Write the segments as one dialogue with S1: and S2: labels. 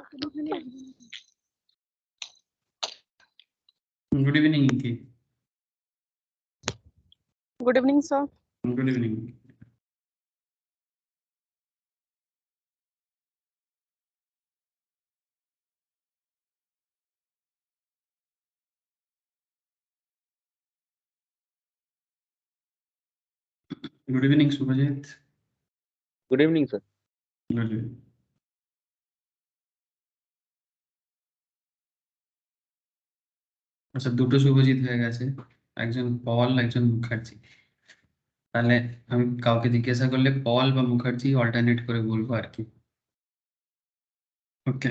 S1: Good evening की।
S2: Good evening sir.
S1: Good evening. Good evening Shubhajit.
S3: Good evening sir.
S1: Good evening. আচ্ছা, দুটো শুভজিৎ হয়ে গেছে, একজন পল একজন মুখার্জি। তাহলে আমি কাউকে জিজ্ঞাসা করলে পল বা মুখার্জি অল্টারনেট করে বলবো আর কি। ওকে,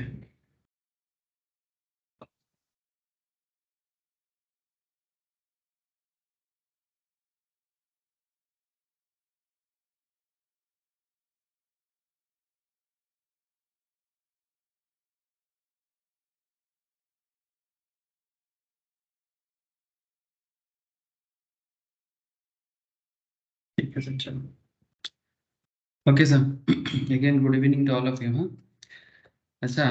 S1: ठीक है सर, चलो। Okay sir, again good evening to all of you. हाँ, अच्छा,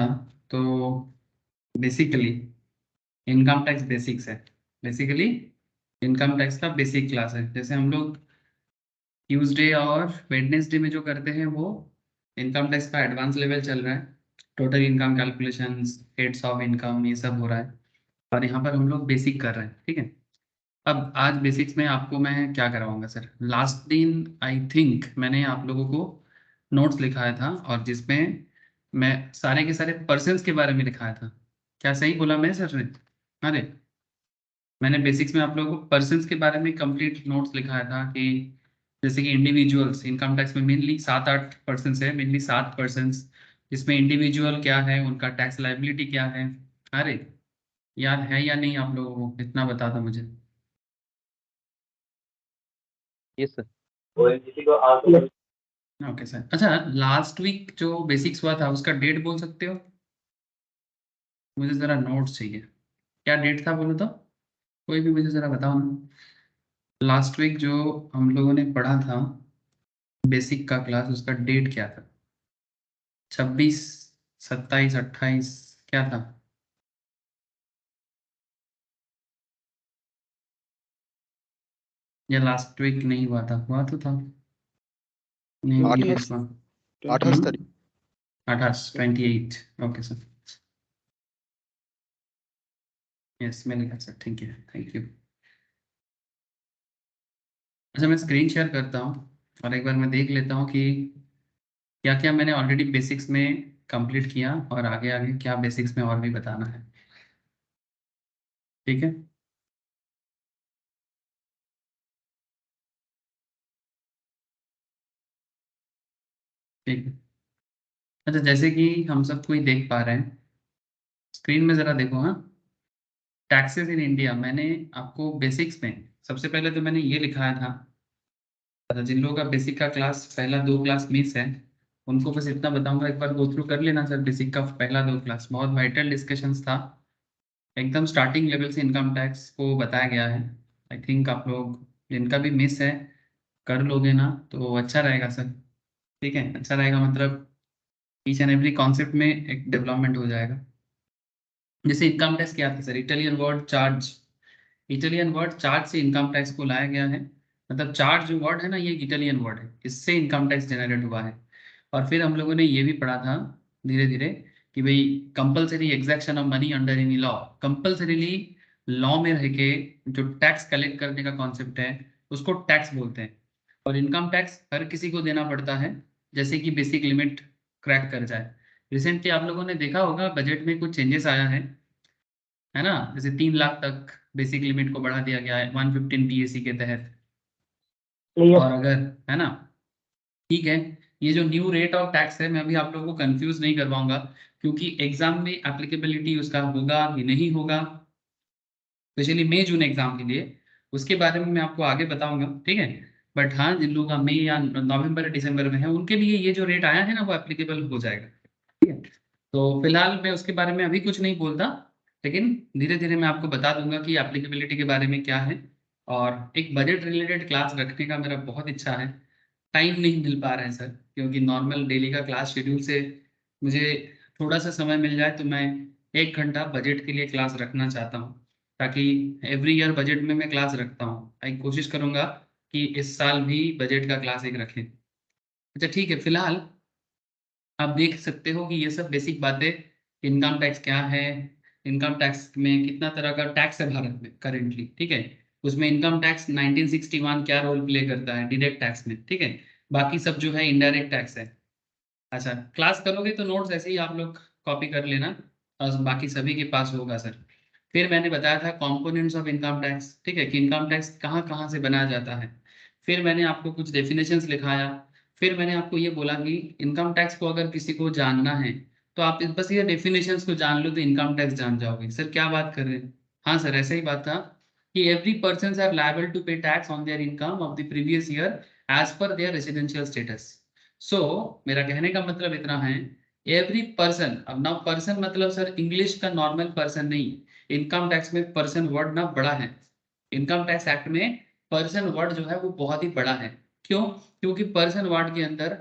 S1: तो बेसिकली इनकम टैक्स बेसिक्स है। बेसिकली इनकम टैक्स का बेसिक क्लास है। जैसे हम लोग ट्यूसडे और वेडनेसडे में जो करते हैं वो इनकम टैक्स का एडवांस लेवल चल रहा है। Total income calculations, heads of income, ये सब हो रहा है। और यहाँ पर हम लोग बेसिक कर रहे हैं, ठीक है। अब आज बेसिक्स में आपको मैं क्या कराऊंगा सर। लास्ट दिन आई थिंक मैंने आप लोगों को नोट्स लिखाया था और जिसमें मैं सारे के सारे पर्सन्स के बारे में लिखाया था। क्या सही बोला मैं सर ने? अरे, मैंने बेसिक्स में आप लोगों को पर्सन्स के बारे में कंप्लीट नोट्स लिखाया था कि जैसे कि इंडिविजुअल्स इनकम टैक्स में मेनली 7-8 पर्सन्स है, मेनली 7 पर्सन्स, जिसमें इंडिविजुअल क्या है, उनका टैक्स लाइबिलिटी क्या है। अरे, याद है या नहीं आप लोगों को? इतना बता दो मुझे।
S3: Yes sir.
S1: Okay sir. अच्छा, लास्ट वीक जो बेसिक्स हुआ था उसका डेट बोल सकते हो? मुझे जरा नोट्स चाहिए। क्या डेट था बोलो तो, कोई भी मुझे जरा बताओ ना। लास्ट वीक जो हम लोगों ने पढ़ा था बेसिक का क्लास, उसका डेट क्या था? 26, 27, 28 क्या था? या लास्ट वीक नहीं हुआ था? हुआ तो था नहीं?
S4: 28 तारीख।
S1: 28, 28। ओके सर, यस मिल गया सर, ठीक है, थैंक यू। अच्छा, मैं स्क्रीन शेयर करता हूँ और एक बार मैं देख लेता हूँ कि क्या क्या मैंने ऑलरेडी बेसिक्स में कंप्लीट किया और आगे आगे क्या बेसिक्स में और भी बताना है, ठीक है। ठीक है। अच्छा, जैसे कि हम सब कोई देख पा रहे हैं स्क्रीन में, ज़रा देखो। हाँ, टैक्सेस इन इंडिया, मैंने आपको बेसिक्स में सबसे पहले तो मैंने ये लिखाया था। अच्छा, जिन लोगों का बेसिक का क्लास पहला 2 क्लास मिस है उनको बस इतना बताऊंगा, एक बार गो थ्रू कर लेना सर। बेसिक का पहला 2 क्लास बहुत वाइटल डिस्कशंस था, एकदम स्टार्टिंग लेवल से इनकम टैक्स को बताया गया है। आई थिंक आप लोग जिनका भी मिस है कर लोगे ना तो अच्छा रहेगा सर, ठीक है। अच्छा रहेगा मतलब ईच एंड एवरी कॉन्सेप्ट में एक डेवलपमेंट हो जाएगा। जैसे इनकम टैक्स क्या था sir, Italian word charge. Italian word charge से इनकम टैक्स को लाया गया है। मतलब चार्ज जो वर्ड है ना, ये इटालियन वर्ड है, इससे इनकम टैक्स जनरेट हुआ है। और फिर हम लोगों ने ये भी पढ़ा था धीरे धीरे कि भाई compulsory exaction of money under any law, compulsorily law में रह के जो टैक्स कलेक्ट करने का कॉन्सेप्ट है उसको टैक्स बोलते हैं। और इनकम टैक्स हर किसी को देना पड़ता है जैसे कि बेसिक लिमिट क्रैक कर जाए। रिसेंटली आप लोगों ने देखा होगा बजट में कुछ चेंजेस आया है ना। जैसे 3 लाख तक बेसिक लिमिट को बढ़ा दिया गया है 115 PAC के तहत। और अगर है ना, ठीक है, ये जो न्यू रेट ऑफ टैक्स है मैं अभी आप लोगों को कंफ्यूज नहीं करवाऊंगा क्योंकि एग्जाम में एप्लीकेबिलिटी उसका होगा कि नहीं होगा, स्पेशली मई जून एग्जाम के लिए, उसके बारे में मैं आपको आगे बताऊंगा, ठीक है। बट हाँ, जिन लोगों का मई या नवंबर दिसंबर में है उनके लिए ये जो रेट आया है ना वो एप्लीकेबल हो जाएगा, ठीक है। तो फिलहाल मैं उसके बारे में अभी कुछ नहीं बोलता, लेकिन धीरे धीरे मैं आपको बता दूंगा कि एप्लीकेबिलिटी के बारे में क्या है। और एक बजट रिलेटेड क्लास रखने का मेरा बहुत इच्छा है, टाइम नहीं मिल पा रहा है सर क्योंकि नॉर्मल डेली का क्लास शेड्यूल से मुझे थोड़ा सा समय मिल जाए तो मैं 1 घंटा बजट के लिए क्लास रखना चाहता हूँ, ताकि एवरी ईयर बजट में मैं क्लास रखता हूँ। मैं कोशिश करूंगा कि इस साल भी बजट का क्लास एक रखें। अच्छा ठीक है, फिलहाल आप देख सकते हो कि ये सब बेसिक बातें, इनकम टैक्स क्या है, इनकम टैक्स में कितना तरह का टैक्स है भारत में करेंटली, ठीक है। उसमें इनकम टैक्स 1961 क्या रोल प्ले करता है डायरेक्ट टैक्स में, ठीक है। बाकी सब जो है इनडायरेक्ट टैक्स है। अच्छा, क्लास करोगे तो नोट्स ऐसे ही आप लोग कॉपी कर लेना, और बाकी सभी के पास होगा सर। फिर मैंने बताया था कंपोनेंट्स ऑफ इनकम टैक्स, ठीक है, कि इनकम टैक्स कहाँ कहाँ से बनाया जाता है। फिर मैंने आपको कुछ डेफिनेशंस लिखाया। फिर मैंने आपको ये बोला कि इनकम टैक्स को अगर किसी को जानना है तो आप बस ये डेफिनेशंस को जान लो तो इनकम टैक्स जान जाओगे। सर क्या बात कर रहे हैं? हाँ सर, ऐसा ही बात था कि every person are liable to pay tax on their income of the previous year as per their residential status. So मेरा कहने का मतलब इतना है, एवरी पर्सन, अब ना पर्सन मतलब सर इंग्लिश का नॉर्मल पर्सन नहीं, इनकम टैक्स में पर्सन वर्ड ना बड़ा है। इनकम टैक्स एक्ट में पर्सन वर्ड जो है वो बहुत ही बड़ा है। क्यों? क्योंकि पर्सन वर्ड के अंदर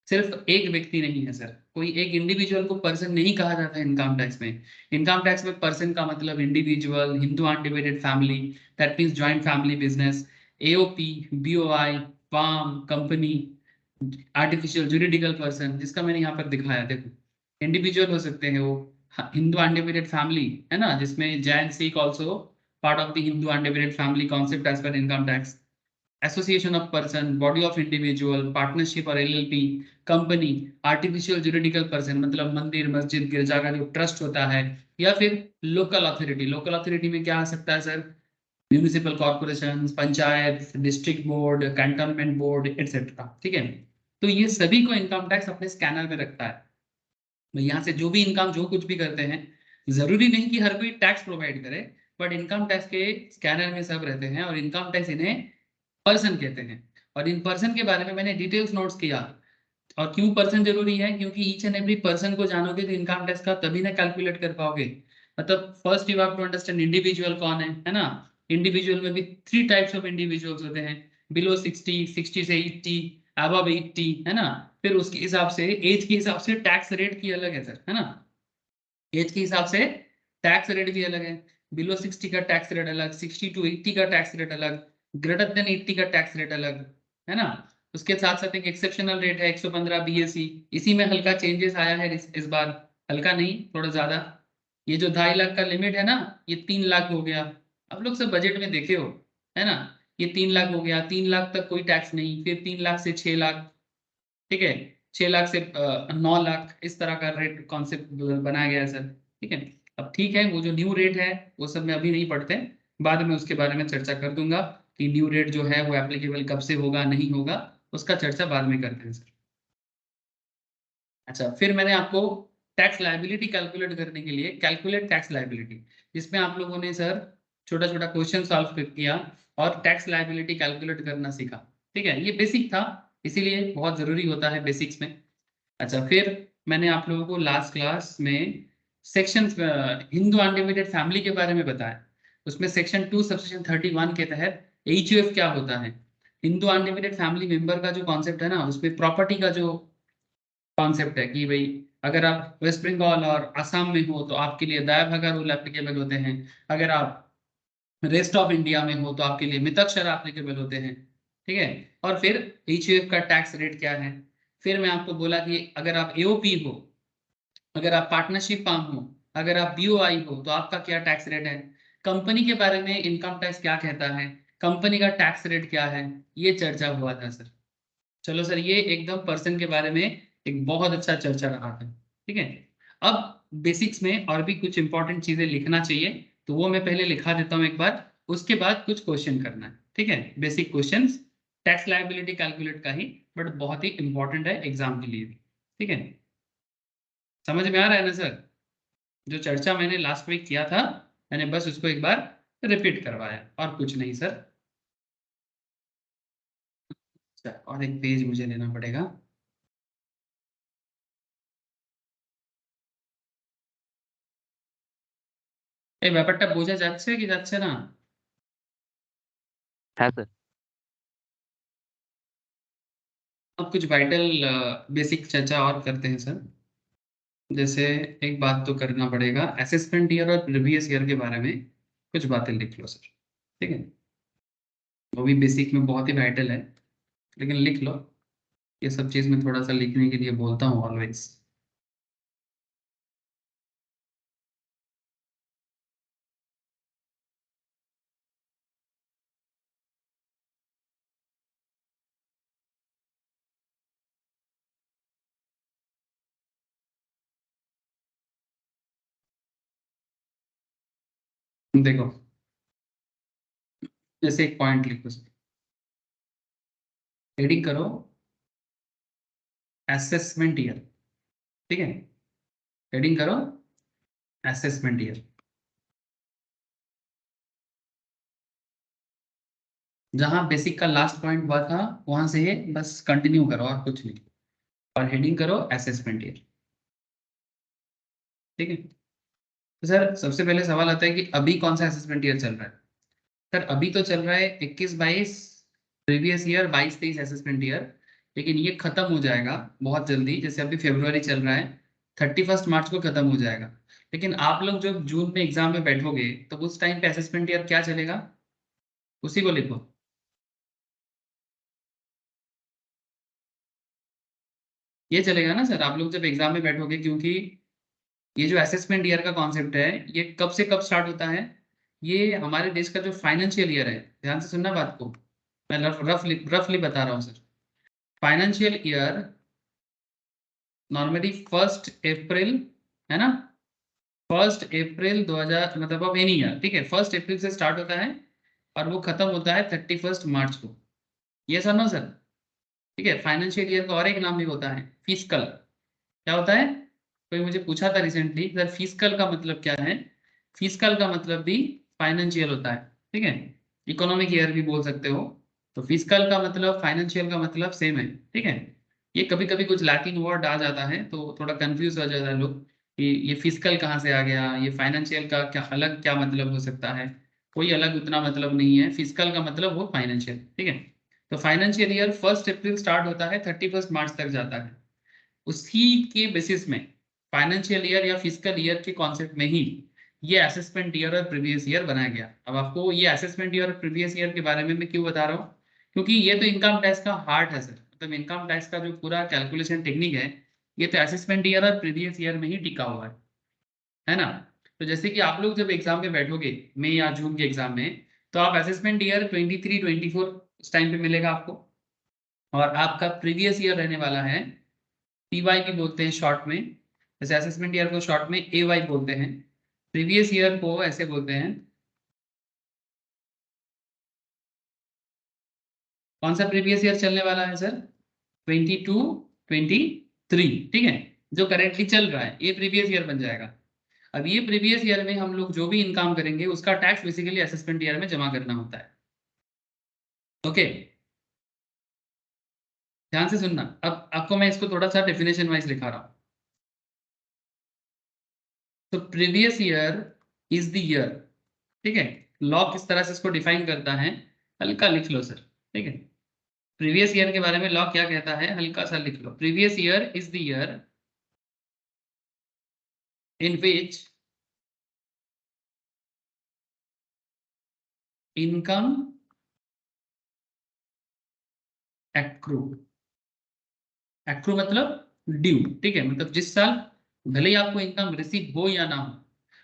S1: सिर्फ एक व्यक्ति नहीं है सर, कोई एक इंडिविजुअल को पर्सन नहीं कहा जाता है इनकम टैक्स में। इनकम टैक्स में पर्सन का मतलब individual, Hindu undivided family, that means joint family business, AOP, BOI, firm, company, artificial juridical person, जिसका मैंने यहाँ पर दिखाया देखो। इंडिविजुअल हो सकते हैं वो, हिंदू अनडिवाइडेड फैमिली है ना, जिसमें Jain Sikh also part of the Hindu undivided family concept as per income tax. Association of person, body of individual, partnership और LLP, company, artificial juridical person मतलब मंदिर, मस्जिद, गिरजा का जो ट्रस्ट होता है, या फिर लोकल अथॉरिटी। लोकल अथॉरिटी में क्या आ सकता है sir? Municipal corporation, panchayat, district board, cantonment board, etcetera, ठीक है। तो ये सभी को इनकम टैक्स अपने स्कैनर में रखता है। तो यहाँ से जो भी इनकम जो कुछ भी करते हैं, जरूरी नहीं कि हर कोई टैक्स प्रोवाइड करे, बट इनकम टैक्स के स्कैनर में सब रहते हैं, और इनकम टैक्स इन्हें पर्सन कहते हैं। और इन पर्सन के बारे में मैंने डिटेल्स नोट्स किया। और क्यों पर्सन जरूरी है? क्योंकि ईच एंड एवरी पर्सन को जानोगे तो इनकम टैक्स का तभी ना कैलकुलेट कर पाओगे। मतलब first you have to understand individual कौन है ना। इंडिविजुअल में भी 3 टाइप्स ऑफ इंडिविजुअल्स होते हैं, बिलो 60, 60 से 80, अबव 80, है ना। फिर उसके हिसाब से एज के हिसाब से टैक्स रेट की अलग है सर, है ना। एज के हिसाब से टैक्स रेट भी अलग है। बिलो 60 का टैक्स रेट अलग, 60 टू 80 का टैक्स रेट अलग, ग्रेटर देन 80 का टैक्स रेट अलग, है ना। उसके साथ साथ एक एक्सेप्शनल रेट है 115 बीएसई। इसी में हल्का चेंजेस आया है इस बार, हल्का नहीं थोड़ा ज्यादा। ये जो 2.5 लाख का लिमिट है ना, ये 3 लाख हो गया। आप लोग सब बजट में देखे हो, है ना। ये 3 लाख हो गया, 3 लाख तक कोई टैक्स नहीं, फिर 3 लाख से 6 लाख, ठीक है, 6 लाख से 9 लाख, इस तरह का रेट कॉन्सेप्ट बनाया गया है सर, ठीक है। अब ठीक है, वो जो न्यू रेट है वो सब मैं अभी नहीं पढ़ते, बाद में उसके बारे में चर्चा कर दूंगा कि न्यू रेट जो है वो एप्लीकेबल कब से होगा नहीं होगा, उसका चर्चा बाद में करते हैं सर। अच्छा, फिर मैंने आपको टैक्स लायबिलिटी कैलकुलेट करने के लिए कैलकुलेट टैक्स लायबिलिटी, जिसमें आप लोगों ने सर छोटा छोटा क्वेश्चन सॉल्व किया और टैक्स लायबिलिटी कैलकुलेट करना सीखा, ठीक है। ये बेसिक था, इसीलिए बहुत जरूरी होता है बेसिक्स में। अच्छा, फिर मैंने आप लोगों को लास्ट क्लास में सेक्शन हिंदू अनडिवाइडेड फैमिली के बारे में बताया। उसमें सेक्शन 2 सबसेक्शन 31 के तहत एचयूएफ क्या होता है। हिंदू अनडिवाइडेड फैमिली मेंबर का जो कॉन्सेप्ट है ना, उसमें प्रॉपर्टी का जो कॉन्सेप्ट है कि भाई अगर आप वेस्ट बंगाल और असम में हो तो आपके लिए दाया भागा रूल एप्लीकेबल होते हैं, अगर आप रेस्ट ऑफ इंडिया में हो तो आपके लिए मितक्षरा एप्लीकेबल होते हैं, ठीक है। और फिर एचयूएफ का टैक्स रेट क्या है। फिर मैं आपको बोला कि अगर आप एओपी हो, अगर आप पार्टनरशिप फार्म हो, अगर आप बीओआई हो तो आपका क्या टैक्स रेट है। कंपनी के बारे में इनकम टैक्स क्या कहता है, कंपनी का टैक्स रेट क्या है, ये चर्चा हुआ था सर। चलो सर, ये एकदम पर्सन के बारे में एक बहुत अच्छा चर्चा रहा था, ठीक है। अब बेसिक्स में और भी कुछ इंपॉर्टेंट चीजें लिखना चाहिए, तो वो मैं पहले लिखा देता हूँ एक बार, उसके बाद कुछ क्वेश्चन करना है, ठीक है। Basic questions tax liability calculate का ही, बट बहुत ही इंपॉर्टेंट है एग्जाम के लिए भी, ठीक है। समझ में आ रहा है ना सर? जो चर्चा मैंने लास्ट वीक किया था, मैंने बस उसको एक बार रिपीट करवाया और कुछ नहीं सर। अच्छा, और एक पेज मुझे लेना पड़ेगा। এই ব্যাপারটা বোঝা যাচ্ছে কি যাচ্ছে না?
S3: हाँ सर।
S1: अब कुछ वाइटल बेसिक चर्चा और करते हैं सर। जैसे एक बात तो करना पड़ेगा, असेसमेंट ईयर और प्रीवियस ईयर के बारे में कुछ बातें लिख लो सर, ठीक है। वो भी बेसिक में बहुत ही वाइटल है, लेकिन लिख लो। ये सब चीज़ में थोड़ा सा लिखने के लिए बोलता हूँ ऑलवेज। देखो, जैसे एक पॉइंट लिखो सर, हेडिंग करो असेसमेंट ईयर, ठीक है। हेडिंग करो असेसमेंट ईयर। जहां बेसिक का लास्ट पॉइंट हुआ था वहां से बस कंटिन्यू करो और कुछ नहीं, और हेडिंग करो असेसमेंट ईयर, ठीक है। तो सर सबसे पहले सवाल आता है कि अभी कौन सा असेसमेंट ईयर चल रहा है। सर अभी तो चल रहा है 21-22 प्रीवियस ईयर, 22-23 असेसमेंट ईयर, लेकिन ये खत्म हो जाएगा बहुत जल्दी। जैसे अभी फरवरी चल रहा है, 31 मार्च को खत्म हो जाएगा। लेकिन आप लोग जब जून में एग्जाम में बैठोगे तो उस टाइम पे असेसमेंट ईयर क्या चलेगा, उसी को लिखो। ये चलेगा ना सर आप लोग जब एग्जाम में बैठोगे, क्योंकि ये जो असेसमेंट ईयर का कॉन्सेप्ट है ये कब से कब स्टार्ट होता है। ये हमारे देश का जो फाइनेंशियल ईयर है, ध्यान से सुनना बात को, मैं रफली रफली बता रहा हूँ सर। फाइनेंशियल ईयर नॉर्मली 1 अप्रैल, है ना, 1 अप्रैल 2000, मतलब अब एनी ईयर, ठीक है, 1 अप्रैल से स्टार्ट होता है और वो खत्म होता है 31 मार्च को। ये सर नो सर, ठीक है। फाइनेंशियल ईयर का और एक नाम भी होता है फिस्कल। क्या होता है, कोई मुझे पूछा था रिसेंटली सर फिस्कल का मतलब क्या है। फिस्कल का मतलब भी फाइनेंशियल होता है, ठीक है। इकोनॉमिक ईयर भी बोल सकते हो। तो फिस्कल का मतलब फाइनेंशियल का मतलब सेम है, ठीक है। ये कभी कभी कुछ लैकिंग वर्ड आ जाता है तो थोड़ा कंफ्यूज हो जाता है लोग कि ये फिस्कल कहाँ से आ गया, ये फाइनेंशियल का क्या अलग क्या मतलब हो सकता है। कोई अलग उतना मतलब नहीं है, फिस्कल का मतलब वो फाइनेंशियल, ठीक है। तो फाइनेंशियल ईयर 1 अप्रैल स्टार्ट होता है, 31 मार्च तक जाता है। उसी के बेसिस में फाइनेंशियल ईयर या फिजिकल ईयर के कॉन्सेप्ट में ही ये असेसमेंट ईयर और प्रीवियस ईयर बनाया गया। अब आपको ये असेसमेंट ईयर और प्रीवियस ईयर के बारे में मैं क्यों बता रहा हूँ, क्योंकि ये तो इनकम टैक्स का हार्ट है सर। मतलब इनकम टैक्स का जो पूरा कैलकुलेशन टेक्निक है, ये तो असेसमेंट ईयर और प्रीवियस ईयर में ही टिका हुआ है ना। तो जैसे कि आप लोग जब एग्जाम में बैठोगे मई या जून के एग्जाम में, तो आप असेसमेंट ईयर 23-24 उस टाइम पे मिलेगा आपको, और आपका प्रीवियस ईयर रहने वाला है पीवाई भी बोलते हैं शॉर्ट में। जैसे असेसमेंट ईयर को शॉर्ट में एवाई बोलते हैं, प्रीवियस ईयर को ऐसे बोलते हैं। कौन सा प्रीवियस ईयर चलने वाला है सर, 22-23, ठीक है। जो करेंटली चल रहा है ये प्रीवियस ईयर बन जाएगा। अब ये प्रीवियस ईयर में हम लोग जो भी इनकम करेंगे उसका टैक्स बेसिकली असेसमेंट ईयर में जमा करना होता है। ओके, ध्यान से सुनना। अब आपको मैं इसको थोड़ा सा डेफिनेशन वाइज लिखा रहा हूँ। तो previous year is the year, ठीक है। लॉ किस तरह से इसको डिफाइन करता है, हल्का लिख लो सर, ठीक है। प्रीवियस ईयर के बारे में लॉ क्या कहता है, हल्का सा लिख लो। Previous year is the year in which income accrue. Accrue मतलब ड्यू, ठीक है। मतलब जिस साल भले ही आपको इनकम रिसीव हो या ना हो,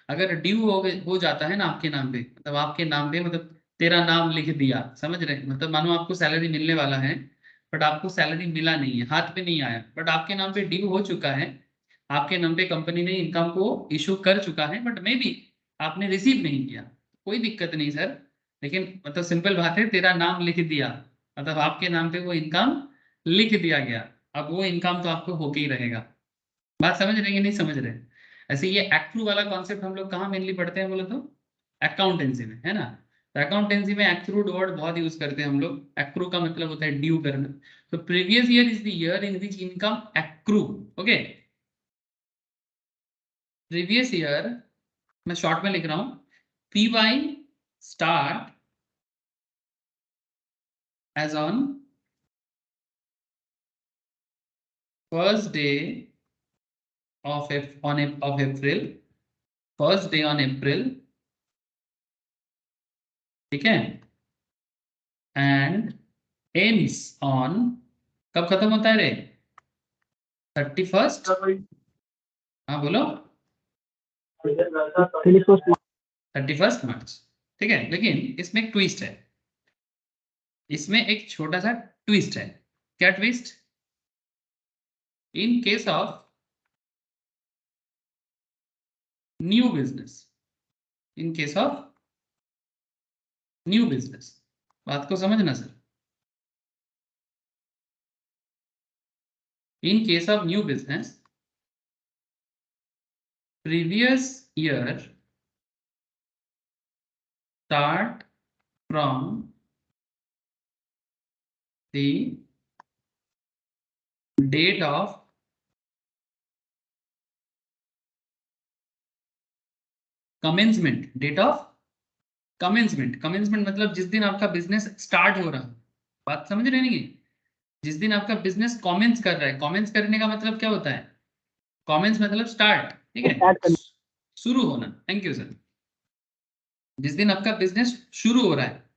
S1: अगर ड्यू हो जाता है ना आपके नाम पे, मतलब आपके नाम पे, मतलब तेरा नाम लिख दिया, समझ रहे, मतलब मानो आपको सैलरी मिलने वाला है बट आपको सैलरी मिला नहीं है, हाथ पे नहीं आया, बट आपके नाम पे ड्यू हो चुका है। आपके नाम पे कंपनी ने इनकम को इशू कर चुका है, बट मे बी आपने रिसीव नहीं किया, कोई दिक्कत नहीं सर। लेकिन मतलब सिंपल बात है, तेरा नाम लिख दिया, मतलब आपके नाम पे वो इनकम लिख दिया गया। अब वो इनकम तो आपको होके ही रहेगा। बात समझ रहे हैं कि नहीं समझ रहे हैं? ऐसे ये एक्रू वाला कॉन्सेप्ट हम लोग कहाँ मेनली पढ़ते हैं बोले तो अकाउंटेंसी में, है ना। तो अकाउंटेंसी में एक्रूड वर्ड बहुत यूज करते हैं हम लोग। एक्रू का मतलब होता है ड्यू करना। तो previous year is the year in which income accrue. Okay, previous year मैं शॉर्ट में लिख रहा हूं, P Y start as on first day of April, first day on April, ठीक है, and ends on, कब खत्म होता है रे? 31st, हाँ बोलो, 31st मार्च, ठीक है। लेकिन इसमें एक ट्विस्ट है, इसमें एक छोटा सा ट्विस्ट है। क्या twist? In case of new business, in case of new business, बात को समझना sir. In case of new business, previous year start from the date of commencement, date of commencement, commencement मतलब जिस दिन आपका बिजनेस स्टार्ट हो रहा है, बात समझ रहे नहीं? जिस दिन आपका बिजनेस कॉमेंस कर रहा है, कॉमेंस करने का मतलब क्या होता है? कॉमेंस मतलब स्टार्ट, ठीक है, शुरू होना। Thank you sir. जिस दिन आपका बिजनेस शुरू हो रहा है,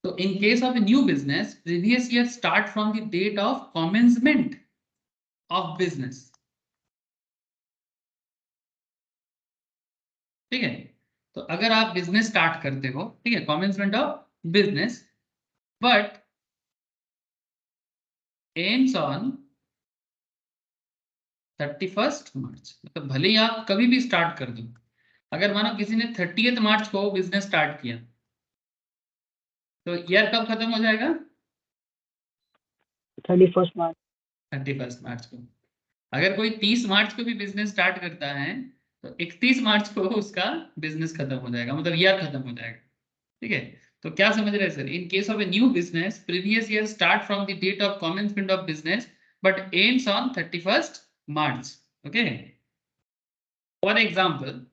S1: तो in case of a new business, previous year start from the date of commencement of business, ठीक है। तो अगर आप बिजनेस स्टार्ट करते हो, ठीक है, कॉमेंसमेंट of business, but AIIMS on 31st मार्च, मतलब भले ही आप कभी भी स्टार्ट कर दो, अगर मानो किसी ने 30th मार्च को बिजनेस स्टार्ट किया, तो ईयर कब खत्म हो जाएगा?
S4: 31st मार्च।
S1: 31st मार्च को। अगर कोई 30 मार्च को भी बिजनेस स्टार्ट करता है, तो 31 मार्च को उसका बिजनेस खत्म हो जाएगा, मतलब ईयर खत्म हो जाएगा, ठीक है। तो क्या समझ रहे हैं sir? In case of a new business, previous year start from the date of commencement of business but ends on 31st March, okay. For example,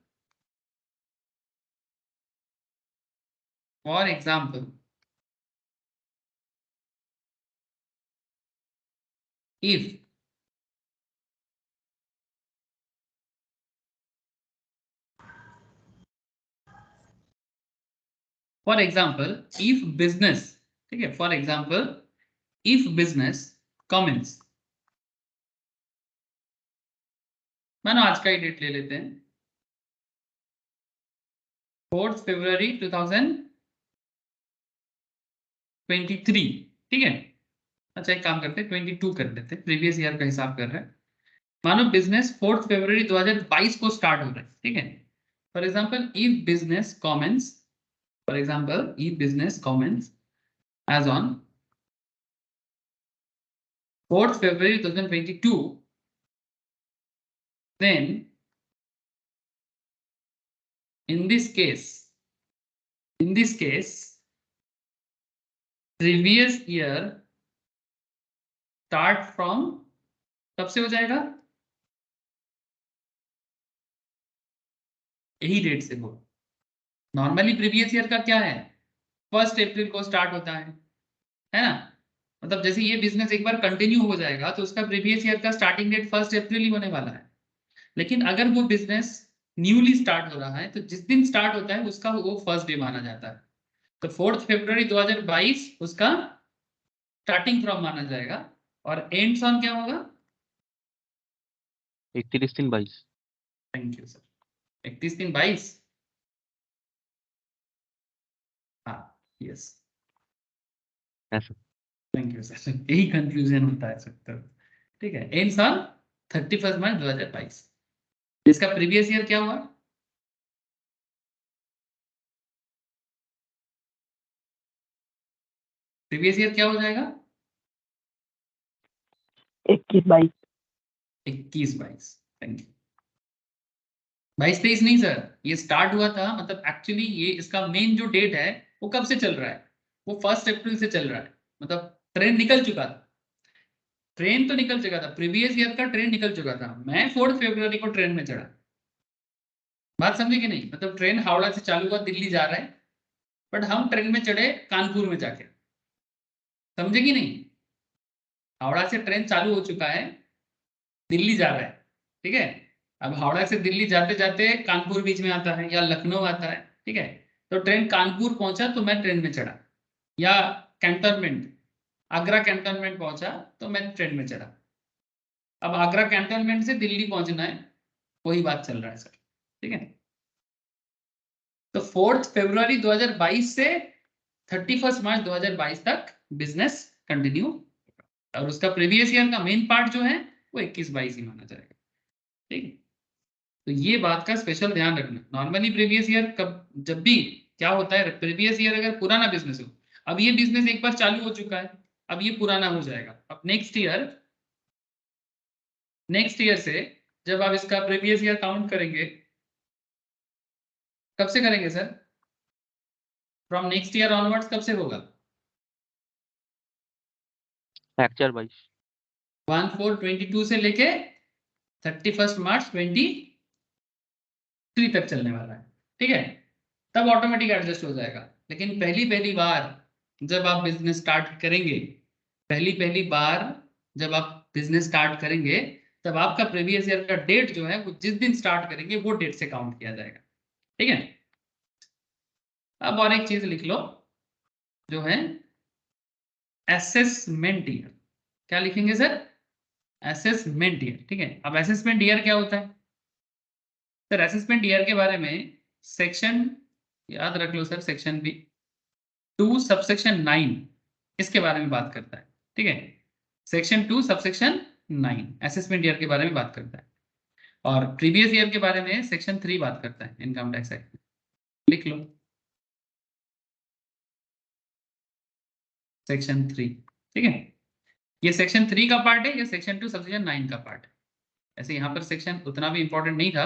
S1: if if business, ठीक है, for example if business commence, मानो आज का ही date ले लेते हैं, 4th February 2023, ठीक है। अच्छा एक काम करते हैं, 22 कर देते हैं, प्रीवियस ईयर का हिसाब कर रहे हैं। मानो बिजनेस 4th February 2022 को स्टार्ट हो रहा है, ठीक है। For example if business commence, for example if business commence as on 4th February 2022, then in this case previous year start from, कब से हो जाएगा? यही डेट से हो। नॉर्मली प्रीवियस ईयर का क्या है? 1 अप्रैल को स्टार्ट होता है ना? मतलब जैसे ये बिजनेस एक बार कंटिन्यू हो जाएगा, तो उसका प्रीवियस ईयर का स्टार्टिंग डेट 1 अप्रैल ही होने वाला है। लेकिन अगर वो बिजनेस न्यूली स्टार्ट हो रहा है, तो जिस दिन स्टार्ट होता है उसका वो फर्स्ट डे माना जाता है। तो 4th February 2022 उसका स्टार्टिंग फ्रॉम माना जाएगा, और एंड्स ऑन क्या होगा?
S3: 31/3/22।
S1: Thank you sir, 31/3/22। हाँ यस,
S3: ऐसा
S1: थैंक यू सर, यही कंफ्यूजन होता है सबका, ठीक है। एंड्स ऑन 31st मार्च 2022। इसका प्रीवियस ईयर क्या हुआ? प्रीवियस ईयर क्या हो जाएगा?
S4: 21/22।
S1: 21/22, थैंक यू। 22-23 नहीं सर, ये स्टार्ट हुआ था, मतलब एक्चुअली ये इसका मेन जो डेट है वो कब से चल रहा है? वो 1 अप्रैल से चल रहा है, मतलब ट्रेन निकल चुका था, ट्रेन तो निकल चुका था, प्रीवियस ईयर का ट्रेन निकल चुका था। मैं 4th February को ट्रेन में चढ़ा, बात समझे कि नहीं? मतलब ट्रेन हावड़ा से चालू हुआ, दिल्ली जा रहा है, बट हम ट्रेन में चढ़े कानपुर में जाके, समझे कि नहीं? हावड़ा से ट्रेन चालू हो चुका है, दिल्ली जा रहा है, ठीक है। अब हावड़ा से दिल्ली जाते जाते कानपुर बीच में आता है या लखनऊ आता है, ठीक है। तो ट्रेन कानपुर पहुंचा तो मैं ट्रेन में चढ़ा, या कैंटोनमेंट आगरा कैंटोनमेंट पहुंचा तो मैं ट्रेन में चढ़ा। अब आगरा कैंटोनमेंट से दिल्ली पहुंचना है, वही बात चल रहा है सर, ठीक है। तो 4 फरवरी 2022 से 31 मार्च 2022 तक बिजनेस कंटिन्यू, और उसका प्रीवियस ईयर का मेन पार्ट जो है वो 21-22 ही माना जाएगा, ठीक है। तो ये बात का स्पेशल ध्यान रखना। नॉर्मली प्रीवियस ईयर कब, जब भी क्या होता है, प्रीवियस ईयर अगर पुराना बिजनेस हो, अब ये बिजनेस एक बार चालू हो चुका है, अब ये पुराना हो जाएगा। अब नेक्स्ट ईयर से जब आप इसका प्रीवियस ईयर काउंट करेंगे, कब से करेंगे sir? From next year onwards कब से होगा?
S3: फ्रैक्चर वाइज
S1: 1/4/22 से लेके 31 मार्च 23 तक चलने वाला है, ठीक है। तब ऑटोमेटिक एडजस्ट हो जाएगा। लेकिन पहली बार जब आप बिजनेस स्टार्ट करेंगे, पहली बार जब आप बिजनेस स्टार्ट करेंगे, तब आपका प्रीवियस ईयर का डेट जो है वो जिस दिन स्टार्ट करेंगे वो डेट से काउंट किया जाएगा, ठीक है। अब और एक चीज लिख लो जो है असेसमेंट ईयर। क्या लिखेंगे सर? असेसमेंट ईयर, ठीक है। अब असेसमेंट ईयर क्या होता है सर? असेसमेंट ईयर के बारे में सेक्शन याद रख लो सर, सेक्शन बी 2 सबसेक्शन 9 इसके बारे में बात करता है, ठीक है। सेक्शन 2 सबसेक्शन 9 असेसमेंट ईयर के बारे में बात करता है, और प्रीवियस ईयर के बारे में सेक्शन 3 बात करता है इनकम टैक्स एक्ट में। लिख लो सेक्शन 3, ठीक है। ये सेक्शन 3 का पार्ट है, ये सेक्शन 2 सबसेक्शन 9 का पार्ट है। ऐसे यहाँ पर सेक्शन उतना भी इंपॉर्टेंट नहीं था,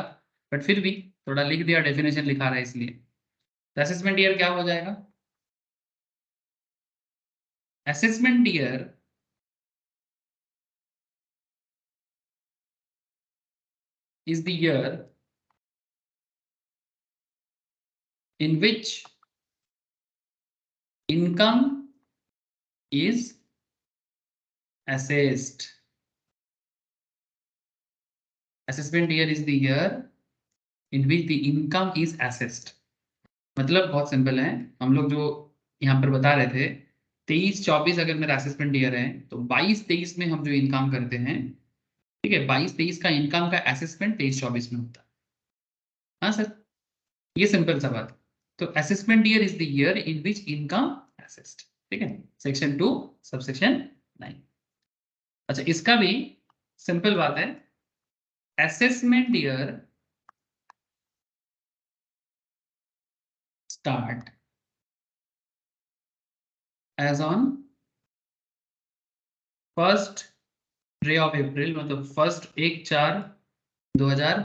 S1: बट फिर भी थोड़ा लिख दिया, डेफिनेशन लिखा रहा है इसलिए। असेसमेंट ईयर क्या हो जाएगा? Assessment year is the year in which income is assessed. Assessment year is the year in which the income is assessed. मतलब बहुत सिंपल है, हम लोग जो यहाँ पर बता रहे थे 23-24 अगर मेरा असेसमेंट ईयर है, तो 22-23 में हम जो इनकम करते हैं, ठीक है, 22-23 का इनकम का असेसमेंट 23-24 में होता है। हाँ सर, ये सिंपल सा बात। तो assessment year is the year in which income assessed, ठीक है। Section 2 subsection 9। अच्छा, इसका भी सिंपल बात है। Assessment year start as on 1 day of April, मतलब 1/4/2000,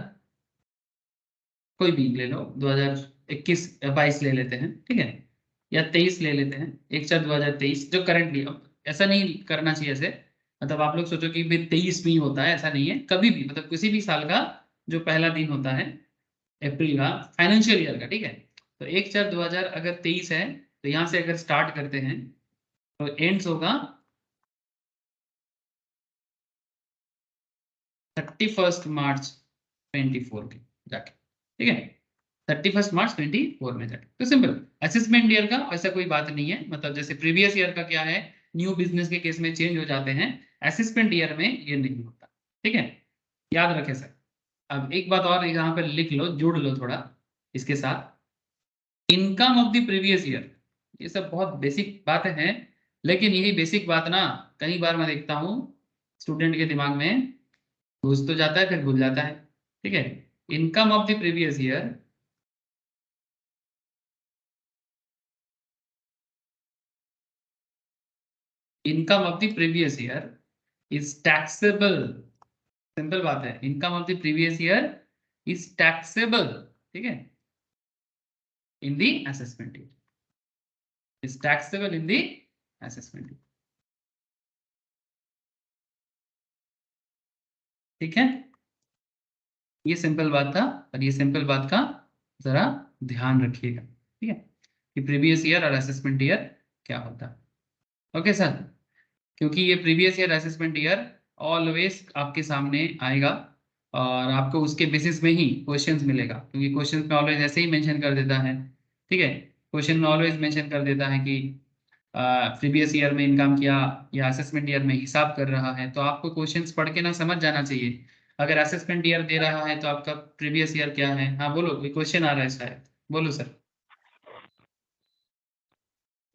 S1: कोई भी ले लो, 2021-22 ले लेते हैं, ठीक है, या 23 ले लेते हैं, 1/4/2023 जो करंटली। अब ऐसा नहीं करना चाहिए ऐसे, मतलब आप लोग सोचो कि भाई 23 में ही होता है, ऐसा नहीं है। कभी भी, मतलब किसी भी साल का जो पहला दिन होता है अप्रैल का, फाइनेंशियल ईयर का, ठीक है। तो 1/4/2000 अगर 23 है, तो यहाँ से अगर स्टार्ट करते हैं तो एंड्स होगा 31 मार्च 24 के जाके, ठीक है, 31 मार्च 24 में जाके। तो सिंपल असेसमेंट ईयर का ऐसा कोई बात नहीं है, मतलब जैसे प्रीवियस ईयर का क्या है, न्यू बिजनेस के केस में चेंज हो जाते हैं, असेसमेंट ईयर में ये नहीं होता, ठीक है, याद रखें सर। अब एक बात और यहाँ पर लिख लो, जोड़ लो थोड़ा इसके साथ, income of the previous year. ये सब बहुत बेसिक बातें हैं, लेकिन यही बेसिक बात ना कई बार मैं देखता हूँ स्टूडेंट के दिमाग में घुस तो जाता है फिर भूल जाता है, ठीक है। Income of the previous year income of the previous year is taxable. Simple बात है, income of the previous year is taxable, ठीक है, in the assessment year, is taxable in the assessment year, ठीक है। ये सिंपल बात था, और ये सिंपल बात का जरा ध्यान रखिएगा, ठीक है, कि प्रीवियस ईयर और असेसमेंट ईयर क्या होता है। ओके सर, क्योंकि ये previous year assessment year always आपके सामने आएगा और आपको उसके बेसिस में ही क्वेश्चंस मिलेगा, क्योंकि क्वेश्चंस में ऑलवेज ऐसे ही मेंशन कर देता है। ठीक है, क्वेश्चन में ऑलवेज मेंशन कर देता है कि प्रीवियस ईयर में इनकम किया या असेसमेंट ईयर में हिसाब कर रहा है, तो आपको क्वेश्चंस पढ़ के ना समझ जाना चाहिए। अगर असेसमेंट ईयर दे रहा है तो आपका प्रीवियस ईयर क्या है। हाँ बोलो, कोई क्वेश्चन आ रहा है शायद, बोलो sir.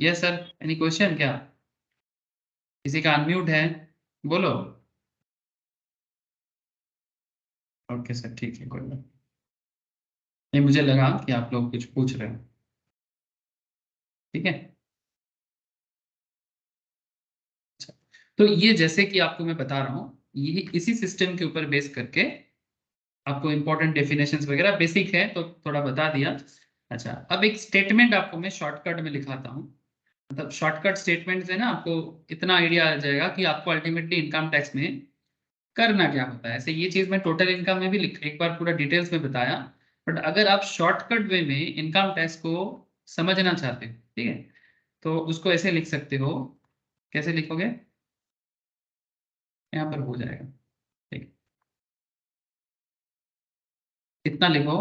S1: Yes sir, any question क्या? किसी का अनम्यूट है, बोलो। ओके सर, ठीक है, कोई बात नहीं, मुझे लगा कि आप लोग कुछ पूछ रहे हो। ठीक है, अच्छा, तो ये जैसे कि आपको मैं बता रहा हूँ, ये इसी सिस्टम के ऊपर बेस करके आपको इंपॉर्टेंट डेफिनेशंस वगैरह बेसिक है तो थोड़ा बता दिया। अच्छा, अब एक स्टेटमेंट आपको मैं शॉर्टकट में लिखाता हूँ। मतलब शॉर्टकट स्टेटमेंट से ना आपको इतना आइडिया आ जाएगा कि आपको अल्टीमेटली इनकम टैक्स में करना क्या होता है। ऐसे ये चीज मैं टोटल इनकम में भी एक बार पूरा डिटेल्स में बताया, बट अगर आप शॉर्टकट वे में इनकम टैक्स को समझना चाहते हो, ठीक है, तो उसको ऐसे लिख सकते हो। कैसे लिखोगे? यहाँ पर हो जाएगा, ठीक, इतना लिखो,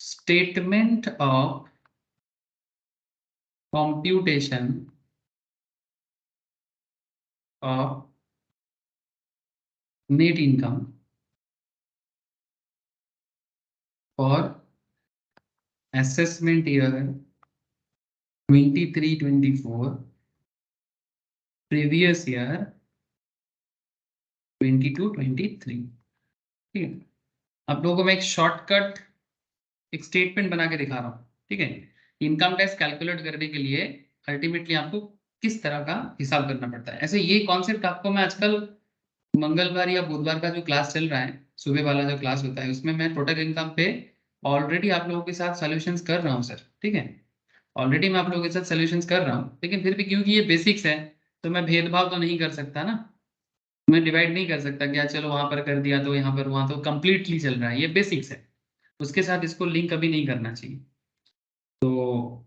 S1: statement of computation of net income for assessment year 23-24, previous year 22-23। ठीक है, आप लोगों को मैं एक शॉर्टकट एक स्टेटमेंट बना के दिखा रहा हूँ। ठीक है, इनकम टैक्स कैलकुलेट करने के लिए अल्टीमेटली आपको किस तरह का हिसाब करना पड़ता है। ऐसे ये कॉन्सेप्ट आपको मैं आजकल मंगलवार या बुधवार का जो क्लास चल रहा है, सुबह वाला जो क्लास होता है, उसमें मैं टोटल इनकम पे ऑलरेडी आप लोगों के साथ सॉल्यूशंस कर रहा हूँ सर। ठीक है, ऑलरेडी मैं आप लोगों के साथ सॉल्यूशंस कर रहा हूँ, लेकिन फिर भी क्योंकि ये बेसिक्स है तो मैं भेदभाव तो नहीं कर सकता ना, मैं डिवाइड नहीं कर सकता कि चलो वहां पर कर दिया तो यहाँ पर, वहां तो कंप्लीटली चल रहा है, ये बेसिक्स है, उसके साथ इसको लिंक कभी नहीं करना चाहिए। तो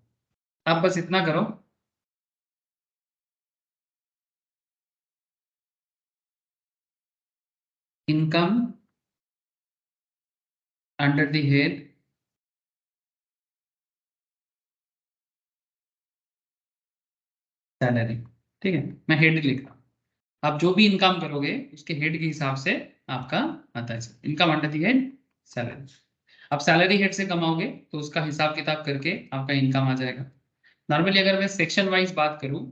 S1: आप बस इतना करो, income under the head salary. ठीक है, मैं हेड लिख रहा हूँ, आप जो भी इनकम करोगे उसके हेड के हिसाब से आपका आता है income under the head salary. आप सैलरी हेड से कमाओगे तो उसका हिसाब किताब करके आपका इनकम आ जाएगा। नॉर्मली अगर मैं सेक्शन वाइज बात करूं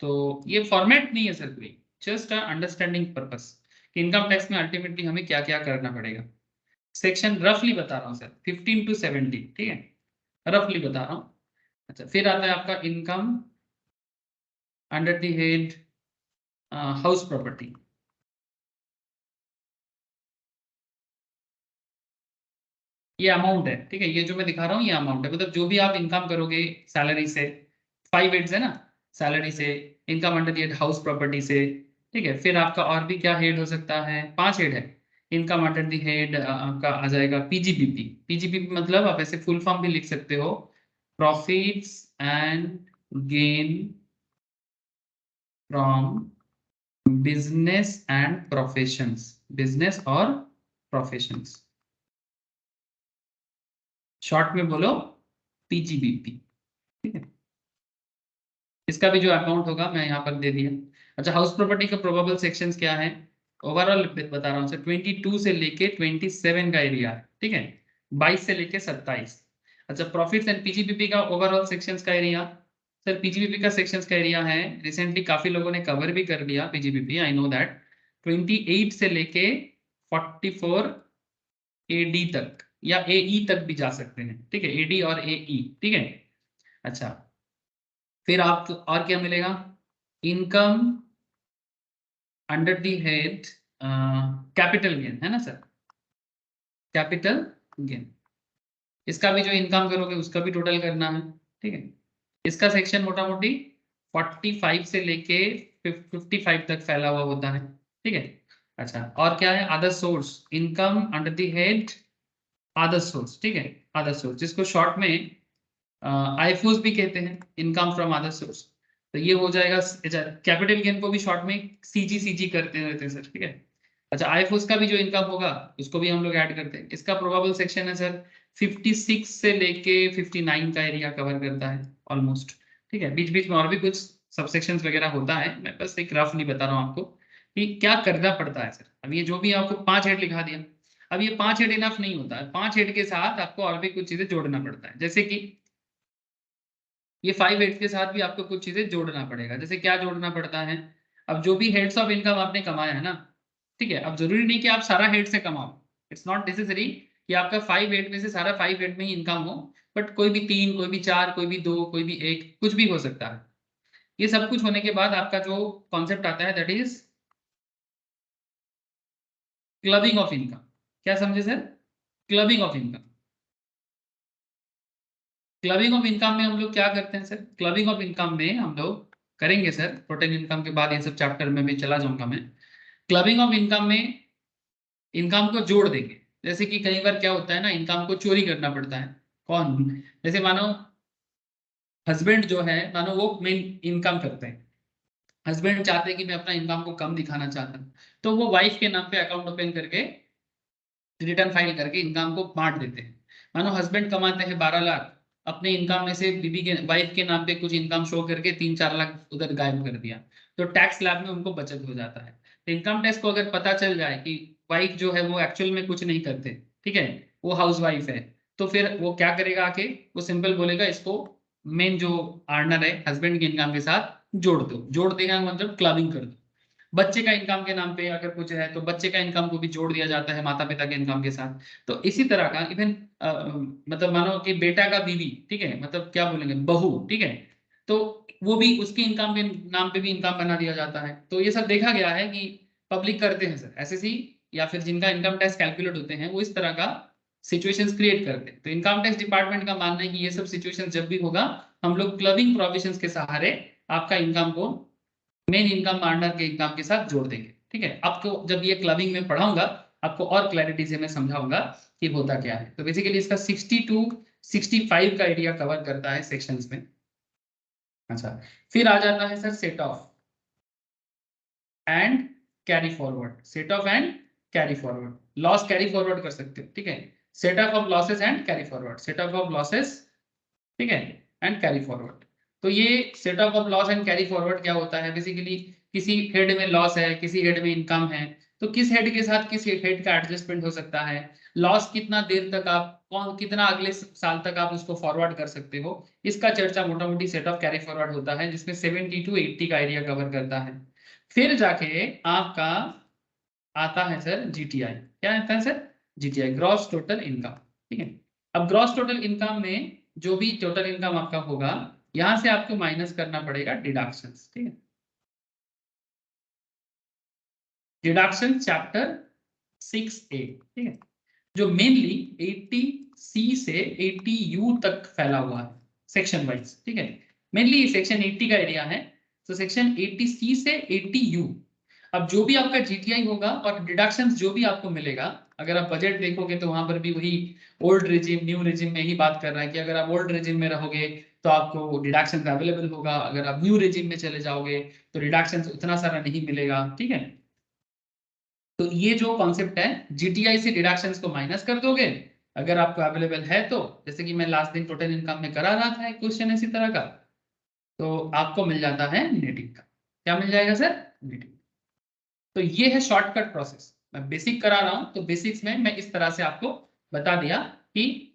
S1: तो ये फॉर्मेट नहीं है सर कोई, जस्ट अंडरस्टैंडिंग पर्पस कि इनकम टैक्स में अल्टीमेटली हमें क्या क्या करना पड़ेगा। सेक्शन रफली बता रहा हूँ सर, 15 to 17, ठीक है, रफली बता रहा हूँ। अच्छा, फिर आता है आपका income under the head house property. ये अमाउंट है, ठीक है, ये जो मैं दिखा रहा हूँ ये अमाउंट है, मतलब जो भी आप इनकम करोगे सैलरी से, 5 हेड्स है ना, सैलरी से, income under the head house property से। ठीक है, फिर आपका और भी क्या हेड हो सकता है, 5 हेड है। इनकम अंडर द हेड आपका आ जाएगा पीजीबीपी। पीजीबीपी मतलब आप ऐसे फुल फॉर्म भी लिख सकते हो, profits and gain from business and professions, business और प्रोफेशंस, शॉर्ट में बोलो पीजीबीपी। ठीक है, इसका भी जो अकाउंट होगा मैं यहाँ पर दे दिया। अच्छा, हाउस प्रॉपर्टी का प्रोबेबल सेक्शंस क्या है, ओवरऑल बता रहा हूँ सर, 22 से लेके 27 का एरिया है। ठीक है, 22 से लेके 27। अच्छा, प्रॉफिट्स एंड पीजीबीपी का ओवरऑल सेक्शंस का एरिया, सर पीजीबीपी का सेक्शंस का एरिया है, रिसेंटली काफी लोगों ने कवर भी कर लिया पीजीबीपी, आई नो दैट, 28 से लेके 44 एडी तक या एई तक भी जा सकते हैं। ठीक है, एडी और एई। ठीक है, अच्छा, फिर आप और क्या मिलेगा, income under the head capital gain, है ना सर, कैपिटल गेन, इसका भी जो इनकम करोगे उसका भी टोटल करना है। ठीक है, इसका सेक्शन मोटा मोटी 45 से लेके 55 तक फैला हुआ होता है। ठीक है, अच्छा, और क्या है, other source, income under the head other source. ठीक है, अदर सोर्स जिसको शॉर्ट में आईफोस भी कहते हैं, इनकम फ्रॉम अदर सोर्स। तो ये हो जाएगा। कैपिटल गेन को भी शॉर्ट में सीजी करते रहते हैं सर, ठीक है। अच्छा, आईएफओस का भी जो इनकम होगा उसको भी हम लोग ऐड करते हैं। इसका प्रोबेबल सेक्शन है सर 56 से लेके 59 का एरिया कवर करता है ऑलमोस्ट, ठीक है। बीच बीच में और भी कुछ सबसेक्शंस वगैरह होता है, मैं बस एक रफली बता रहा हूँ आपको कि क्या करना पड़ता है सर। अब ये जो भी आपको 5 हेड लिखा दिया, अब ये 5 हेड इनफ नहीं होता है, 5 हेड के साथ आपको और भी कुछ चीजें जोड़ना पड़ता है। जैसे कि ये 5 हेड्स के साथ भी आपको कुछ चीजें जोड़ना पड़ेगा। जैसे क्या जोड़ना पड़ता है, अब जो भी हेड्स ऑफ इनकम आपने कमाया है ना, ठीक है, अब जरूरी नहीं कि आप सारा हेड से कमाओ, इट्स नॉट नेसेसरी कि आपका 5 हेड में से सारा 5 हेड में ही इनकम हो, बट कोई भी 3, कोई भी 4, कोई भी 2, कोई भी 1, कुछ भी हो सकता है। ये सब कुछ होने के बाद आपका जो कॉन्सेप्ट आता है that is clubbing of income. क्या समझे sir? Clubbing of income. Clubbing of income में हम लोग क्या करते हैं सर? क्लबिंग ऑफ इनकम में हम लोग करेंगे सर, टोटल इनकम के बाद ये सब चैप्टर में भी चला जाऊंगा मैं। क्लबिंग ऑफ इनकम में इनकम को जोड़ देंगे। जैसे कि कई बार क्या होता है ना, इनकम को चोरी करना पड़ता है। कौन? जैसे मानो हस्बैंड जो है, मानो वो मेन इनकम करते हैं, हस्बैंड चाहते हैं कि मैं अपना इनकम को कम दिखाना चाहता हूँ, तो वो वाइफ के नाम पे अकाउंट ओपन करके रिटर्न फाइल करके इनकम को बांट देते हैं। मानो हस्बैंड कमाते हैं 12 लाख, अपने इनकम में से बीबी के वाइफ के नाम पे कुछ इनकम शो करके 3-4 लाख उधर गायब कर दिया, तो टैक्स स्लैब में उनको बचत हो जाता है। तो इनकम टैक्स को अगर पता चल जाए कि वाइफ जो है वो एक्चुअल में कुछ नहीं करते, ठीक है, वो हाउस वाइफ है, तो फिर वो क्या करेगा, आके वो सिंपल बोलेगा इसको मेन जो अर्नर है हस्बैंड के इनकम के साथ जोड़ दो। जोड़ देगा मतलब क्लबिंग कर दो। बच्चे का इनकम के नाम पे अगर कुछ है तो बच्चे का इनकम को भी जोड़ दिया जाता है माता पिता के इनकम के साथ। तो इसी तरह का इवन मतलब मानो कि बेटा का बीवी, ठीक है, मतलब क्या बोलेंगे, बहू, ठीक है, तो वो भी उसकी इनकम के नाम पे भी इनकम बना दिया जाता है। तो ये सब देखा गया है कि पब्लिक करते हैं सर, एसएससी या फिर जिनका इनकम टैक्स कैलकुलेट होते हैं वो इस तरह का सिचुएशंस क्रिएट करते हैं। तो इनकम टैक्स डिपार्टमेंट का मानना है कि ये सब सिचुएशन जब भी होगा हम लोग क्लबिंग प्रोविजंस के सहारे आपका इनकम को मेन इनकम अर्नर के इनकम के साथ जोड़ देंगे, ठीक है। आपको जब ये क्लबिंग में पढ़ाऊंगा आपको और क्लैरिटी से मैं समझाऊंगा कि होता क्या है। तो बेसिकली इसका 60 to 65 का एरिया कवर करता है सेक्शंस में। अच्छा, फिर आ जाता है sir set of and carry forward. Set of and carry forward, loss carry forward कर सकते हो, ठीक है। Set of losses and carry forward, set of losses, ठीक है, एंड कैरी फॉरवर्ड। तो ये set of loss and carry forward क्या होता है, बेसिकली किसी हेड में लॉस है, किसी हेड में इनकम है, तो किस हेड के साथ किस हेड का एडजस्टमेंट हो सकता है, लॉस कितना देर तक आप कौन कितना अगले साल तक आप उसको फॉरवर्ड कर सकते हो, इसका चर्चा मोटा मोटी सेट ऑफ कैरी फॉरवर्ड होता है, जिसमें 70 to 80 का एरिया कवर करता है। फिर जाके आपका आता है सर जीटीआई। क्या आता है sir? GTI, gross total income, ठीक है। अब ग्रॉस टोटल इनकम में जो भी टोटल इनकम आपका होगा यहां से आपको माइनस करना पड़ेगा डिडक्शंस, ठीक है। डिडक्शन चैप्टर 6A, ठीक है, जो मेनली 80C से 80U तक फैला हुआ है सेक्शन वाइज, ठीक है। मेनली ये सेक्शन 80 का एरिया है, तो सेक्शन 80C से 80U। अब जो भी आपका जीटीआई होगा और डिडक्शंस जो भी आपको मिलेगा, अगर आप बजट देखोगे तो वहां पर भी वही ओल्ड रिजिम न्यू रिजिम में ही बात कर रहा है कि अगर आप ओल्ड रिजिम में रहोगे तो आपको डिडक्शंस अवेलेबल होगा, अगर आप न्यू रिजिम में चले जाओगे तो डिडक्शंस उतना सारा नहीं मिलेगा, ठीक है। तो ये जो कॉन्सेप्ट है, जीटीआई से डिडक्शंस को माइनस कर दोगे अगर आपको अवेलेबल है तो, जैसे कि मैं लास्ट दिन टोटल इनकम में करा रहा था एक क्वेश्चन इसी तरह का, तो आपको मिल जाता है नेट इनकम। क्या मिल जाएगा सर? Net income. तो ये है शॉर्टकट प्रोसेस, मैं बेसिक करा रहा हूं तो बेसिक्स में मैं इस तरह से आपको बता दिया कि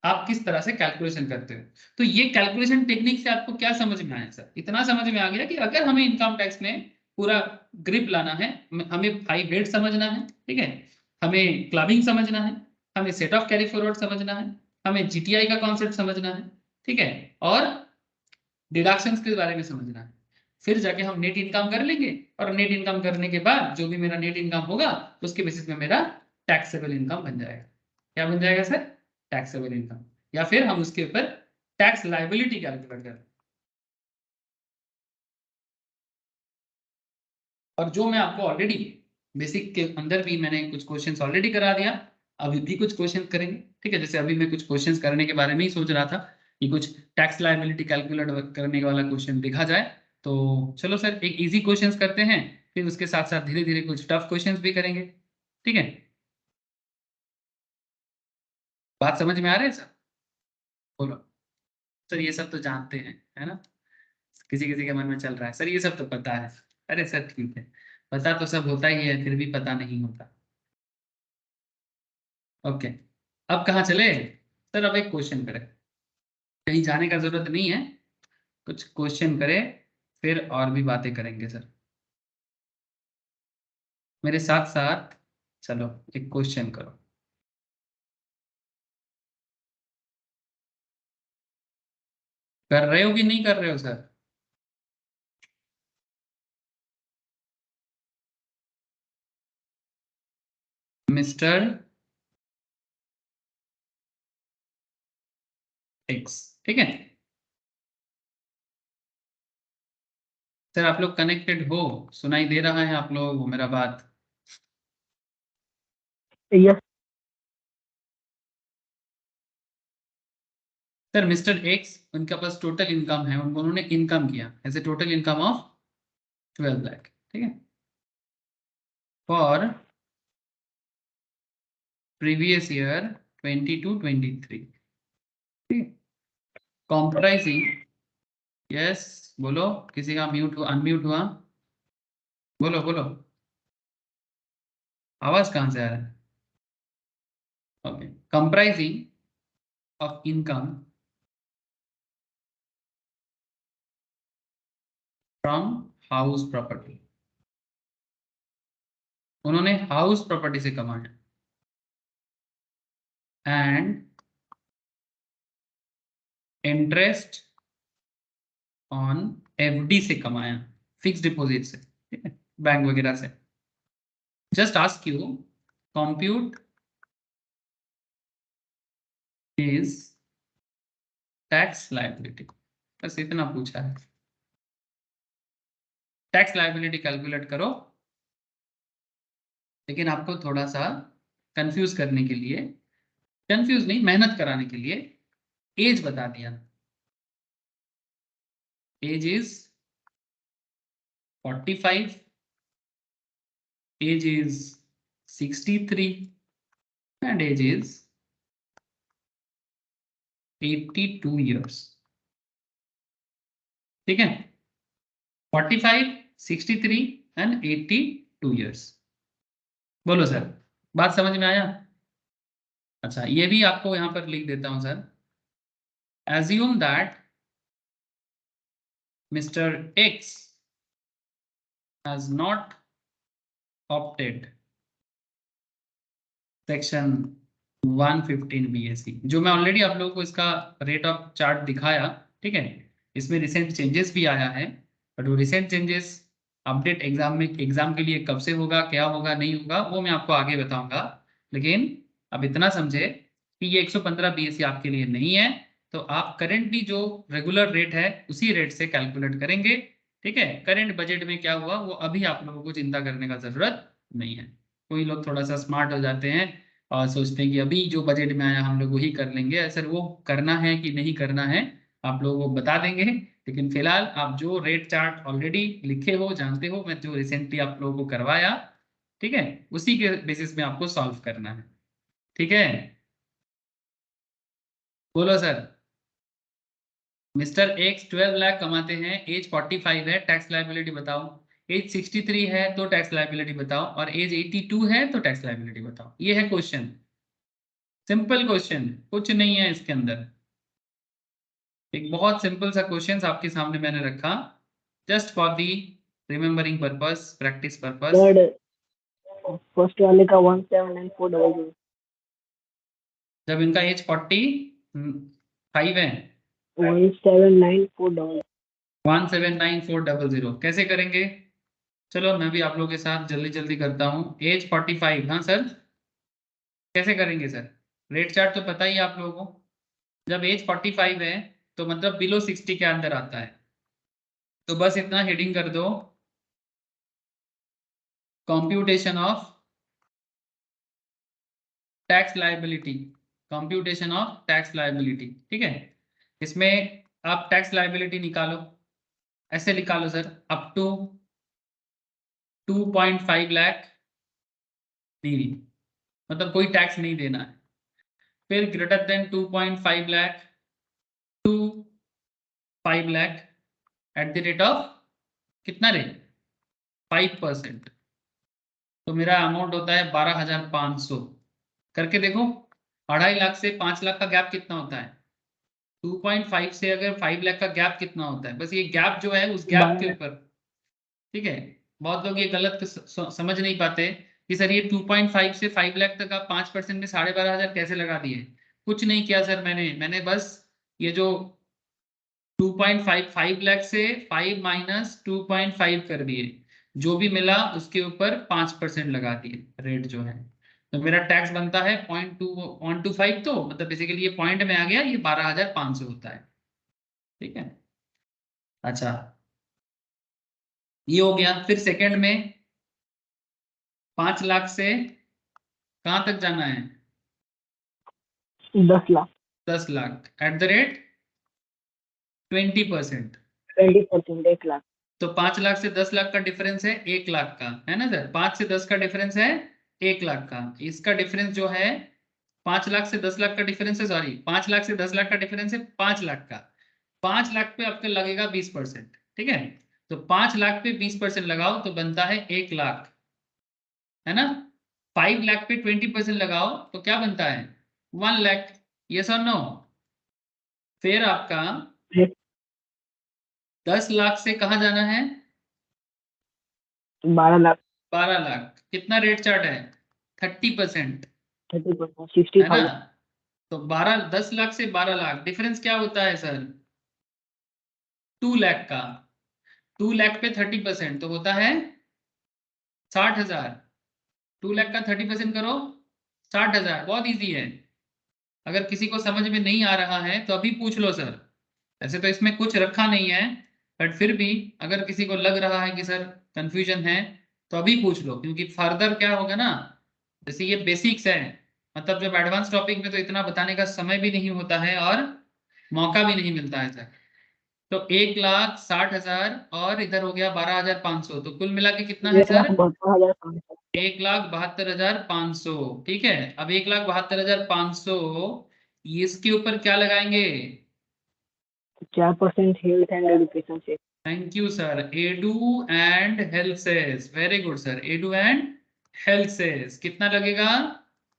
S1: आप किस तरह से कैलकुलेशन करते हो। तो ये कैलकुलेशन टेक्निक से आपको क्या समझ में आया सर? इतना समझ में आ गया कि अगर हमें इनकम टैक्स में पूरा ग्रिप लाना है, हमें 5 हेड समझना है, ठीक है, हमें क्लबिंग समझना है, हमें सेट ऑफ कैरी फॉरवर्ड समझना है, हमें जीटीआई का कॉन्सेप्ट समझना है, ठीक है, और डिडक्शंस के बारे में समझना है, फिर जाके हम नेट इनकम कर लेंगे। और नेट इनकम करने के बाद जो भी मेरा नेट इनकम होगा उसके बेसिस में मेरा टैक्सेबल इनकम बन जाएगा। क्या बन जाएगा सर? Taxable income. या फिर हम उसके ऊपर टैक्स लायबिलिटी कैलकुलेट करें। और जो मैं आपको ऑलरेडी बेसिक के अंदर भी मैंने कुछ क्वेश्चंस ऑलरेडी करा दिया, अभी भी कुछ क्वेश्चन करेंगे, ठीक है। जैसे अभी मैं कुछ क्वेश्चंस करने के बारे में ही सोच रहा था कि कुछ टैक्स लायबिलिटी कैलकुलेट करने वाला क्वेश्चन देखा जाए, तो चलो सर एक इजी क्वेश्चंस करते हैं, फिर उसके साथ साथ धीरे धीरे कुछ टफ क्वेश्चंस भी करेंगे, ठीक है? बात समझ में आ रहा है सर? बोलो सर, ये सब तो जानते हैं, है ना? किसी किसी के मन में चल रहा है सर ये सब तो पता है। अरे सर ठीक है, पता तो सब होता ही है, फिर भी पता नहीं होता। ओके, अब कहाँ चले सर? अब एक क्वेश्चन करें, कहीं जाने का जरूरत नहीं है, कुछ क्वेश्चन करें, फिर और भी बातें करेंगे सर मेरे साथ साथ। चलो एक क्वेश्चन करो, कर रहे हो कि नहीं कर रहे हो सर? मिस्टर एक्स, ठीक है सर? आप लोग कनेक्टेड हो? सुनाई दे रहा है आप लोगों को मेरा बात?
S4: यस
S1: सर मिस्टर एक्स, उनका पास टोटल इनकम है, उन्होंने इनकम किया ऐसे टोटल इनकम ऑफ 12 लाख, ठीक है? For previous year 22-23, comprising, yes बोलो, किसी का म्यूट हुआ, अनम्यूट हुआ? बोलो बोलो, आवाज कहाँ से आ रहा है? Okay, comprising of income from house property, उन्होंने हाउस प्रॉपर्टी से कमाया, एंड इंटरेस्ट ऑन एफडी से कमाया, फिक्स डिपॉजिट से, ठीक है, बैंक वगैरह से। Just ask you, compute is tax liability, बस इतना पूछा है। टैक्स लायबिलिटी कैलकुलेट करो, लेकिन आपको थोड़ा सा कंफ्यूज करने के लिए, कंफ्यूज नहीं मेहनत कराने के लिए एज बता दिया। Age is 45, age is 63 and age is 82 years, ठीक है? 45, 63 एंड 82 ईयर्स। बोलो सर, बात समझ में आया? अच्छा, ये भी आपको यहां पर लिख देता हूं sir. Assume that mister x has not opted section 115 BAC, जो मैं ऑलरेडी आप लोगों को इसका रेट ऑफ चार्ट दिखाया, ठीक है? इसमें रिसेंट चेंजेस भी आया है, बट वो रिसेंट चेंजेस अपडेट एग्जाम में, एग्जाम के लिए कब से होगा, क्या होगा, नहीं होगा, वो मैं आपको आगे बताऊंगा। लेकिन अब इतना समझे कि ये 115 BAC आपके लिए नहीं है, तो आप करेंटली जो रेगुलर रेट है उसी रेट से कैलकुलेट करेंगे, ठीक है? करंट बजट में क्या हुआ वो अभी आप लोगों को चिंता करने का जरूरत नहीं है। कोई लोग थोड़ा सा स्मार्ट हो जाते हैं और सोचते हैं कि अभी जो बजट में आया हम लोग वही कर लेंगे, सर वो करना है कि नहीं करना है आप लोगों को बता देंगे, लेकिन फिलहाल आप जो रेट चार्ट ऑलरेडी लिखे हो, जानते हो, मैं जो रिसेंटली आप लोगों को करवाया, ठीक है, उसी के बेसिस में आपको सॉल्व करना है, ठीक है? बोलो सर। मिस्टर एक्स 12 लाख कमाते हैं, एज 45 है, टैक्स लायबिलिटी बताओ। एज 63 है तो टैक्स लायबिलिटी बताओ, और एज 82 है तो टैक्स लायबिलिटी बताओ। ये है क्वेश्चन, सिंपल क्वेश्चन, कुछ नहीं है इसके अंदर। एक बहुत सिंपल सा क्वेश्चन आपके सामने मैंने रखा, just for the remembering purpose, practice purpose.
S4: Third first वाले का 179400
S1: जब इनका एज 45 है,
S4: 179400
S1: 179400 कैसे करेंगे? चलो मैं भी आप लोगों के साथ जल्दी जल्दी करता हूँ। एज 45, हाँ सर, कैसे करेंगे सर? रेट चार्ट तो पता ही है आप लोगों को। जब एज 45 है तो मतलब बिलो 60 के अंदर आता है, तो बस इतना हेडिंग कर दो, computation of tax liability, computation of tax liability, ठीक है? इसमें आप टैक्स लायबिलिटी निकालो, ऐसे निकालो सर, अप टू 2.5 लाख नहीं, मतलब कोई टैक्स नहीं देना है। फिर greater than 2.5 lakh to 5 lakh at the rate of कितना रेट, 5%। तो मेरा अमाउंट होता है 12,500। करके देखो, 2.5 लाख से 5 लाख का गैप कितना होता है, 2.5 से अगर 5 लाख का गैप कितना होता है, बस ये गैप जो है उस गैप
S4: 12
S1: के
S4: लाख।
S1: ऊपर। ठीक है, बहुत लोग ये गलत समझ नहीं पाते कि सर ये 2.5 से 5 लाख तक आप 5% में 12,500 कैसे लगा दिए। कुछ नहीं किया सर, मैंने बस ये जो 2.5 5 लाख से 5 माइनस 2.5 कर दिए, जो भी मिला उसके ऊपर 5% लगा दिए रेट जो है। तो मेरा टैक्स बनता है 0.215, तो मतलब बेसिकली ये पॉइंट में आ गया, ये 12,500 होता है। ठीक है, अच्छा ये हो गया। फिर सेकंड में 5 लाख से कहां तक जाना है,
S4: 10 lakh.
S1: 10 lakh at the rate 20%।
S4: 20%, 1 lakh.
S1: तो 5 लाख से 10 लाख का डिफरेंस है 1 लाख का, है ना सर, 5 से 10 का डिफरेंस है 1 लाख का। इसका डिफरेंस जो है 5 लाख से 10 लाख का डिफरेंस है, सॉरी 5 लाख से 10 लाख का डिफरेंस है 5 लाख का। 5 लाख पे आपका लगेगा 20%। ठीक है, तो 5 लाख पे 20% लगाओ तो बनता है 1 लाख, है ना। 5 लाख पे 20% लगाओ तो क्या बनता है 1 लाख। यस और नो। फिर आपका 10 लाख से कहां जाना है,
S4: 12 लाख।
S1: 12 लाख। कितना रेट चार्ट है, 30%,
S4: 30%,
S1: है ना।
S4: 60,000।
S1: तो 10 लाख से 12 लाख डिफरेंस क्या होता है सर, 2 लाख का। 2 लाख पे 30% तो होता है 60,000। 2 लाख का 30% करो 60,000, बहुत इजी है। अगर किसी को समझ में नहीं आ रहा है तो अभी पूछ लो सर। ऐसे तो इसमें कुछ रखा नहीं है, बट फिर भी अगर किसी को लग रहा है कि सर कंफ्यूजन है तो अभी पूछ लो, क्योंकि फर्दर क्या होगा ना, जैसे ये बेसिक्स है, मतलब जब एडवांस टॉपिक में तो इतना बताने का समय भी नहीं होता है और मौका भी नहीं मिलता है सर। तो 1,60,000 और इधर हो गया 12,500, तो कुल मिला के कितना है
S4: 1 लाख
S1: सर,
S4: 72,500।
S1: 1,72,500। ठीक है, अब 1,72,500 इसके ऊपर क्या लगाएंगे,
S4: 4% हेल्थ एंड एजुकेशन से।
S1: Thank you sir, edu and health cess, very good sir, edu and health cess कितना लगेगा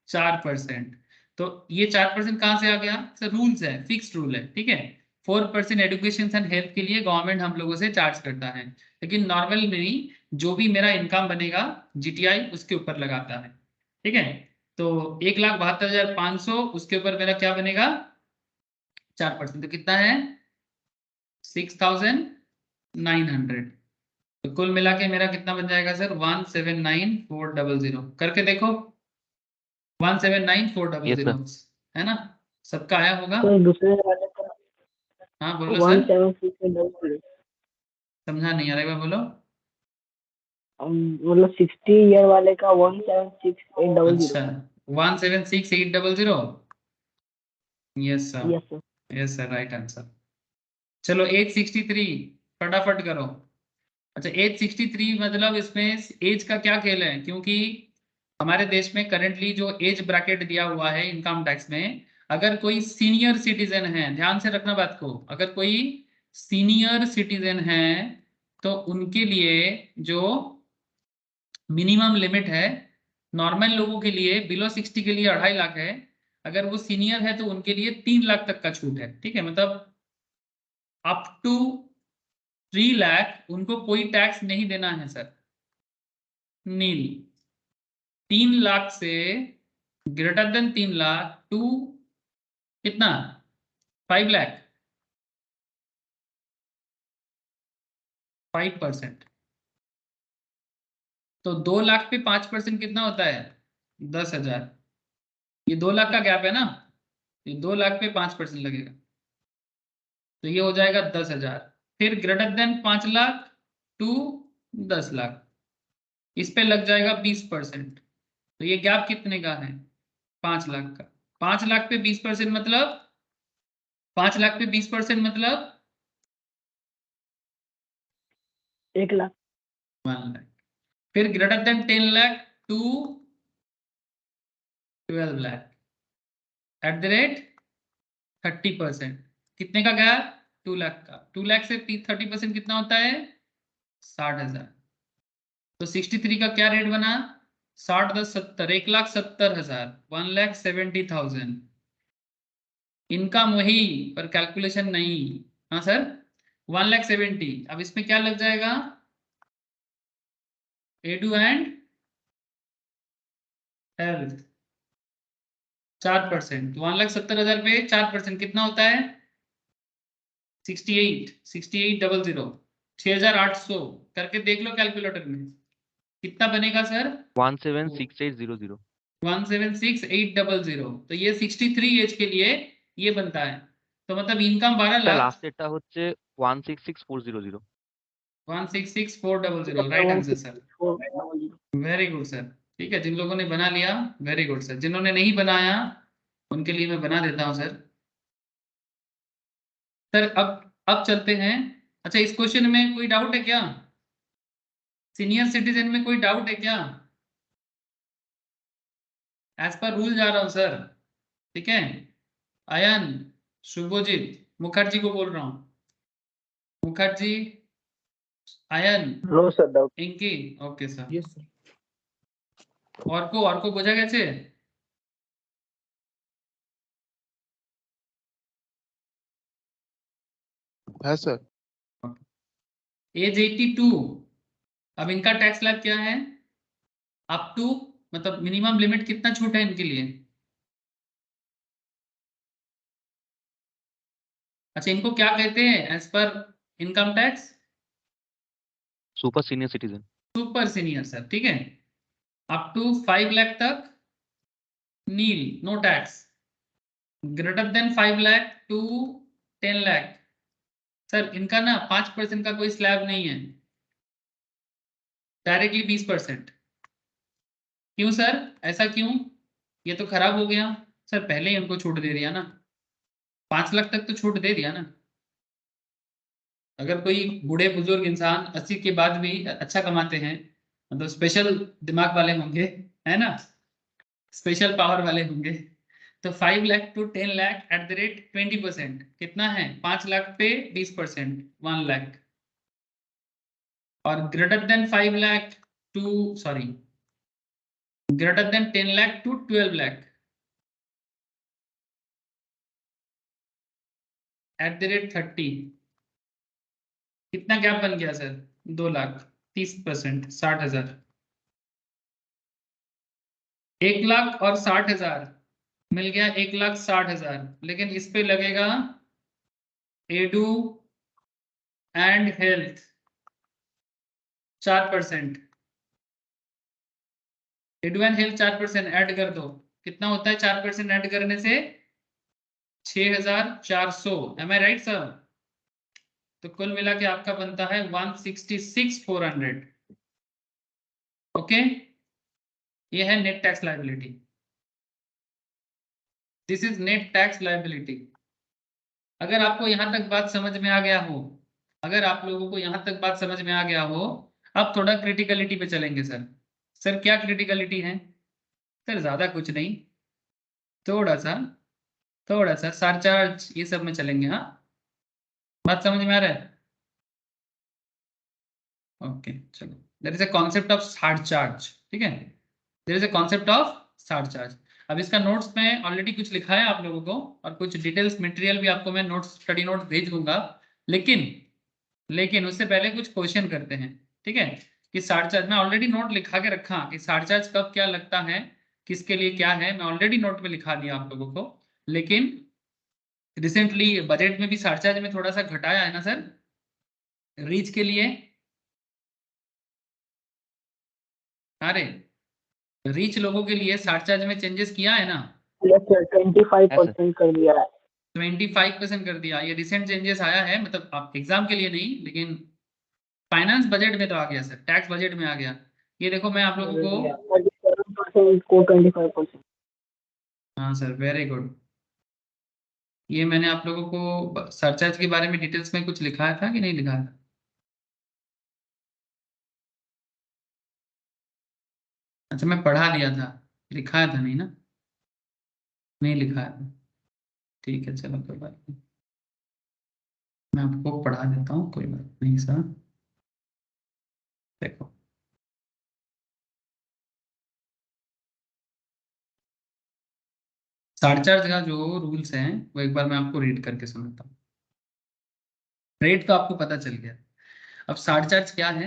S1: 4%। तो ये 4% कहां से आ गया सर, रूल्स है, फिक्स्ड रूल है। ठीक है, 4% एजुकेशन एंड हेल्थ के लिए गवर्नमेंट हम लोगों से चार्ज करता है, लेकिन नॉर्मल में जो भी मेरा इनकम बनेगा जीटीआई उसके ऊपर लगाता है। ठीक है, तो 1,72,500 उसके ऊपर मेरा क्या बनेगा 4%, तो कितना है 6,900। तो कुल मिला के मेरा कितना बन जाएगा सर 1,79,400। करके देखो, 1,79,400,
S3: यस सर।
S1: है ना। सबका आया होगा।
S4: तो दूसरे वाले का
S1: हाँ बोलो सर,
S4: 176,000।
S1: समझा नहीं आ रहा है, बोलो।
S4: मतलब 60 ईयर वाले का 176,800।
S1: अच्छा, 1,76,800। Yes sir,
S4: yes sir.
S1: Yes sir, right answer. चलो 863 फटाफट करो। अच्छा 863 मतलब इसमें एज का क्या खेल है, क्योंकि हमारे देश में करंटली जो एज ब्रैकेट दिया हुआ है इनकम टैक्स में, अगर कोई सीनियर सिटीजन है, ध्यान से रखना बात को, अगर कोई सीनियर सिटीजन है तो उनके लिए जो मिनिमम लिमिट है, नॉर्मल लोगों के लिए बिलो 60 के लिए 2.5 लाख है, अगर वो सीनियर है तो उनके लिए 3 लाख तक का छूट है। ठीक है, मतलब अप टू 3 लाख उनको कोई टैक्स नहीं देना है सर, नील। 3 लाख से ग्रेटर देन 3 लाख टू कितना 5 लाख 5%। तो 2 लाख पे 5% कितना होता है 10,000। ये 2 लाख का गैप है ना, ये 2 लाख पे 5% लगेगा, तो ये हो जाएगा 10,000। फिर greater than 5 lakh to 10 lakh, इस पे लग जाएगा 20%। तो ये गैप कितने का है 5 लाख का। 5 लाख पे 20% मतलब 5 लाख पे 20% मतलब
S4: 1 लाख
S1: 1 लाख। फिर greater than 10 lakh to 12 lakh at the rate 30%। कितने का गया? 2 लाख का। 2 लाख से 30% कितना होता है? 60,000। तो 63 का क्या रेट बना? 60 10 70, 1,70,000, 1,70,000। इनकम वही पर कैलकुलेशन नहीं। हाँ सर, 1,70,000। अब इसमें क्या लग जाएगा? Edu and health 4%। 1,70,000 पे 4% कितना होता है? 68,00 6,800 करके देख लो कैलकुलेटर में कितना बनेगा सर?
S3: 176800।
S1: 176800। तो ये 63 एज के लिए ये बनता है। तो मतलब इनकम 12
S3: স্যার
S1: लाख।
S3: লাস্টেরটা হচ্ছে 166400।
S1: 166400 right answer sir.
S4: 1,66,400।
S1: Very good sir. ठीक है, जिन लोगों ने बना लिया वेरी गुड सर, जिन्होंने नहीं बनाया उनके लिए मैं बना देता हूं सर। सर अब चलते हैं। अच्छा, इस क्वेश्चन में कोई डाउट है क्या? सीनियर सिटीजन में कोई डाउट है क्या? एज पर रूल जा रहा हूं सर। ठीक है, आयन, शुभोजीत, मुखर्जी को बोल रहा हूं। Mukherjee, Ayan,
S4: no sir doubt.
S1: इंकी, ओके सर।
S2: Yes sir.
S1: और को বোঝা গেছে?
S2: हाँ सर।
S1: एज 82। अब इनका टैक्स स्लैब क्या है? अप टू, मतलब मिनिमम लिमिट कितना छूट है इनके लिए? अच्छा, इनको क्या कहते हैं as per income tax?
S3: Super senior citizen.
S1: Super senior sir. ठीक है, अप टू 5 लाख तक nil, no tax. Greater than 5 lakh to 10 lakh sir इनका ना 5% का कोई स्लैब नहीं है, डायरेक्टली 20%। क्यों सर, ऐसा क्यों? ये तो खराब हो गया। सर पहले ही उनको छूट दे दिया ना, 5 लाख तक तो छूट दे दिया ना। अगर कोई बूढ़े बुजुर्ग इंसान 80 के बाद भी अच्छा कमाते हैं, मतलब स्पेशल दिमाग वाले होंगे, है ना, स्पेशल पावर वाले होंगे, तो 5 lakh to 10 lakh at the rate 20% कितना है? 5 लाख पे 20%, 1 लाख। और greater than 5 lakh to, sorry, greater than 10 lakh to 12 lakh at the rate 30। कितना गैप बन गया सर? 2 लाख, 30%, 60,000। 1 लाख और 60,000 मिल गया, 1,60,000। लेकिन इस पे लगेगा edu and health 4%। Edu and health 4% add कर दो, कितना होता है 4% ऐड करने से? 6,400। एम आई राइट सर? तो कुल मिला के आपका बनता है 166,400। ओके, ये है net tax liability. This is net tax liability. अगर आपको यहां तक बात समझ में आ गया हो, अगर आप लोगों को यहां तक बात समझ में आ गया हो, अब थोड़ा क्रिटिकलिटी पे चलेंगे सर। सर क्या क्रिटिकलिटी है? सर ज्यादा कुछ नहीं, थोड़ा सा सरचार्ज ये सब में चलेंगे। हाँ, बात समझ में आ रहा है? ओके चलो, there is a concept of surcharge. ठीक है, there is a concept of surcharge. अब इसका नोट्स में ऑलरेडी कुछ लिखा है आप लोगों को, और कुछ डिटेल्स मटेरियल भी आपको मैं नोट्स, स्टडी नोट्स भेज दूंगा। लेकिन उससे पहले कुछ क्वेश्चन करते हैं। ठीक है, कि सरचार्ज मैं ऑलरेडी नोट लिखा के रखा कि सरचार्ज कब क्या लगता है, किसके लिए क्या है, मैं ऑलरेडी नोट में लिखा दिया आप लोगों को। लेकिन रिसेंटली बजट में भी सरचार्ज में थोड़ा सा घटाया है ना सर, रीच के लिए। अरे, रीच लोगों के लिए सरचार्ज में चेंजेस किया है ना,
S4: यस सर 25% कर दिया है।
S1: 25% कर दिया। ये रिसेंट चेंजेस आया है, मतलब आप एग्जाम के लिए नहीं, लेकिन फाइनेंस बजट में तो आ गया सर, टैक्स बजट में आ गया। ये देखो मैं आप लोगों को,
S4: 37% को 25%।
S1: हाँ सर वेरी गुड। ये मैंने आप लोगों को सरचार्ज के बारे में डिटेल्स में कुछ लिखा था कि नहीं लिखा था? अच्छा मैं पढ़ा दिया था, लिखाया था नहीं ना, नहीं लिखाया था, ठीक है चलो कोई बात नहीं, मैं आपको पढ़ा देता हूँ, कोई बात नहीं सर। देखो सरचार्ज का जो रूल्स हैं वो एक बार मैं आपको रीड करके सुनाता हूँ। रेट तो आपको पता चल गया, अब सरचार्ज क्या है।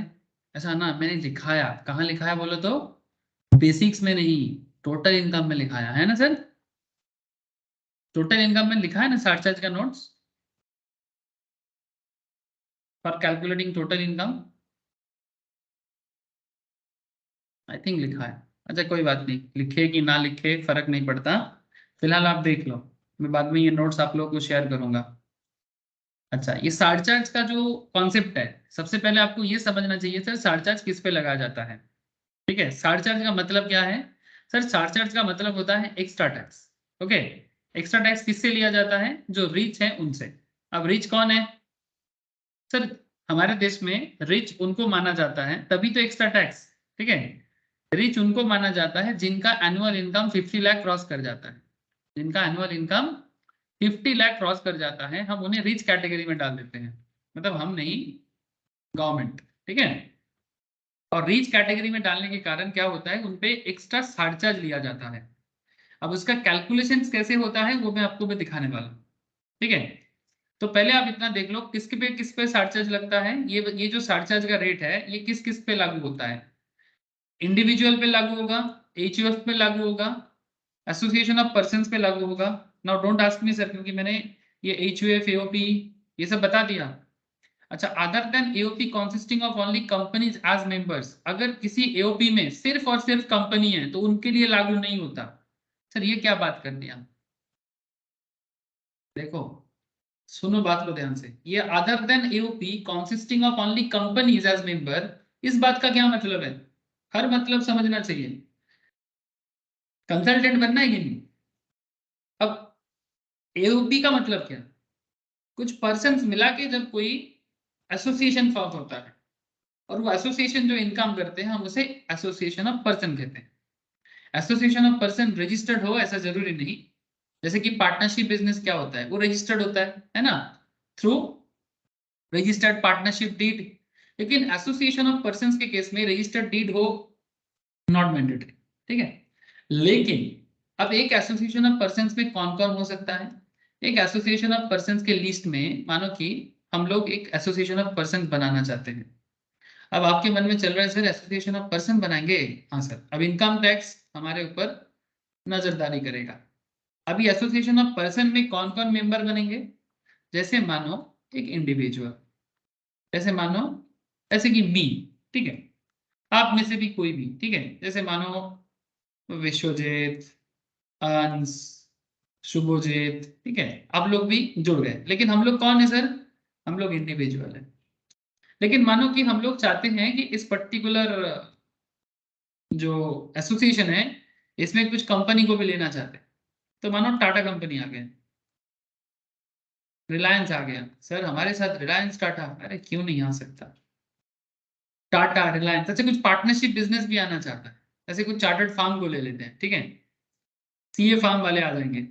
S1: ऐसा ना मैंने लिखाया, कहाँ लिखाया बोलो तो, बेसिक्स में नहीं, टोटल इनकम में लिखाया है ना सर, टोटल इनकम में लिखा है ना सरचार्ज का notes for calculating total income, I think लिखा है। अच्छा कोई बात नहीं, लिखे कि ना लिखे फर्क नहीं पड़ता, फिलहाल आप देख लो, मैं बाद में ये नोट्स आप लोगों को शेयर करूंगा। अच्छा ये सरचार्ज का जो कॉन्सेप्ट है, सबसे पहले आपको ये समझना चाहिए सर सरचार्ज किस पे लगाया जाता है। ठीक है, सरचार्ज का मतलब क्या है। सर सरचार्ज का मतलब होता है extra tax. Okay, extra tax किससे लिया जाता है, जो रिच है उनसे। अब रिच कौन है सर, हमारे देश में रिच उनको माना जाता है, तभी तो एक्स्ट्रा टैक्स। ठीक है, रिच उनको माना जाता है जिनका एनुअल इनकम 50 लाख क्रॉस कर जाता है, जिनका एनुअल इनकम 50 लाख क्रॉस कर जाता है, हम उन्हें रिच कैटेगरी में डाल देते हैं, मतलब हम नहीं, गवर्नमेंट। ठीक है, और रिच कैटेगरी में डालने के कारण क्या होता है, उनपे एक्स्ट्रा सरचार्ज लिया जाता है। अब उसका कैलकुलेशन कैसे होता है वो मैं आपको भी दिखाने वाला हूँ। ठीक है, तो पहले आप इतना देख लो किस पे सरचार्ज लगता है। ये जो सरचार्ज का रेट है ये किस किस पे लागू होता है, इंडिविजुअल पे लागू होगा, एचयूएफ पे लागू होगा, एसोसिएशन ऑफ पर्संस पे लागू होगा। Now don't ask me sir, क्योंकि मैंने ये एचयूएफ एओपी ये सब बता दिया। अच्छा, other than AOP consisting of only companies as members, अगर किसी एओपी में सिर्फ और सिर्फ कंपनी है तो उनके लिए लागू नहीं होता। सर ये क्या बात कर दिया, देखो सुनो बात को ध्यान से, ये other than AOP consisting of only companies as member, इस बात का क्या मतलब है, हर मतलब समझना चाहिए, कंसल्टेंट बनना है कि नहीं। अब एओपी का मतलब क्या, कुछ पर्सन्स मिला के जब कोई एसोसिएशन फॉर्म होता है, और वो एसोसिएशन जो इनकम करते हैं हम उसे एसोसिएशन ऑफ पर्सन कहते हैं। एसोसिएशन ऑफ पर्सन रजिस्टर्ड हो ऐसा जरूरी नहीं, जैसे कि पार्टनरशिप बिजनेस क्या होता है, वो रजिस्टर्ड होता है ना, थ्रू रजिस्टर्ड पार्टनरशिप डीड। लेकिन एसोसिएशन ऑफ पर्संस के केस में रजिस्टर्ड डीड हो नॉट मैंडेटरी। ठीक है, लेकिन अब एक एसोसिएशन ऑफ पर्संस में कौन कौन हो सकता है, एक एसोसिएशन ऑफ पर्संस के लिस्ट में मानो कि हम लोग एक एसोसिएशन ऑफ पर्सन बनाना चाहते हैं। अब आपके मन में चल रहा है सर एसोसिएशन ऑफ पर्सन बनाएंगे, हाँ सर, अब इनकम टैक्स हमारे ऊपर नजरदारी करेगा। अभी एसोसिएशन ऑफ पर्सन में कौन कौन मेंबर बनेंगे, जैसे मानो एक इंडिविजुअल, जैसे मानो ऐसे कि मी, ठीक है, आप में से भी कोई भी, ठीक है, जैसे मानो विश्वजीत, अंश, शुभजीत, ठीक है, आप लोग भी जुड़ गए, लेकिन हम लोग कौन है सर, हम लोग इंडिविजुअल है। लेकिन मानो कि हम लोग चाहते हैं कि इस पर्टिकुलर जो एसोसिएशन है इसमें कुछ कंपनी को भी लेना चाहते हैं, तो मानो टाटा कंपनी आ गया, रिलायंस आ गया, सर हमारे साथ रिलायंस टाटा, अरे क्यों नहीं आ सकता, टाटा रिलायंस। अच्छा कुछ पार्टनरशिप बिजनेस भी आना चाहता है, ऐसे कुछ चार्टर्ड फार्म को ले लेते हैं, ठीक है, सीए फार्म वाले आ जाएंगे।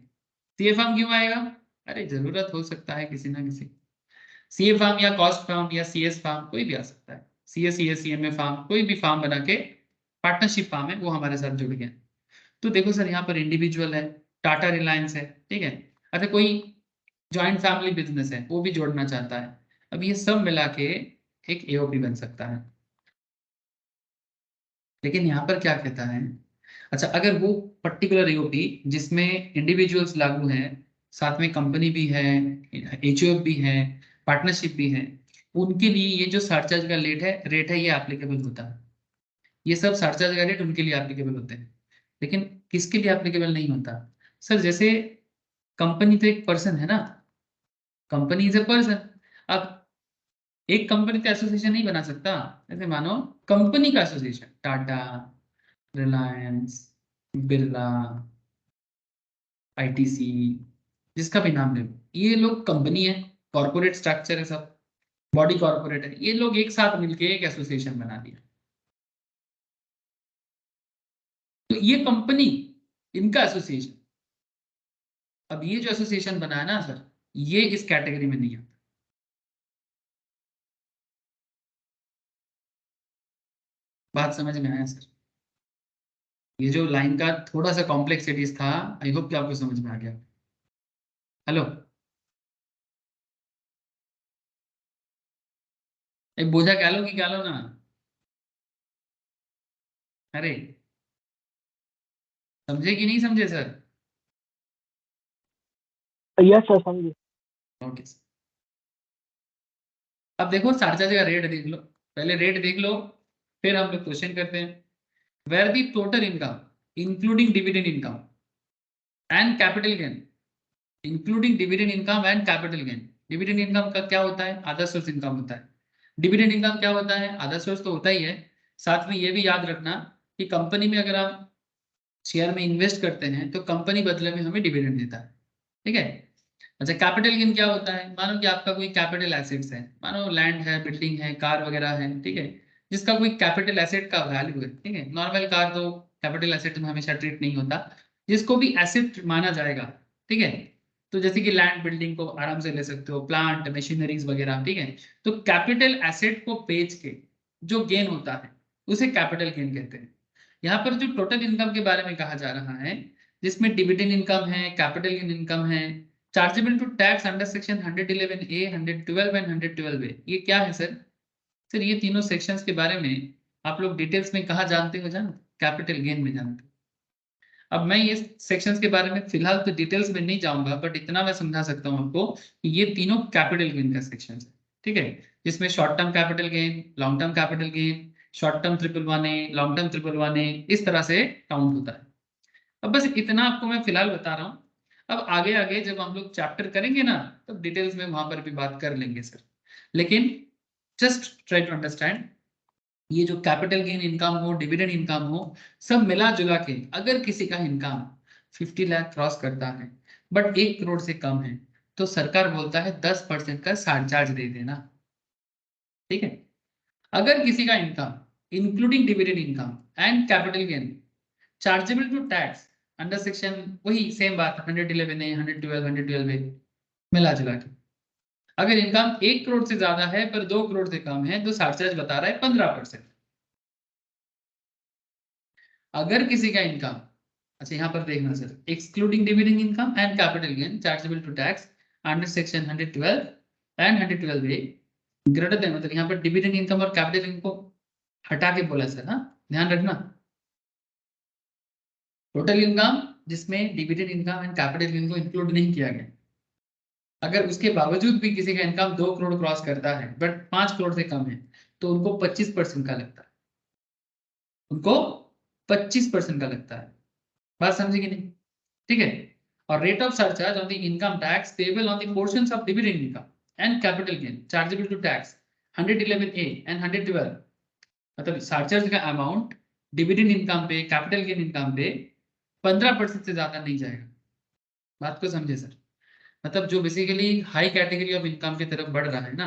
S1: सीए फार्म क्यों आएगा, अरे जरूरत हो सकता है किसी ना किसी, सीए फार्म या कॉस्ट फार्म या सीएस फार्म कोई भी आ सकता है, सीएस सीएस सीएमए फार्म कोई भी फार्म बना के पार्टनरशिप फार्म है वो हमारे साथ जुड़ गया। तो देखो सर यहाँ पर इंडिविजुअल है, टाटा रिलायंस है, ठीक है, अच्छा कोई जॉइंट फैमिली बिजनेस है वो भी जोड़ना चाहता है, अब ये सब मिला के एक एओपी बन सकता है। लेकिन यहाँ पर क्या कहता है, अच्छा अगर वो पर्टिकुलर एओपी जिसमें इंडिविजुअल्स लागू हैं, साथ में कंपनी भी है, एचयूएफ भी है, पार्टनरशिप भी है, उनके लिए ये जो सरचार्ज का रेट है ये एप्लीकेबल होता है, ये सब सरचार्ज का रेट उनके लिए एप्लीकेबल होते हैं। लेकिन किसके लिए एप्लीकेबल नहीं होता, सर जैसे कंपनी तो एक पर्सन है ना, कंपनी इज ए पर्सन। अब एक कंपनी का एसोसिएशन नहीं बना सकता, जैसे मानो कंपनी का एसोसिएशन टाटा, रिलायंस, बिरला, आईटीसी, जिसका भी नाम ले लो, ये लोग कंपनी है, कॉर्पोरेट स्ट्रक्चर है, सब बॉडी कॉर्पोरेट है, ये लोग एक साथ मिलके एक एसोसिएशन बना दिया। तो ये कंपनी, इनका एसोसिएशन, अब ये जो एसोसिएशन बना है ना सर, ये इस कैटेगरी में नहीं आता। बात समझ में आया सर? ये जो लाइन का थोड़ा सा कॉम्प्लेक्सिटीज था, आई होप कि आपको समझ में आ गया। हेलो, एक बोझा क्या लो ना। अरे समझे कि नहीं समझे सर?
S4: यस सर, समझिए।
S1: Okay sir. अब देखो चार्जेज का रेट देख लो, पहले रेट देख लो, फिर हम लोग क्वेश्चन करते हैं। Where the total income including dividend income and capital gain, including dividend income and capital gain. Dividend income का क्या होता है? अदर सोर्स इनकम होता है। डिविडेंड इनकम क्या होता है? अदर सोर्स तो होता ही है, साथ में ये भी याद रखना कि कंपनी में अगर आप शेयर में इन्वेस्ट करते हैं तो कंपनी बदले में हमें डिविडेंड देता है, ठीक है। अच्छा, कैपिटल गेन क्या होता है? मानो कि आपका कोई कैपिटल एसेट्स है, मानो लैंड है, बिल्डिंग है, कार वगैरह है, ठीक है, जिसका कोई कैपिटल एसेट का वैल्यू है, ठीक है। नॉर्मल कार तो कैपिटल एसेट में हमेशा ट्रीट नहीं होता, जिसको भी एसेट माना जाएगा, ठीक है। तो जैसे कि लैंड बिल्डिंग को आराम से ले सकते हो, प्लांट मशीनरीज वगैरह, ठीक है। तो कैपिटल एसेट को बेच के जो गेन होता है उसे कैपिटल गेन कहते हैं। यहाँ पर जो टोटल इनकम के बारे में कहा जा रहा है, जिसमें डिविडेंड इनकम है, कैपिटल गेन इनकम है, chargeable to tax under section 111A, 112 and 112A, ये क्या है सर? सर ये तीनों सेक्शंस के बारे में आप लोग डिटेल्स में कहा जानते हो? जानो, कैपिटल गेन में जानते हो। अब मैं ये सेक्शंस के बारे में फिलहाल तो डिटेल्स में नहीं जाऊंगा, बट इतना मैं समझा सकता हूँ आपको कि ये तीनों कैपिटल गेन का सेक्शन है, ठीक है। जिसमें short term capital gain, long term capital gain, short term 111A, long term 111A, इस तरह से काउंट होता है। अब बस इतना आपको मैं फिलहाल बता रहा हूँ। अब आगे आगे जब हम लोग चैप्टर करेंगे ना, तब डिटेल्स में वहां पर भी बात कर लेंगे सर। लेकिन जस्ट ट्राई टू अंडरस्टैंड, ये जो कैपिटल गेन इनकम हो, डिविडेंड इनकम हो, सब मिला जुला के अगर किसी का इनकम 50 लाख क्रॉस करता है बट 1 करोड़ से कम है, तो सरकार बोलता है 10% का सरचार्ज दे देना, ठीक है। अगर किसी का income including dividend income and capital gain chargeable to tax under section, वही सेम बात, 111A, 112, 112A, मिला जुला के अगर इनकम 1 करोड़ से ज्यादा है पर 2 करोड़ से कम है, तो सरचार्ज बता रहा है 15%। अगर किसी का इनकम, अच्छा यहाँ पर देखना sir, excluding dividend income and capital gain chargeable to tax under section 112 and 112A greater than, मतलब यहाँ पर डिविडेंड इनकम और कैपिटल इनकम को हटा के बोला सर, हाँ ध्यान रखना। टोटल इनकम जिसमें dividend income and capital gain को इंक्लूड नहीं किया गया, अगर उसके बावजूद भी किसी का इनकम 2 करोड़ क्रॉस करता है बट 5 करोड़ से कम है, तो उनको 25% का लगता है, उनको 25% का लगता है। बात समझे कि नहीं? ठीक है। और rate of surcharge on the income tax payable on the portions of dividend income and capital gain chargeable to tax 111A and 112, मतलब सरचार्ज का अमाउंट डिविडेंड इनकम पे, कैपिटल गेन इनकम पे 15% से ज्यादा नहीं जाएगा। बात को समझे सर? मतलब जो basically high category of income की तरफ बढ़ रहा है ना,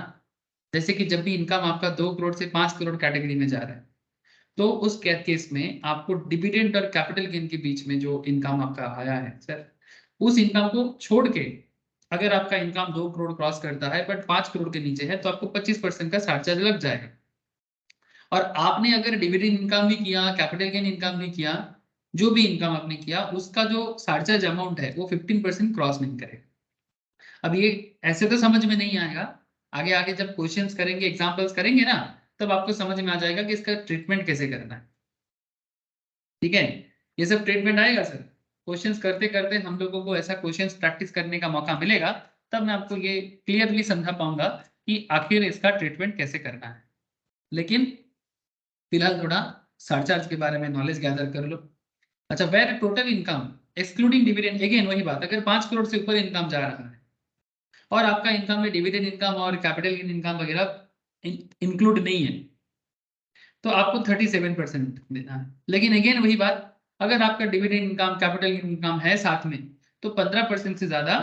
S1: जैसे कि जब भी इनकम आपका 2 करोड़ से 5 करोड़ कैटेगरी में जा रहा है, तो उस केस में आपको डिविडेंड और कैपिटल गेन के बीच में जो इनकम आपका आया है सर, उस इनकम को छोड़ के अगर आपका इनकम 2 करोड़ क्रॉस करता है बट 5 करोड़ के नीचे है, तो आपको 25% का सरचार्ज लग जाएगा। और आपने अगर डिविडेंड इनकम भी किया, कैपिटल गेन इनकम भी किया, जो भी इनकम आपने किया, उसका जो सरचार्ज अमाउंट है वो 15% क्रॉस नहीं करेगा। अब ये ऐसे तो समझ में नहीं आएगा, आगे आगे जब क्वेश्चंस करेंगे, एग्जांपल्स करेंगे ना, तब आपको समझ में आ जाएगा कि इसका ट्रीटमेंट कैसे करना है, ठीक है। ये सब ट्रीटमेंट आएगा सर, क्वेश्चंस करते करते हम लोगों को ऐसा क्वेश्चंस प्रैक्टिस करने का मौका मिलेगा, तब मैं आपको ये क्लियरली समझा पाऊंगा कि आखिर इसका ट्रीटमेंट कैसे करना है। लेकिन फिलहाल थोड़ा सरचार्ज के बारे में नॉलेज गैदर कर लो। अच्छा, where total income excluding dividend, again वही बात, अगर 5 करोड़ से ऊपर इनकम जा रहा है और आपका इनकम में डिविडेंड इनकम और कैपिटल गेन इनकम वगैरह इंक्लूड नहीं है, तो आपको 37% देना है। लेकिन अगेन वही बात, अगर आपका dividend income, capital gain income है साथ में, तो 15% से ज्यादा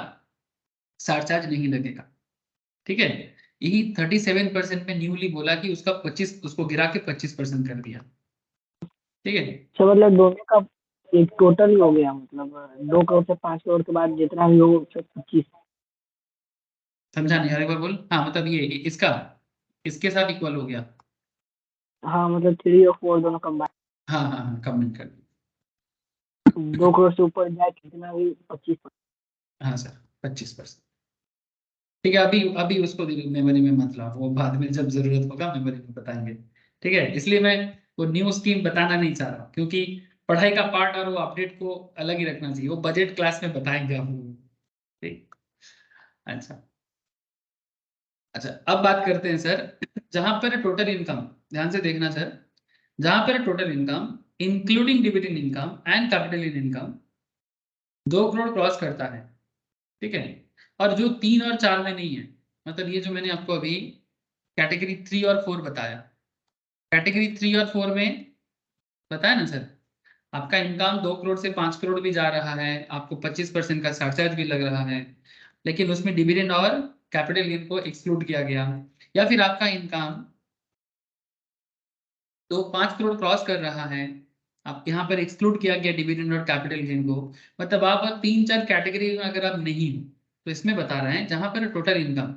S1: सरचार्ज नहीं लगेगा, ठीक है। यही 37% में न्यूली बोला कि उसका 25, उसको गिरा के 25% कर दिया, ठीक है।
S4: अच्छा, मतलब दोनों का ये टोटल ही हो गया, मतलब 2 करोड़ से 5 करोड़ के बाद जितना भी हो सब 25।
S1: समझा नहीं, और एक बार बोल। हाँ मतलब ये इसका इसके साथ इक्वल हो गया।
S4: हाँ मतलब 3 और 4 दोनों कंबाइन
S1: हाँ हाँ हाँ, कमेंट कर।
S4: 2 करोड़ से ऊपर जाए कितना भी 25%।
S1: हाँ सर 25%। ठीक है, अभी अभी उसको मेमोरी में मत लाओ, वो बाद में जब जरूरत होगा मेमोरी में बताएंगे। ठीक है, इसलिए मैं वो न्यू स्कीम बताना नहीं चाह रहा, क्योंकि पढ़ाई का पार्ट और वो अपडेट को अलग ही रखना चाहिए, वो बजट क्लास में बताएंगे हम लोग। ठीक। अच्छा अच्छा, अब बात करते हैं सर, जहां पर टोटल इनकम, ध्यान से देखना सर, जहां पर total income including dividend income and capital income 2 crore cross करता है, ठीक है, और जो 3 और 4 में नहीं है, मतलब ये जो मैंने आपको अभी कैटेगरी 3 और 4 बताया, कैटेगरी 3 और 4 में बताया ना सर, आपका इनकम 2 करोड़ से 5 करोड़ भी जा रहा है, आपको 25% का सरचार्ज भी लग रहा है, लेकिन उसमें डिविडेंड और कैपिटल गेन को एक्सक्लूड किया गया, या फिर आपका इनकम तो 5 करोड़ क्रॉस कर रहा है, आप यहाँ पर एक्सक्लूड किया गया डिविडेंड और कैपिटल गेन को, मतलब आप 3-4 कैटेगरी में अगर आप नहीं हो, तो इसमें बता रहे हैं जहां पर total income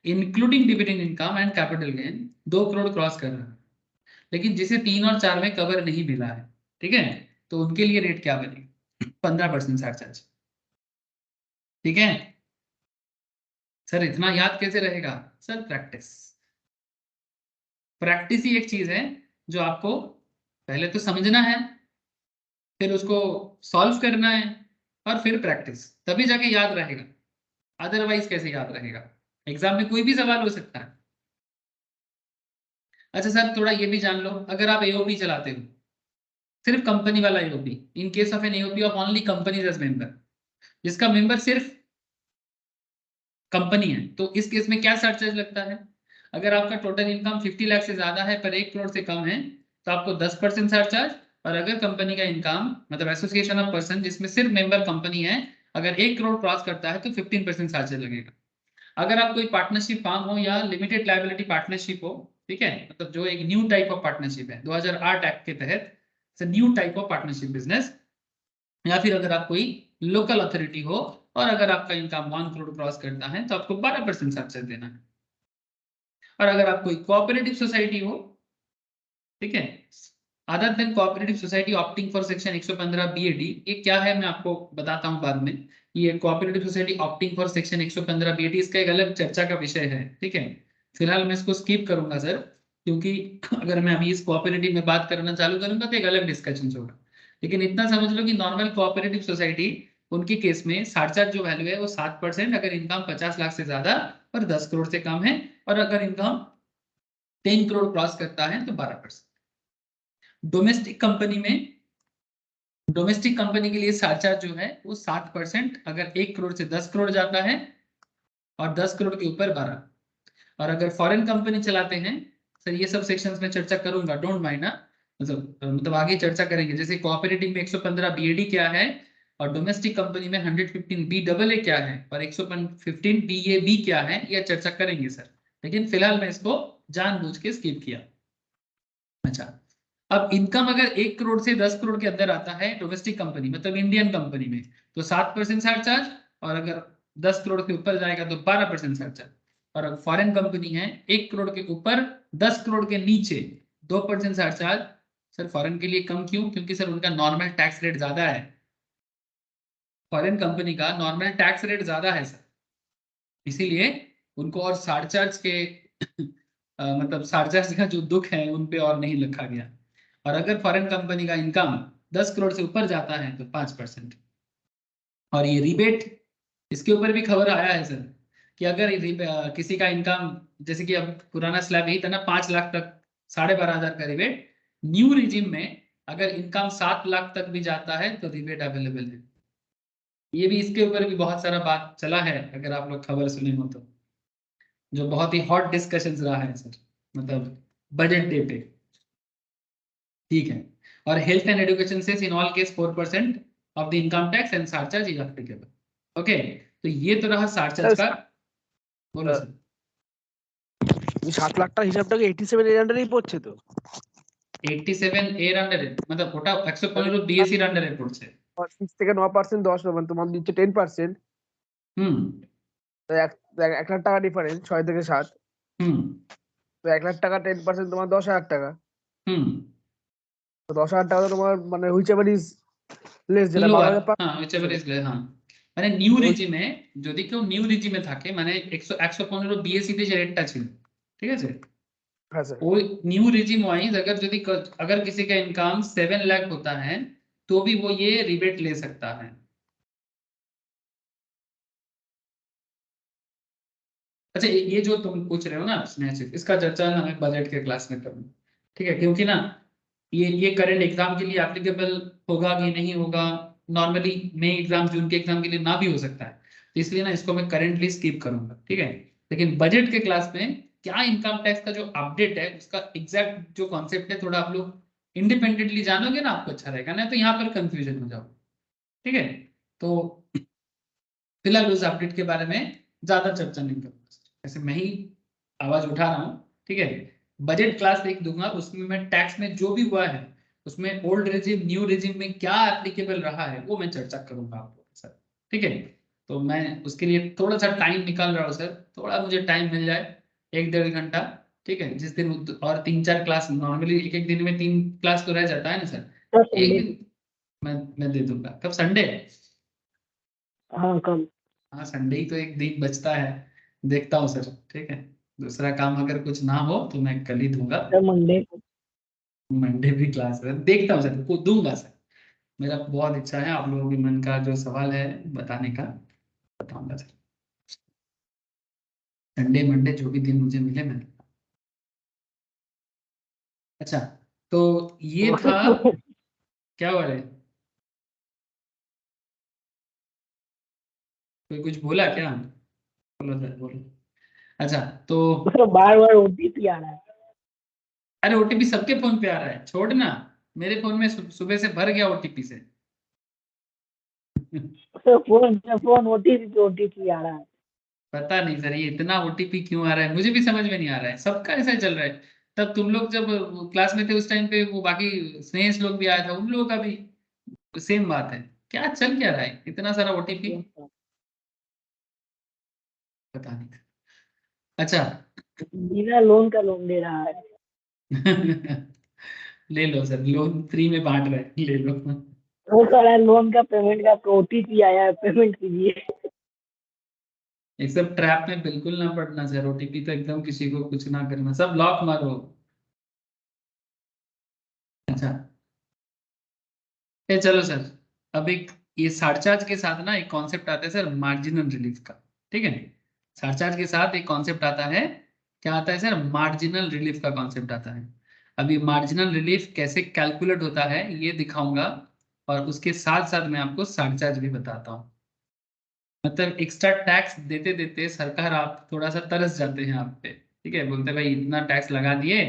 S1: including dividend income and capital gain 2 crore cross कर रहा है, लेकिन जिसे 3 और 4 में कवर नहीं मिला है, ठीक है, तो उनके लिए रेट क्या बनेगा? 15% सरचार्ज। ठीक है सर, इतना याद कैसे रहेगा सर? प्रैक्टिस। प्रैक्टिस ही एक चीज है जो आपको पहले तो समझना है, फिर उसको सॉल्व करना है, और फिर प्रैक्टिस, तभी जाके याद रहेगा, अदरवाइज कैसे याद रहेगा? एग्जाम में कोई भी सवाल हो सकता है। अच्छा सर, थोड़ा ये भी जान लो, अगर आप एओपी चलाते हो, सिर्फ कंपनी वाला AOP, in case of an AOP of only companies as member, जिसका मेंबर सिर्फ कंपनी है, तो इस केस में क्या सरचार्ज लगता है? अगर आपका टोटल इनकम 50 लाख से ज्यादा है पर 1 करोड़ से कम है, तो आपको 10% सरचार्ज, और अगर कंपनी का इनकम मतलब एसोसिएशन ऑफ पर्सन जिसमें सिर्फ मेंबर कंपनी है, अगर 1 करोड़ क्रॉस करता है तो 15% चार्जेस लगेगा। अगर आप कोई पार्टनरशिप फार्म हो या लिमिटेड लायबिलिटी पार्टनरशिप हो, ठीक है, मतलब जो एक न्यू टाइप ऑफ पार्टनरशिप है 2008 एक्ट के तहत, new type of partnership business, या फिर अगर आप कोई लोकल अथॉरिटी हो, और अगर आपका इनकम 1 करोड़ क्रॉस करता है तो आपको 12% चार्जेस देना है। और अगर आप कोई कोऑपरेटिव सोसाइटी हो, ठीक है, other than cooperative society opting for section 115 BOD, ये क्या है मैं आपको बताता हूं बाद में। ये cooperative society opting for section 115 BOD, इसका एक अलग चर्चा का विषय है, ठीक है, फिलहाल मैं इसको स्किप करूंगा सर, क्योंकि अगर मैं अभी इस कोऑपरेटिव में बात करना चालू करूंगा तो एक अलग डिस्कशन होगा। लेकिन इतना समझ लो कि नॉर्मल कोऑपरेटिव सोसाइटी, उनके केस में सरचार्ज जो वैल्यू है वो 7%, अगर इनकम 50 लाख से ज्यादा और 10 करोड़ से कम है, और अगर इनकम 10 करोड़ क्रॉस करता है तो 12%। डोमेस्टिक कंपनी में, डोमेस्टिक कंपनी के लिए सरचार्ज जो है वो 7%, अगर 1 करोड़ से 10 करोड़ जाता है, और 10 करोड़ के ऊपर 12। और अगर फॉरेन कंपनी चलाते हैं, सर ये सब सेक्शंस में चर्चा करूंगा, डोंट माइंड ना, मतलब आगे चर्चा करेंगे, जैसे कोऑपरेटिव में 115 बीएडी क्या है, और डोमेस्टिक कंपनी में 115 बी डबल ए क्या है, और 115 बीएबी क्या है, यह चर्चा करेंगे सर, लेकिन फिलहाल मैं इसको जानबूझ के स्किप किया। अच्छा, अब इनकम अगर 1 करोड़ से 10 करोड़ के अंदर आता है डोमेस्टिक कंपनी मतलब इंडियन कंपनी में, तो 7% सरचार्ज, और अगर 10 करोड़ के ऊपर जाएगा तो 12% सरचार्ज, और अगर फॉरेन कंपनी है 1 करोड़ के ऊपर 10 करोड़ के नीचे 2% सरचार्ज। सर फॉरेन के लिए कम क्यों? क्योंकि सर उनका नॉर्मल टैक्स रेट ज्यादा है, फॉरेन कंपनी का नॉर्मल टैक्स रेट ज्यादा है सर, इसीलिए उनको और सरचार्ज के मतलब सरचार्ज का जो दुख है उन पे और नहीं लिखा गया। और अगर फॉरेन कंपनी का इनकम 10 करोड़ से ऊपर जाता है तो 5%। और ये रिबेट, इसके ऊपर भी खबर आया है सर, कि अगर किसी का इनकम, जैसे कि अब पुराना स्लैब यही था ना, 5 लाख तक 12,500 का रिबेट, न्यू रिजिम में अगर इनकम 7 लाख तक भी जाता है तो रिबेट अवेलेबल है। ये भी, इसके ऊपर भी बहुत सारा बात चला है, अगर आप लोग खबर सुने हो तो, जो बहुत ही हॉट डिस्कशन रहा है सर, मतलब बजट डे पे। ठीक है, और हेल्थ एंड एजुकेशन से in all case 4% of the income tax and surcharge is applicable. Okay, तो ये तो रहा सरचार्ज का। बोलो सर।
S2: 7 লাখ টাকা হিসাবটাকে 87 এর আন্ডারেই পড়ছে তো?
S1: 87 এর আন্ডারে মানে ওটা 115 বিএসসি এর আন্ডারে পড়ছে।
S2: 6 থেকে 9% 10 পাবেন, তোমার দিচ্ছে 10%।
S1: হুম
S2: তো 1 লাখ টাকা ডিফারেন্স, 6 থেকে 7।
S1: হুম
S2: তো 1 লাখ টাকা 10% তোমার 10,000 টাকা।
S1: হুম
S2: তো 10,000 টাকা তো তোমার মানে হুইচ এভার ইজ লেস, যেটা
S1: লোয়ার,
S2: 12,000
S1: হ্যাঁ whichever is less, হ্যাঁ মানে নিউ
S2: ওই-
S1: রিজিমে, যদি কেউ নিউ রিজিমে থাকে মানে 115 বিএসসি তে যে রেটটা ছিল, ঠিক আছে,
S2: হ্যাঁ স্যার।
S1: वो न्यू रिजिम वाइज अगर यदि अगर किसी का इनकम 7 लाख होता है तो भी वो ये रिबेट ले सकता है। अच्छा ये जो तुम पूछ रहे हो ना स्नेह, इसका चर्चा ना मैं बजट के क्लास में करूँ, ठीक है, क्योंकि ना ये करंट एग्जाम के लिए एप्लीकेबल होगा कि नहीं होगा, नॉर्मली मई एग्जाम जून के एग्जाम के लिए ना भी हो सकता है, तो इसलिए ना इसको मैं करेंटली स्किप करूंगा, ठीक है। लेकिन बजट के क्लास में क्या इनकम टैक्स का जो अपडेट है उसका एग्जैक्ट जो कॉन्सेप्ट है थोड़ा आप लोग इंडिपेंडेंटली जानोगे ना आपको अच्छा रहेगा, ना तो यहाँ पर कंफ्यूजन हो जाओ, ठीक है। तो फिलहाल उस अपडेट के बारे में ज्यादा चर्चा नहीं करूंगा, ऐसे मैं ही आवाज उठा रहा हूँ, ठीक है। बजट क्लास एक दूंगा, उसमें मैं टैक्स में जो भी हुआ है उसमें ओल्ड रेजिम न्यू रेजिम में क्या एप्लीकेबल रहा है वो मैं चर्चा करूंगा आपको सर, ठीक है। तो मैं उसके लिए थोड़ा सा टाइम निकाल रहा हूँ सर, थोड़ा मुझे टाइम मिल जाए 1-1.5 घंटा, ठीक है, जिस दिन और 3-4 क्लास, नॉर्मली एक एक दिन में 3 क्लास तो रह जाता है ना सर,
S4: सर
S1: एक
S4: संडे।
S1: दिन मैं दे दूंगा। कब, संडे?
S4: हाँ कल।
S1: हाँ संडे ही तो एक दिन बचता है, देखता हूँ सर, ठीक है, दूसरा काम अगर कुछ ना हो तो मैं कल ही दूंगा,
S4: सर मंडे को।
S1: मंडे भी क्लास है, देखता हूँ सर, को दूंगा सर, मेरा बहुत इच्छा है आप लोगों के मन का जो सवाल है बताने का, बताऊंगा सर, संडे मंडे जो भी दिन मुझे मिले मैं। अच्छा तो ये था, क्या हुआ रे, कोई कुछ बोला क्या, बोलो सर बोलो। अच्छा तो
S4: सर बार बार ओटीपी आ रहा है।
S1: अरे ओटीपी सबके फोन पे आ रहा है, छोड़ ना, मेरे फोन में सुबह से भर गया ओटीपी से।
S4: फोन ओटीपी आ रहा है।
S1: पता नहीं सर ये इतना ओटीपी क्यों आ रहा है, मुझे भी समझ में नहीं आ रहा है, सबका ऐसा चल रहा है। तब तुम लोग जब क्लास में थे उस टाइम पे वो बाकी स्नेह लोग भी आया था, उन लोगों का भी सेम बात है, क्या चल क्या रहा है इतना सारा ओटीपी, पता नहीं। अच्छा
S4: बिना लोन का लोन दे रहा है।
S1: ले लो सर, लोन फ्री में बांट रहे हैं, ले लो।
S4: वो कह रहा है लोन का पेमेंट का ओटीपी आया है, पेमेंट कीजिए।
S1: ये सब ट्रैप में बिल्कुल ना पड़ना सर, ओटीपी तो एकदम किसी को कुछ ना करना, सब लॉक मारो। अच्छा ये चलो सर, अब एक ये सरचार्ज के साथ ना एक कॉन्सेप्ट आता है सर मार्जिनल रिलीफ का, ठीक है, सरचार्ज के साथ एक कॉन्सेप्ट आता है, क्या आता है सर, मार्जिनल रिलीफ का कॉन्सेप्ट आता है। अभी मार्जिनल रिलीफ कैसे कैलकुलेट होता है ये दिखाऊंगा, और उसके साथ साथ मैं आपको सरचार्ज भी बताता हूँ। मतलब एक्स्ट्रा टैक्स देते देते सरकार आप थोड़ा सा तरस जाते हैं आप पे, ठीक है, बोलते हैं भाई इतना टैक्स लगा दिए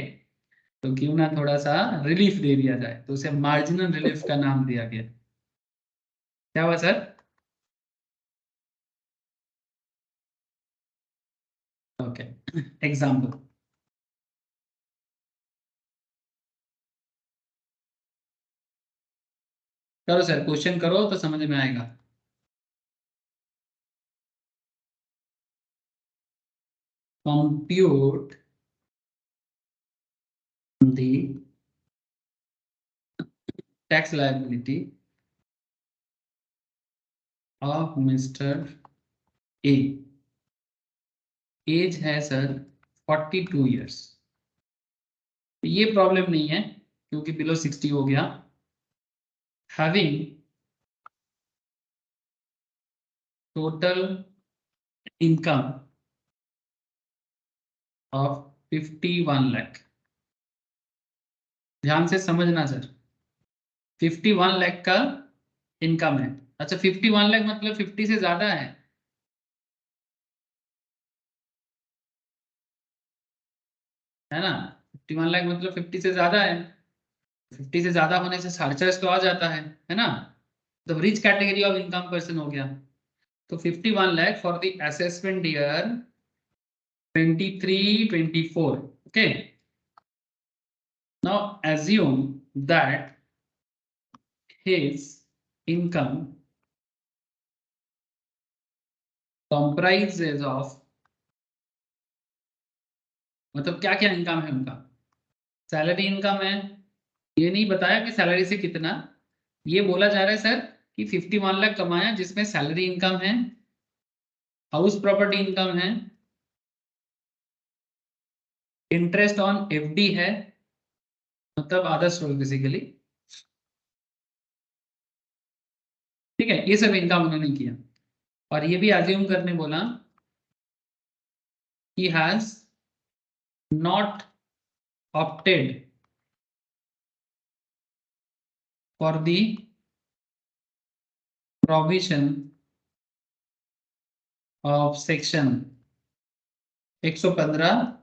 S1: तो क्यों ना थोड़ा सा रिलीफ दे दिया जाए, तो उसे मार्जिनल रिलीफ का नाम दिया गया। क्या हुआ सर? ओके एग्जाम्पल करो सर, क्वेश्चन करो तो समझ में आएगा। Compute the tax liability of Mr. A. Age है सर 42 ईयर्स, ये प्रॉब्लम नहीं है क्योंकि बिलो 60 हो गया। Having total income of 51 lakh, ध्यान से समझना सर, 51 लाख का इनकम है। अच्छा 51 लाख मतलब 50 से ज्यादा है ना, 51 लाख मतलब 50 से ज्यादा है, 50 से ज्यादा होने से सरचार्ज तो आ जाता है ना, तो rich category of income person हो गया। तो 51 lakh for the assessment year 23-24, okay. Now assume that his income comprises of, मतलब क्या क्या इनकम है उनका, सैलरी इनकम है, ये नहीं बताया कि सैलरी से कितना, ये बोला जा रहा है सर कि 51 लाख कमाया जिसमें सैलरी इनकम है, हाउस प्रॉपर्टी इनकम है, इंटरेस्ट ऑन एफडी है, मतलब अदर सोर्स बेसिकली, ठीक है, ये सब इनकम उन्होंने किया। और ये भी अज्यूम करने बोला he has not opted for the provision of section 115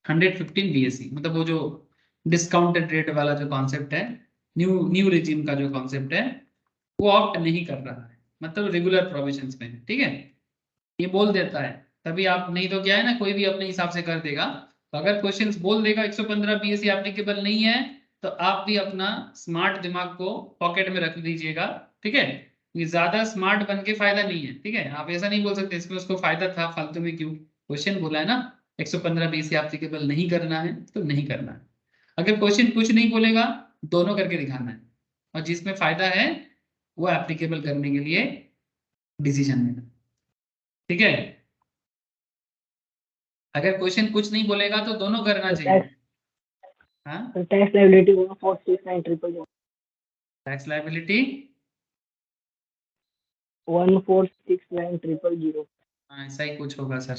S1: 115 BSc, मतलब वो जो डिस्काउंटेड रेट वाला जो कॉन्सेप्ट है, न्यू न्यू रिजीम का जो कॉन्सेप्ट है, वो ऑप्ट नहीं कर रहा है, मतलब रेगुलर प्रोविजंस में, ठीक है, ये बोल देता है। तभी आप, नहीं तो क्या है ना, कोई भी अपने हिसाब से कर देगा। तो अगर क्वेश्चंस बोल देगा 115 बीएससी एप्लीकेबल नहीं है, तो आप भी अपना स्मार्ट दिमाग को पॉकेट में रख दीजिएगा, ठीक है, ये ज्यादा स्मार्ट बन के फायदा नहीं है, ठीक है, आप ऐसा नहीं बोल सकते इसमें उसको फायदा था फालतू में क्यों, क्वेश्चन बोला है ना 115 बीएससी एप्लीकेबल नहीं करना है तो नहीं करना है। अगर क्वेश्चन कुछ नहीं बोलेगा, दोनों करके दिखाना है, और जिसमें फायदा है वो एप्लीकेबल करने के लिए डिसीजन लेना, ठीक है। अगर क्वेश्चन कुछ नहीं बोलेगा तो दोनों करना
S4: तो
S1: चाहिए। हाँ,
S4: टैक्स लाइबिलिटी 1469000
S1: टैक्स लायबिलिटी
S4: 1469000।
S1: हाँ ऐसा ही कुछ होगा सर,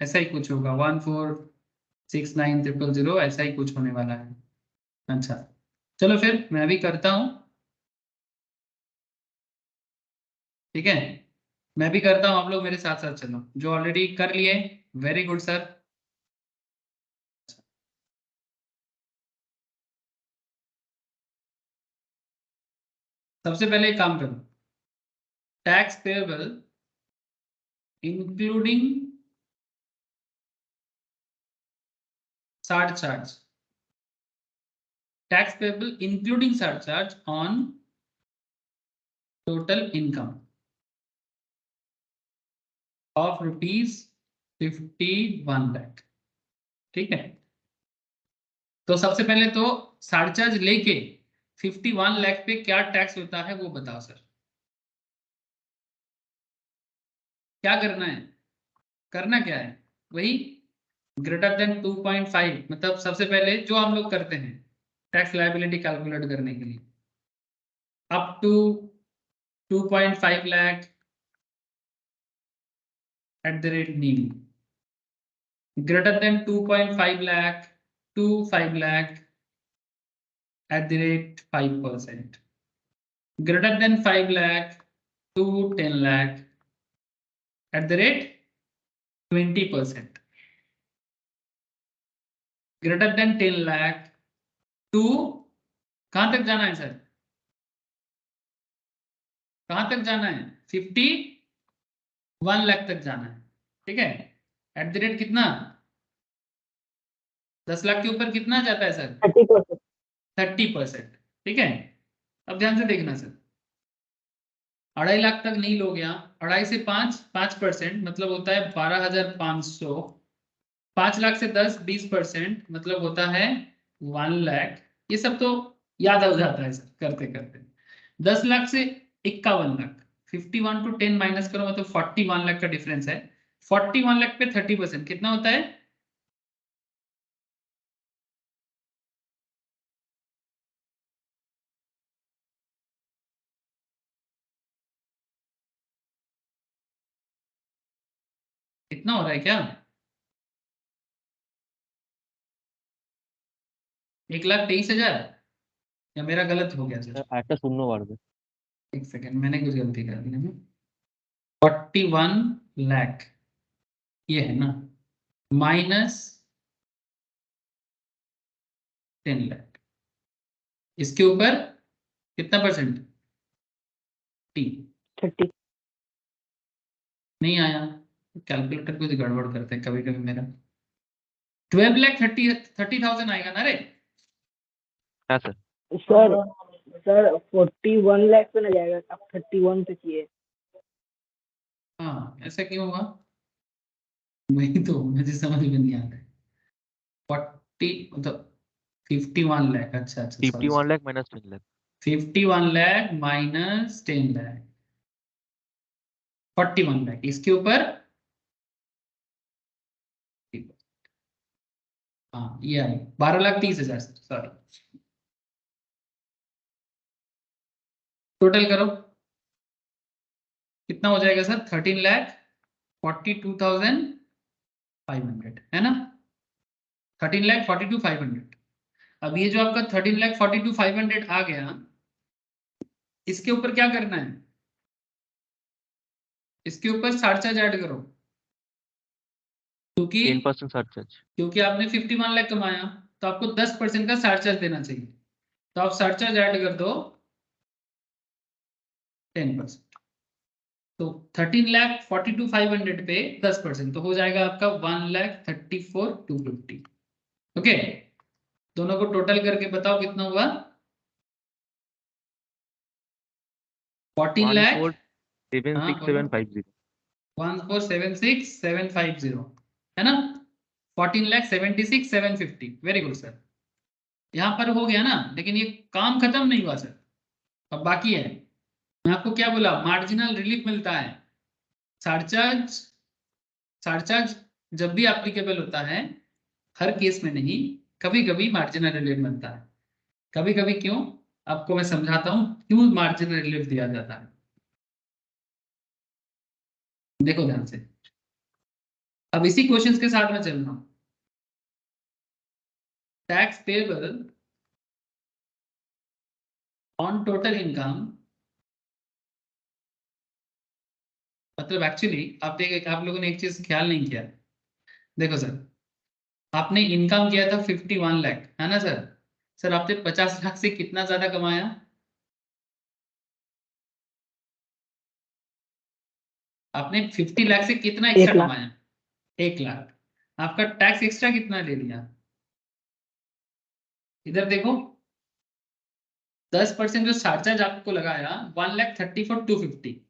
S1: ऐसा ही कुछ होगा 1469000, ऐसा ही कुछ होने वाला है। अच्छा चलो फिर मैं भी करता हूँ, ठीक है, मैं भी करता हूँ, आप लोग मेरे साथ साथ चलो, जो ऑलरेडी कर लिए वेरी गुड सर। सबसे पहले एक काम करो, tax payable including surcharge, tax payable including surcharge on total income of ₹51 lakh, ठीक है। तो सबसे पहले तो सरचार्ज लेके 51 लाख पे क्या टैक्स होता है वो बताओ सर, क्या करना है, करना क्या है, वही ग्रेटर देन 2.5, मतलब सबसे पहले जो हम लोग करते हैं टैक्स लायबिलिटी कैलकुलेट करने के लिए, up to 2.5 lakh at the rate nil, greater than 2.5 lakh to 5 lakh at the rate 5%, greater than 5 lakh to 10 lakh at the rate 20%, greater than 10 lakh to, कहां तक जाना है सर, कहां तक जाना है, 51 लाख तक जाना है, ठीक है, एट द रेट कितना, 10 लाख के ऊपर कितना जाता है सर,
S4: 30%।
S1: 30%, ठीक है। अब ध्यान से देखना सर, 2.5 लाख तक नहीं लोगे यहाँ, 2.5 से 5% मतलब होता है 12,500, 5 लाख से 10 20% मतलब होता है 1 लाख, ये सब तो याद हो जाता है सर करते करते। 10 लाख से 51 लाख, 51 to 10 माइनस करो मतलब 41 लाख का डिफरेंस है, 41 लाख पे 30% कितना होता है, कितना हो रहा है क्या, 1,23,000, या मेरा गलत हो गया सर,
S3: একটা শূন্য বাড়বে।
S1: एक सेकेंड मैंने कुछ गलती कर दी है, 41 लाख ये है ना, माइनस 10 लाख, इसके ऊपर कितना परसेंट, टी,
S4: 30।
S1: नहीं आया, कैलकुलेटर कुछ गड़बड़ करते हैं कभी कभी मेरा, 12,30,000 आएगा ना रे?
S3: हाँ सर।
S4: सर सर 41 लाख पे ना जाएगा, आप 31 पे किए।
S1: हाँ, ऐसा क्यों हुआ? वही तो मुझे समझ में नहीं आ रहा है। 40 मतलब 51 लाख, अच्छा अच्छा, sorry
S3: 51 lakh minus 10 lakh.
S1: 51 lakh minus 10 lakh, 41 lakh इसके ऊपर। हाँ ये आई 12,30,000 सर, सॉरी। टोटल करो कितना हो जाएगा सर? 13,42,500 है ना? 13,42,500। अब ये जो आपका 13,42,500 आ गया, इसके ऊपर क्या करना है? इसके ऊपर सरचार्ज ऐड करो, क्योंकि
S3: 10% सरचार्ज।
S1: क्योंकि आपने 51 लाख कमाया, तो आपको 10% का सरचार्ज देना चाहिए। तो आप सरचार्ज ऐड कर दो 10%। तो 13,42,500 पे 10%, तो हो जाएगा आपका 1,34,250। ओके, दोनों को टोटल करके बताओ कितना हुआ? 14 लाख। हाँ बोलो।
S3: 14,76,750।
S1: 14,76,750 है ना? 14,76,750। वेरी गुड सर, यहाँ पर हो गया ना। लेकिन ये काम खत्म नहीं हुआ सर, अब बाकी है। मैं आपको क्या बोला? मार्जिनल रिलीफ मिलता है। सरचार्ज, सरचार्ज जब भी एप्लीकेबल होता है, हर केस में नहीं, कभी कभी मार्जिनल रिलीफ मिलता है। कभी कभी क्यों, आपको मैं समझाता हूं क्यों मार्जिनल रिलीफ दिया जाता है। देखो ध्यान से, अब इसी क्वेश्चंस के साथ में चल रहा हूं। Tax payable on total income, मतलब एक्चुअली आप लोगों ने एक चीज ख्याल नहीं किया। देखो सर, आपने इनकम किया था 51 लाख, है ना सर? सर आपने 50 लाख से कितना ज्यादा कमाया? आपने 50 लाख से कितना एक्स्ट्रा
S4: 1 लाख।
S1: कमाया? 1 लाख। आपका टैक्स एक्स्ट्रा कितना ले लिया? इधर देखो, 10% जो चार्ज आपको लगाया 1,34,250।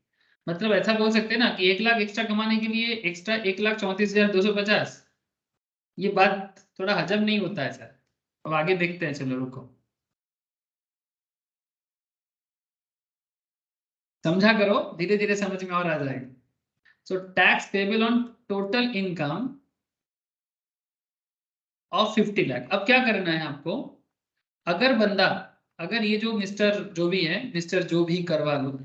S1: मतलब ऐसा बोल सकते हैं ना कि 1 लाख एक्स्ट्रा कमाने के लिए एक्स्ट्रा 1,34,250। ये बात थोड़ा हजम नहीं होता है सर। अब आगे देखते हैं, चलो रुको, समझा करो, धीरे धीरे समझ में और आ जाएगा। So tax payable on total income of 50 lakh. अब क्या करना है आपको? अगर बंदा, अगर ये जो मिस्टर जो भी है, मिस्टर जो भी करवा लो,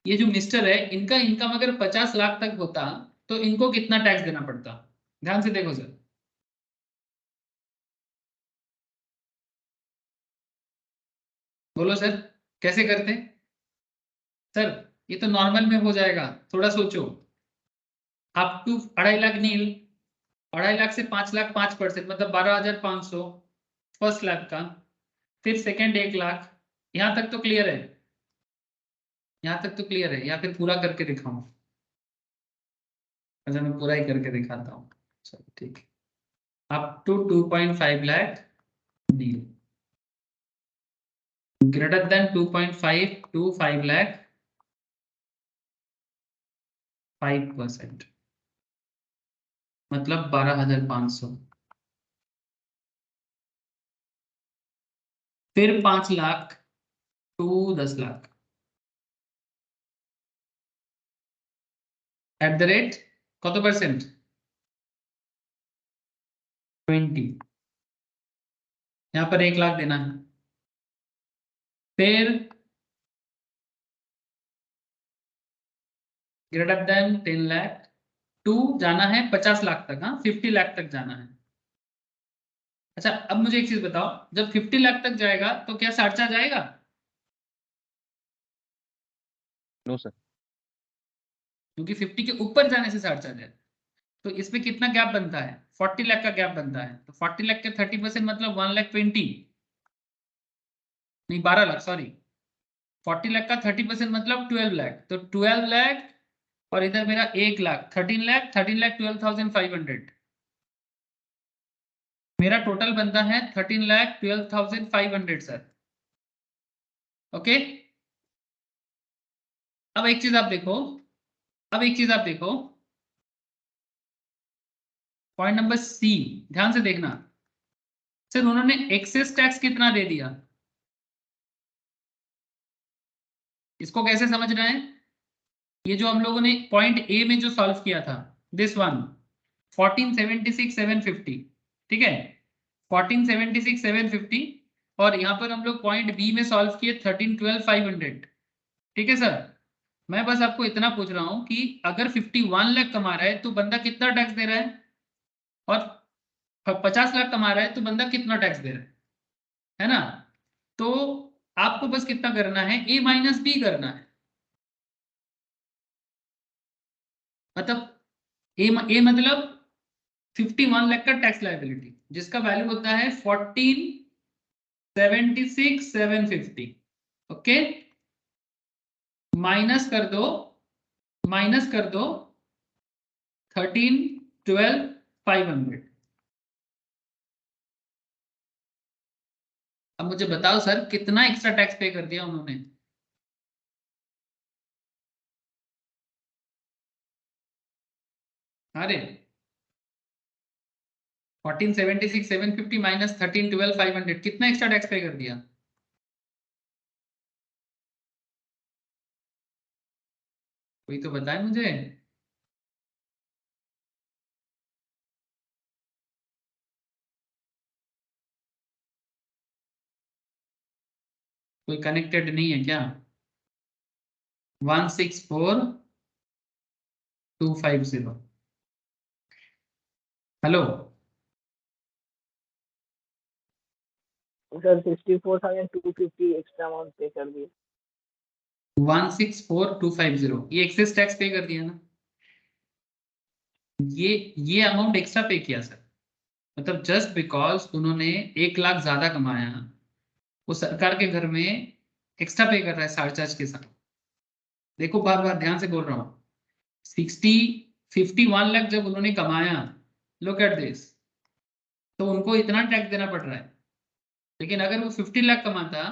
S1: ये जो मिस्टर है, इनका इनकम अगर 50 लाख तक होता, तो इनको कितना टैक्स देना पड़ता? ध्यान से देखो सर, बोलो सर, कैसे करते? सर ये तो नॉर्मल में हो जाएगा, थोड़ा सोचो। अप टू 2.5 लाख नील, 2.5 लाख से 5 लाख 5%, मतलब 12,500 फर्स्ट लाख का। फिर सेकंड 1 लाख। यहां तक तो क्लियर है? यहां तक तो क्लियर है या फिर पूरा करके दिखाऊं? अच्छा मैं पूरा ही करके दिखाता हूँ, चलो ठीक है। Up to 2.5 lakh nil, greater than 2.5 to 5 lakh 5%, मतलब 12,500। फिर 5 lakh to 10 lakh at the rate কত परसेंट? 20। यहाँ पर 1 लाख देना है। फिर ग्रेटर देन 10 लाख टू जाना है 50 लाख तक, हाँ 50 लाख तक जाना है। अच्छा अब मुझे एक चीज बताओ, जब 50 लाख तक जाएगा तो क्या सरचार्ज आएगा?
S3: No sir.
S1: क्योंकि 50 के ऊपर जाने से सरचार्ज है। तो इसमें कितना गैप बनता है? 40 लाख का गैप बनता है। तो 40 लाख के 30% मतलब 1,20,000, नहीं 12 लाख सॉरी। 40 लाख का 30% मतलब 12 लाख, तो 12 लाख और इधर मेरा 1 लाख, 13 लाख, 13,12,500। मेरा टोटल बनता है 13,12,500 सर। ओके, अब एक चीज आप देखो, पॉइंट नंबर सी, ध्यान से देखना सर, उन्होंने एक्सेस टैक्स कितना दे दिया, इसको कैसे समझना है। ये जो हम लोगों ने पॉइंट ए में जो सॉल्व किया था, दिस वन 1476,750, ठीक है, 1476,750, और यहां पर हम लोग पॉइंट बी में सॉल्व किए 13,12,500, ठीक है सर। मैं बस आपको इतना पूछ रहा हूं कि अगर 51 लाख कमा रहा है तो बंदा कितना टैक्स दे रहा है, और 50 लाख कमा रहा है तो बंदा कितना टैक्स दे रहा है ना। तो आपको बस कितना करना है, ए माइनस बी करना है, मतलब ए मतलब 51 लाख का टैक्स लायबिलिटी जिसका वैल्यू होता है 14,76,750, ओके, माइनस कर दो, 13,12,500। अब मुझे बताओ सर कितना एक्स्ट्रा टैक्स पे कर दिया उन्होंने। अरे 14,76,750 माइनस 13,12,500, कितना एक्स्ट्रा टैक्स पे कर दिया। कोई तो बताए मुझे। कोई कनेक्टेड नहीं है क्या। 164250, हेलो।
S4: सर 64,250 एक्स्ट्रा अमाउंट पे कर दिए।
S1: 164250 ये एक्सेस टैक्स पे कर दिया ना, ये अमाउंट एक्स्ट्रा पे किया सर, मतलब जस्ट बिकॉज उन्होंने 1 लाख ज्यादा कमाया, वो सरकार के घर में एक्स्ट्रा पे कर रहा है सरचार्ज के साथ। देखो बार बार ध्यान से बोल रहा हूँ, 51 लाख जब उन्होंने कमाया, लुक एट दिस, तो उनको इतना टैक्स देना पड़ रहा है, लेकिन अगर वो 50 लाख कमाता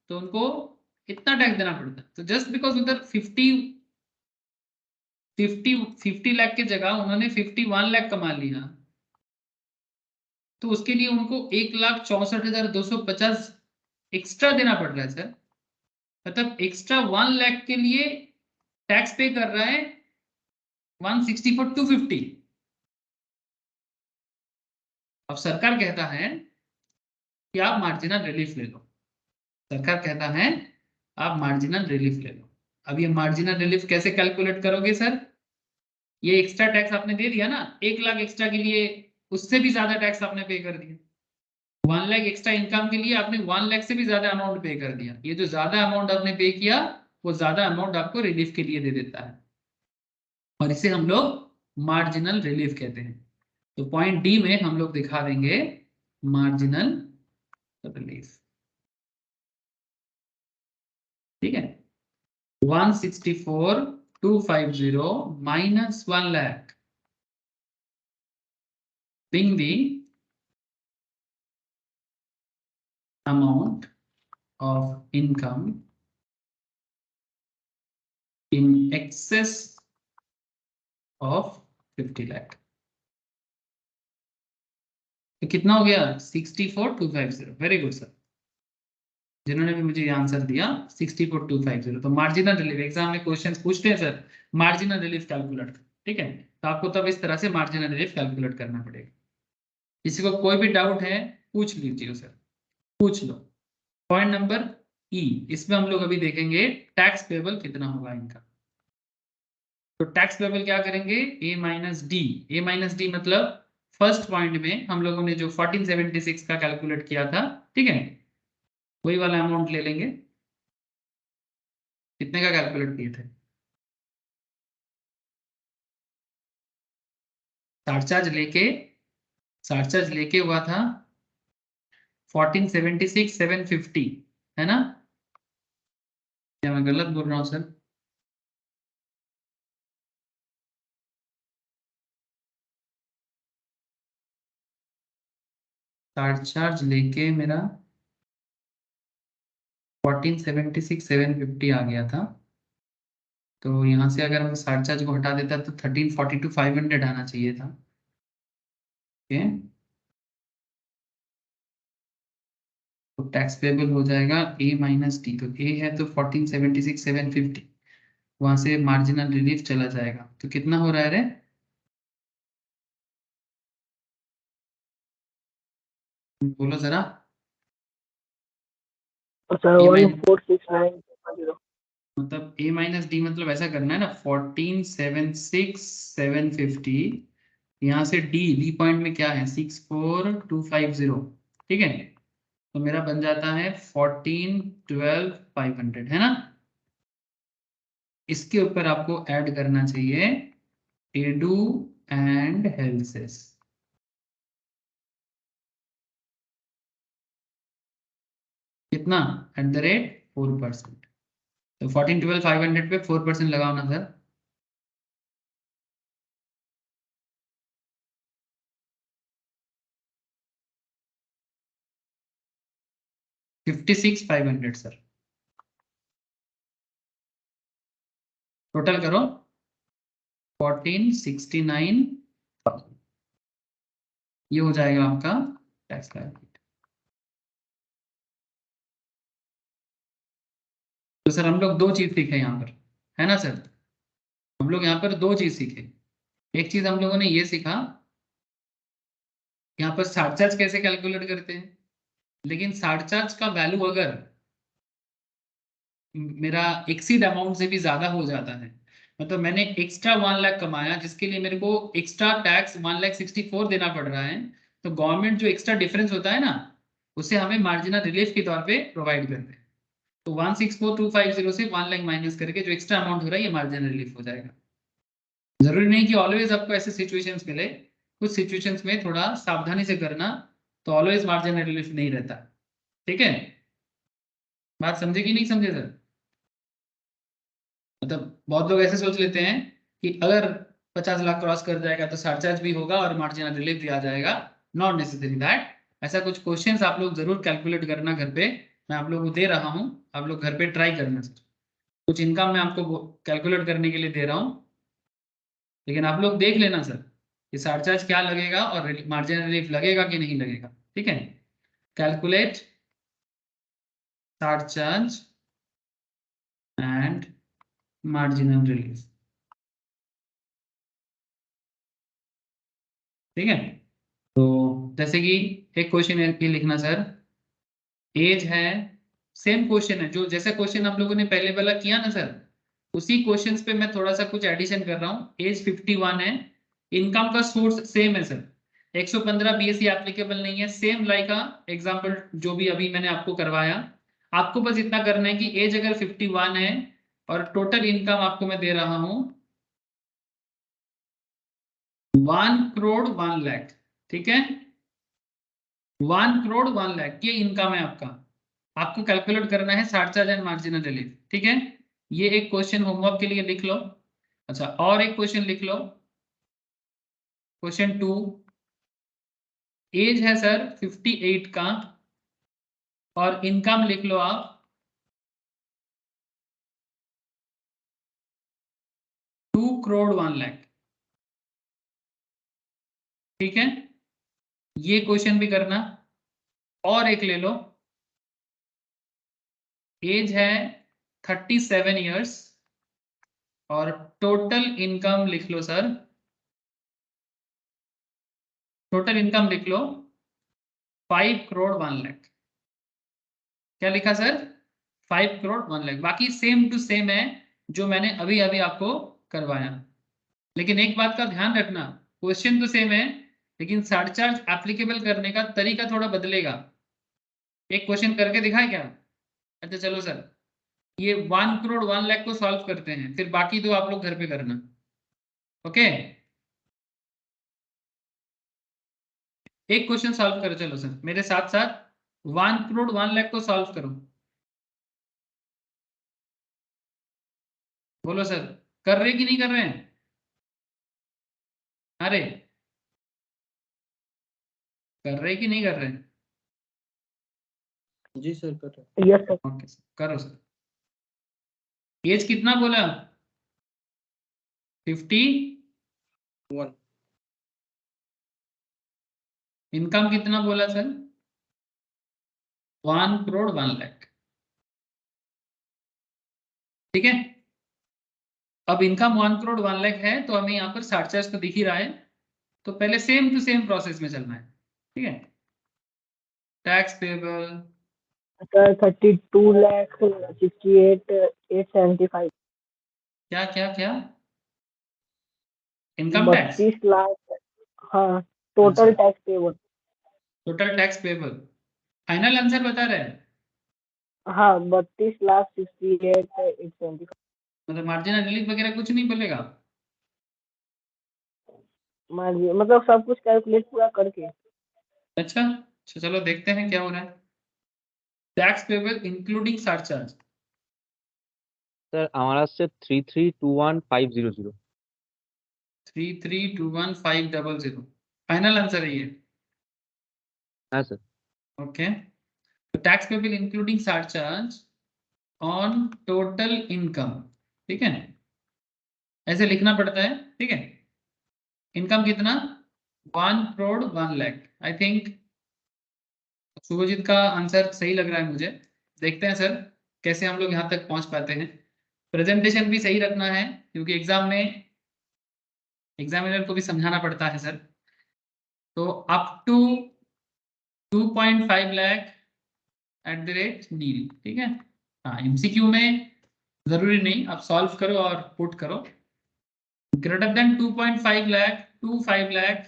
S1: तो उनको इतना टैक्स देना पड़ता। तो जस्ट बिकॉज उधर 50 लाख की जगह उन्होंने 51 लाख कमा लिया, तो उसके लिए उनको 1,64,250 एक्स्ट्रा देना पड़ रहा है सर, मतलब एक्स्ट्रा 1 लाख के लिए टैक्स पे कर रहा है 164,250। अब सरकार कहता है कि आप मार्जिनल रिलीफ ले लो, सरकार कहता है आप मार्जिनल रिलीफ ले लो। अब ये मार्जिनल रिलीफ कैसे कैलकुलेट करोगे सर, ये एक्स्ट्रा टैक्स आपने दे दिया ना, 1 लाख एक्स्ट्रा के लिए उससे भी ज्यादा टैक्स आपने पे कर दिया, 1 लाख एक्स्ट्रा इनकम के लिए आपने 1 लाख से भी ज्यादा अमाउंट पे कर दिया, ये जो ज्यादा अमाउंट आपने पे किया वो ज्यादा अमाउंट आपको रिलीफ के लिए दे देता है, और इसे हम लोग मार्जिनल रिलीफ कहते हैं। तो पॉइंट डी में हम लोग दिखा देंगे मार्जिनल रिलीफ, ठीक है। 164,250 minus 1 lakh being the amount of income in excess of 50 lakh. तो कितना हो गया 64,250, वेरी गुड सर, जिन्होंने भी मुझे ये आंसर दिया 64,250। तो मार्जिनल रिलीफ एग्जाम में क्वेश्चंस पूछते हैं सर, मार्जिनल रिलीफ कैलकुलेट, ठीक है, तो आपको तब इस तरह से मार्जिनल रिलीफ कैलकुलेट करना पड़ेगा। किसी को कोई भी डाउट है पूछ लीजिए सर, पूछ लो। पॉइंट नंबर ई, इसमें हम लोग अभी देखेंगे टैक्स पेबल कितना होगा इनका। तो टैक्स पेबल क्या करेंगे, ए माइनस डी, ए माइनस डी मतलब फर्स्ट पॉइंट में हम लोगों ने जो 1476 का कैलकुलेट किया था, ठीक है, वही वाला अमाउंट ले लेंगे। कितने का कैलकुलेट किए थे, चार्ज लेके हुआ था 1476,750, है ना, क्या मैं गलत बोल रहा हूँ सर। चार्ज लेके मेरा 1476,750 आ गया था। तो यहाँ से अगर हम चार्ज को हटा देता तो 1342,500 आना चाहिए था। ओके, तो टैक्स पेबल हो जाएगा ए माइनस टी। तो ए है तो 1476,750, वहां से मार्जिनल रिलीफ चला जाएगा। तो कितना हो रहा है रे? बोलो जरा।
S4: सर
S1: ए
S4: 1469
S1: मतलब ए माइनस डी, मतलब ऐसा करना है ना, 1476,750, यहाँ से डी पॉइंट में क्या है, 64,250। ठीक है, तो मेरा बन जाता है 1412,500, है ना। इसके ऊपर आपको ऐड करना चाहिए एडू एंड हेल्सेस। कितना? @4%। तो 1412,500 पे 4% लगाओ ना सर। 56,500 सर। टोटल करो 1469,000। ये हो जाएगा आपका टैक्स लायबिलिटी। तो सर हम लोग दो चीज सीखे यहाँ पर, है ना सर। हम लोग यहाँ पर दो चीज सीखे। एक चीज हम लोगों ने ये सीखा, यहाँ पर चार्ज कैसे कैलकुलेट करते हैं। लेकिन चार्ज का वैल्यू अगर मेरा एक्सीड अमाउंट से भी ज्यादा हो जाता है, मतलब मैंने एक्स्ट्रा 1 लाख कमाया जिसके लिए मेरे को एक्स्ट्रा टैक्स 1,64,000 देना पड़ रहा है, तो गवर्नमेंट जो एक्स्ट्रा डिफरेंस होता है ना, उसे हमें मार्जिनल रिलीफ के तौर पे प्रोवाइड करते हैं। तो 1,64,250 से 1 लाख माइनस करके जो एक्स्ट्रा अमाउंट हो रहा है ये मार्जिनल रिलीफ हो जाएगा। जरूरी नहीं कि ऑलवेज आपको ऐसे सिचुएशंस मिले, कुछ सिचुएशंस में थोड़ा सावधानी से करना, तो ऑलवेज मार्जिनल रिलीफ नहीं रहता। ठीक है, बात समझे कि नहीं समझे सर। मतलब बहुत लोग ऐसे सोच लेते हैं कि अगर 50 लाख क्रॉस कर जाएगा तो सरचार्ज भी होगा और मार्जिनल रिलीफ भी आ जाएगा। Not necessary that. ऐसा कुछ क्वेश्चंस आप लोग जरूर कैलकुलेट करना घर पे, मैं आप लोगों को दे रहा हूँ, आप लोग घर पे ट्राई करना सर। कुछ इनकम मैं आपको कैलकुलेट करने के लिए दे रहा हूँ, लेकिन आप लोग देख लेना सर कि सरचार्ज क्या लगेगा और मार्जिनल रिलीफ लगेगा कि नहीं लगेगा। ठीक है, calculate surcharge and marginal relief. ठीक है, तो जैसे कि एक क्वेश्चन ये लिखना सर, एज है, सेम क्वेश्चन है जो जैसा क्वेश्चन हम लोगों ने पहले वाला किया ना सर, उसी क्वेश्चंस पे मैं थोड़ा सा कुछ एडिशन कर रहा हूँ। एज 51 है, इनकम का सोर्स सेम है सर, 115 बीएसई एप्लीकेबल नहीं है, सेम लाइक एग्जांपल जो भी अभी मैंने आपको करवाया। आपको बस इतना करना है कि एज अगर 51 है और टोटल इनकम आपको मैं दे रहा हूँ 1,01,00,000। ठीक है, 1,01,00,000 ये इनकम है आपका। आपको कैलकुलेट करना है सरचार्ज एंड मार्जिनल रिलीफ। ठीक है, ये एक क्वेश्चन होमवर्क के लिए लिख लो। अच्छा, और एक क्वेश्चन लिख लो, क्वेश्चन 2। एज है सर 58 का और इनकम लिख लो आप 2,01,00,000। ठीक है, ये क्वेश्चन भी करना। और एक ले लो, एज है 37 ईयर्स और टोटल इनकम लिख लो सर, टोटल इनकम लिख लो 5,01,00,000। क्या लिखा सर? 5,01,00,000। बाकी सेम टू सेम है जो मैंने अभी अभी आपको करवाया। लेकिन एक बात का ध्यान रखना, क्वेश्चन तो सेम है लेकिन सरचार्ज एप्लीकेबल करने का तरीका थोड़ा बदलेगा। एक क्वेश्चन करके दिखाए क्या? अच्छा चलो सर, ये 1,01,00,000 को सॉल्व करते हैं, फिर बाकी दो आप लोग घर पे करना। ओके, एक क्वेश्चन सॉल्व करो, चलो सर मेरे साथ साथ 1,01,00,000 को सॉल्व करो। बोलो सर, कर रहे कि नहीं कर रहे हैं? अरे कर रहे कि नहीं कर रहे हैं?
S2: जी सर कर रहे
S4: यस सर।
S1: ओके सर, करो सर। एज कितना बोला? 50।
S2: 1
S1: इनकम कितना बोला सर? 1 करोड़ 1 लाख। ठीक है, अब इनकम 1 करोड़ 1 लाख है तो हमें यहाँ पर चार्ज तो दिख ही रहा है, तो पहले सेम टू सेम प्रोसेस में चलना है। ठीक है, टैक्स पेबल
S4: सर 32,68,875।
S1: क्या क्या क्या? Income tax,
S4: 32 lakh. हाँ, total tax payable.
S1: Total tax payable, final answer बता रहे हैं।
S4: हाँ, 32,68,875।
S1: मतलब मार्जिनल रिलीफ वगैरह कुछ नहीं बोलेगा?
S4: मतलब सब कुछ कैलकुलेट पूरा करके।
S1: अच्छा अच्छा, चलो देखते हैं क्या हो रहा है। Tax payable including surcharge
S3: sir हमारा से 3321,500।
S1: 3321,500 फाइनल आंसर है ये।
S3: हाँ सर।
S1: ओके, तो tax payable including surcharge on total income. ठीक है, ऐसे लिखना पड़ता है। ठीक है, इनकम कितना? 1 करोड़ 1 लाख। आई थिंक शुभजीत का आंसर सही लग रहा है मुझे। देखते हैं सर कैसे हम लोग यहाँ तक पहुंच पाते हैं। प्रेजेंटेशन भी सही रखना है क्योंकि एग्जाम में एग्जामिनर को भी समझाना पड़ता है सर। तो up to 2.5 lakh at the rate nil. ठीक है, हाँ एमसीक्यू में जरूरी नहीं, आप सॉल्व करो और पुट करो। Greater than 2.5 lakh to 5 lakh,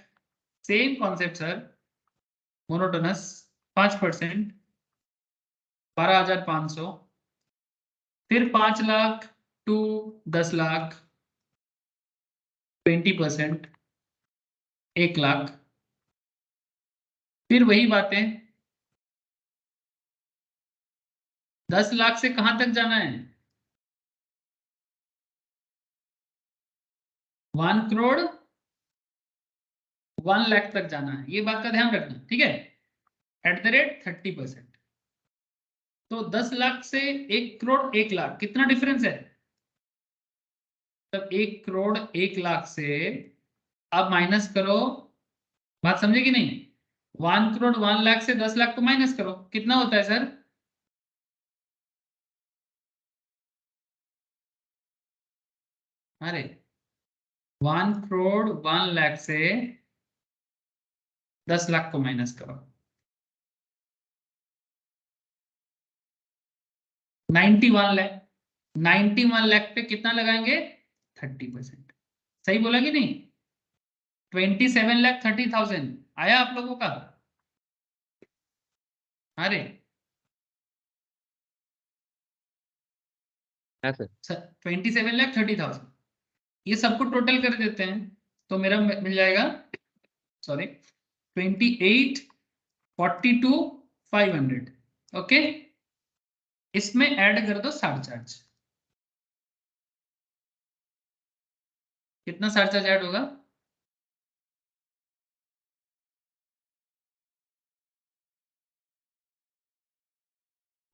S1: same concept sir, monotonous 5%, 12,500। फिर 5 लाख टू 10 लाख 20%, 1 लाख। फिर वही बातें, 10 लाख से कहां तक जाना है? 1 करोड़ 1 लाख तक जाना है, ये बात का ध्यान रखना। ठीक है, एट द रेट 30%। तो 10 लाख से 1 करोड़ 1 लाख कितना डिफरेंस है? तब 1 करोड़ 1 लाख से आप माइनस करो, बात समझे कि नहीं? 1 करोड़ 1 लाख से 10 लाख को माइनस करो, कितना होता है सर? अरे 1 करोड़ 1 लाख से 10 लाख को माइनस करो, 91 लाख। 91 लाख पे कितना लगाएंगे? 30%। सही बोला कि नहीं? 27,30,000 आया आप लोगों का? अरे
S3: हाँ सर।
S1: 27,30,000, ये सबको टोटल कर देते हैं तो मेरा मिल जाएगा, सॉरी 28,42,500। ओके, इसमें ऐड कर दो सरचार्ज। कितना सरचार्ज ऐड होगा?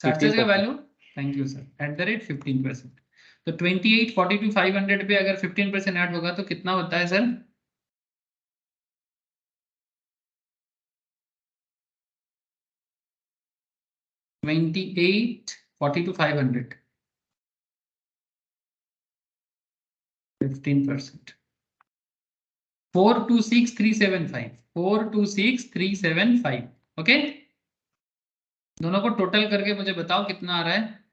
S1: सरचार्ज का
S3: 15%।
S1: Value, thank you sir, eight the rate 15%। तो 28,42,500 पे अगर 15% ऐड होगा तो कितना होता है सर? 28,42,500, 15%, 426,375, 426,375। ओके, दोनों को टोटल करके मुझे बताओ कितना आ रहा है?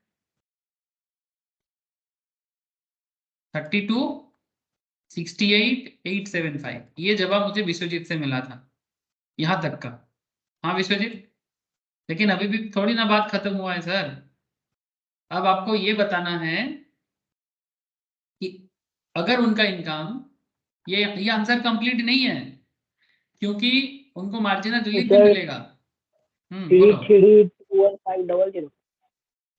S1: 32,68,875। ये जवाब मुझे विश्वजीत से मिला था, यहां तक का। हाँ विश्वजीत, लेकिन अभी भी थोड़ी ना बात खत्म हुआ है सर। अब आपको ये बताना है कि अगर उनका इनकम, ये आंसर कंप्लीट नहीं है क्योंकि उनको मार्जिनल रिलीफ भी
S4: सर
S1: मिलेगा।
S4: थ्री
S1: बोलो।
S4: Three two one five double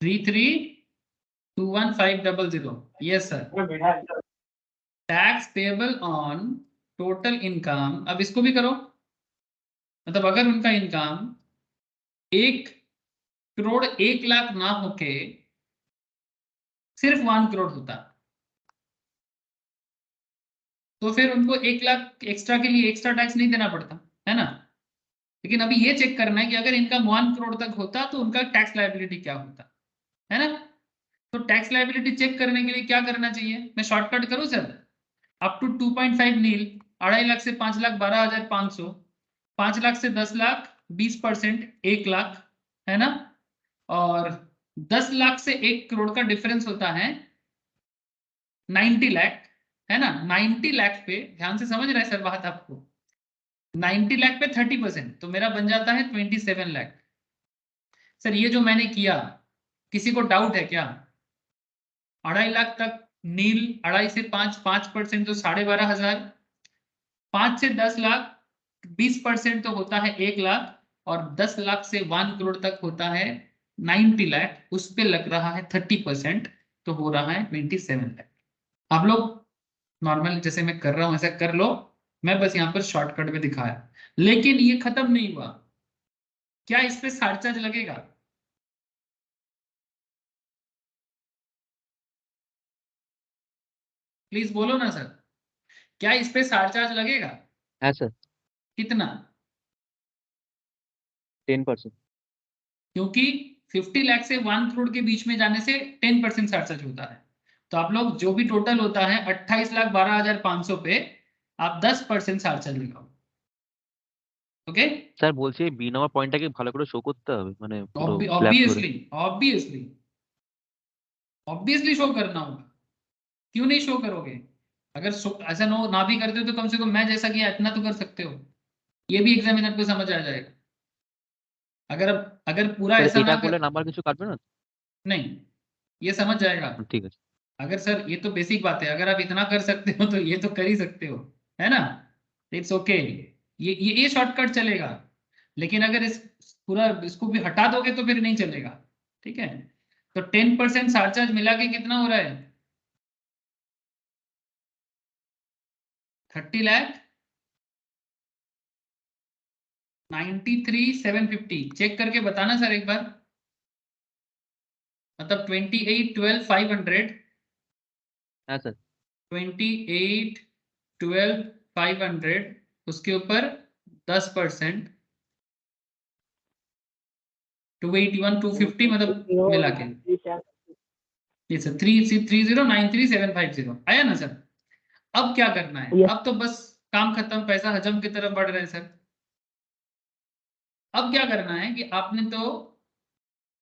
S1: 33,21,500, yes sir. Tax payable on total income, अब इसको भी करो। मतलब अगर उनका इनकम 1 करोड़ 1 लाख ना होके सिर्फ 1 करोड़ होता, तो फिर उनको 1 लाख एक्स्ट्रा के लिए एक्स्ट्रा टैक्स नहीं देना पड़ता, है ना। लेकिन अभी ये चेक करना है कि अगर इनकम 1 करोड़ तक होता तो उनका टैक्स लायबिलिटी क्या होता, है ना। तो टैक्स लायबिलिटी चेक करने के लिए क्या करना चाहिए, मैं शॉर्टकट करूं सर। अप टू 2.5 नील, 2.5 लाख से 5,12,500, 5 लाख से 10 लाख 20%, 1 लाख, है ना। और 10 लाख से 1 करोड़ का डिफरेंस होता है 90 लाख, है ना। 90 लाख पे ध्यान से समझ रहे हैं सर बात आपको, 90 लाख पे 30%, तो मेरा बन जाता है 27 लाख। सर ये जो मैंने किया, किसी को डाउट है क्या? 2.5 लाख तक नील, 2.5 से 5, 5% तो 12,500, 5 से 10 लाख 20% तो होता है 1 लाख, और 10 लाख से 1 करोड़ तक होता है 90 लाख, उस पे लग रहा है 30%, तो हो रहा है 27 लाख। आप लोग नॉर्मल जैसे मैं कर रहा हूं ऐसा कर लो, मैं बस यहाँ पर शॉर्टकट में दिखाया। लेकिन ये खत्म नहीं हुआ, क्या इस पे सरचार्ज लगेगा? प्लीज बोलो ना सर, क्या इस पे सरचार्ज लगेगा?
S3: हाँ सर,
S1: कितना?
S3: 10%।
S1: क्योंकि 50 लाख से 1 करोड़ के बीच में जाने से 10% सरचार्ज होता है। तो आप लोग जो भी टोटल होता है 28,12,500 पे आप 10% सरचार्ज लगाओ। ओके,
S3: স্যার বলছি এই বি নাম্বার পয়েন্টটাকে ভালো করে শো করতে হবে, মানে পুরো স্ল্যাব ধরে।
S1: ऑब्वियसली ऑब्वियसली ऑब्वियसली शो करना होगा, क्यों नहीं शो करोगे? अगर ऐसा ना भी करते हो तो कम से कम मैं जैसा किया इतना तो कर सकते हो, ये भी एग्जामिनर को समझ आ जाएगा। अगर अगर पूरा
S3: স্যার
S1: ऐसा
S3: এটা
S1: ना कर,
S3: করলে नाम्বার কিছু काटবে না?
S1: नहीं, ये समझ जाएगा।
S3: ঠিক আছে।
S1: अगर सर ये तो बेसिक बात है, अगर आप इतना कर सकते हो तो ये तो कर ही सकते हो, है ना। इट्स ओके, ये शॉर्टकट चलेगा। लेकिन अगर इस पूरा इसको भी हटा दोगे तो फिर नहीं चलेगा, ठीक है। तो 10% चार्ज मिला के कितना हो रहा है? 30 लाख 93,750। चेक करके बताना सर एक बार, मतलब 28,12,500,
S3: হ্যাঁ স্যার।
S1: 28,12,500 उसके ऊपर 10%, 281,250 मतलब मिला के, ये सर 3,30,93,750 आया ना सर। अब क्या करना है?
S4: Yes.
S1: अब तो बस काम खत्म, पैसा हजम की तरफ बढ़ रहे हैं सर। अब क्या करना है कि आपने तो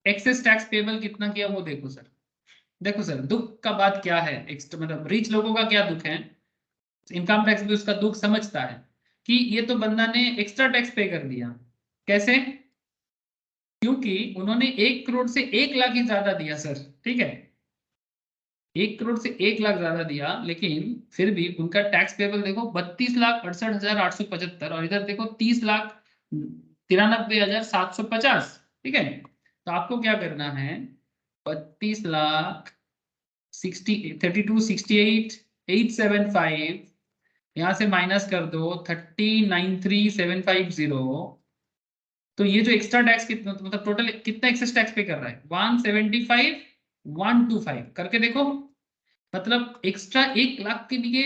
S1: एक्सेस टैक्स पेबल कितना किया वो देखो सर। देखो सर दुख का बात क्या है, मतलब रिच लोगों का क्या दुख है, इनकम टैक्स भी उसका दुख समझता है कि ये तो बंदा ने एक्स्ट्रा टैक्स पे कर दिया। कैसे? क्योंकि उन्होंने 1 करोड़ से 1 लाख ही ज्यादा दिया सर, ठीक है। 1 करोड़ से 1 लाख ज्यादा दिया, लेकिन फिर भी उनका टैक्स पेबल देखो 32,68,875, और इधर देखो 30,93,750, ठीक है। तो आपको क्या करना है, 32,68,875 यहां से माइनस कर दो 39,3,750। तो ये जो एक्स्ट्रा टैक्स कितना, मतलब टोटल कितना एक्सेस टैक्स पे कर रहा है, 175,125 करके देखो। मतलब एक्स्ट्रा 1 लाख के लिए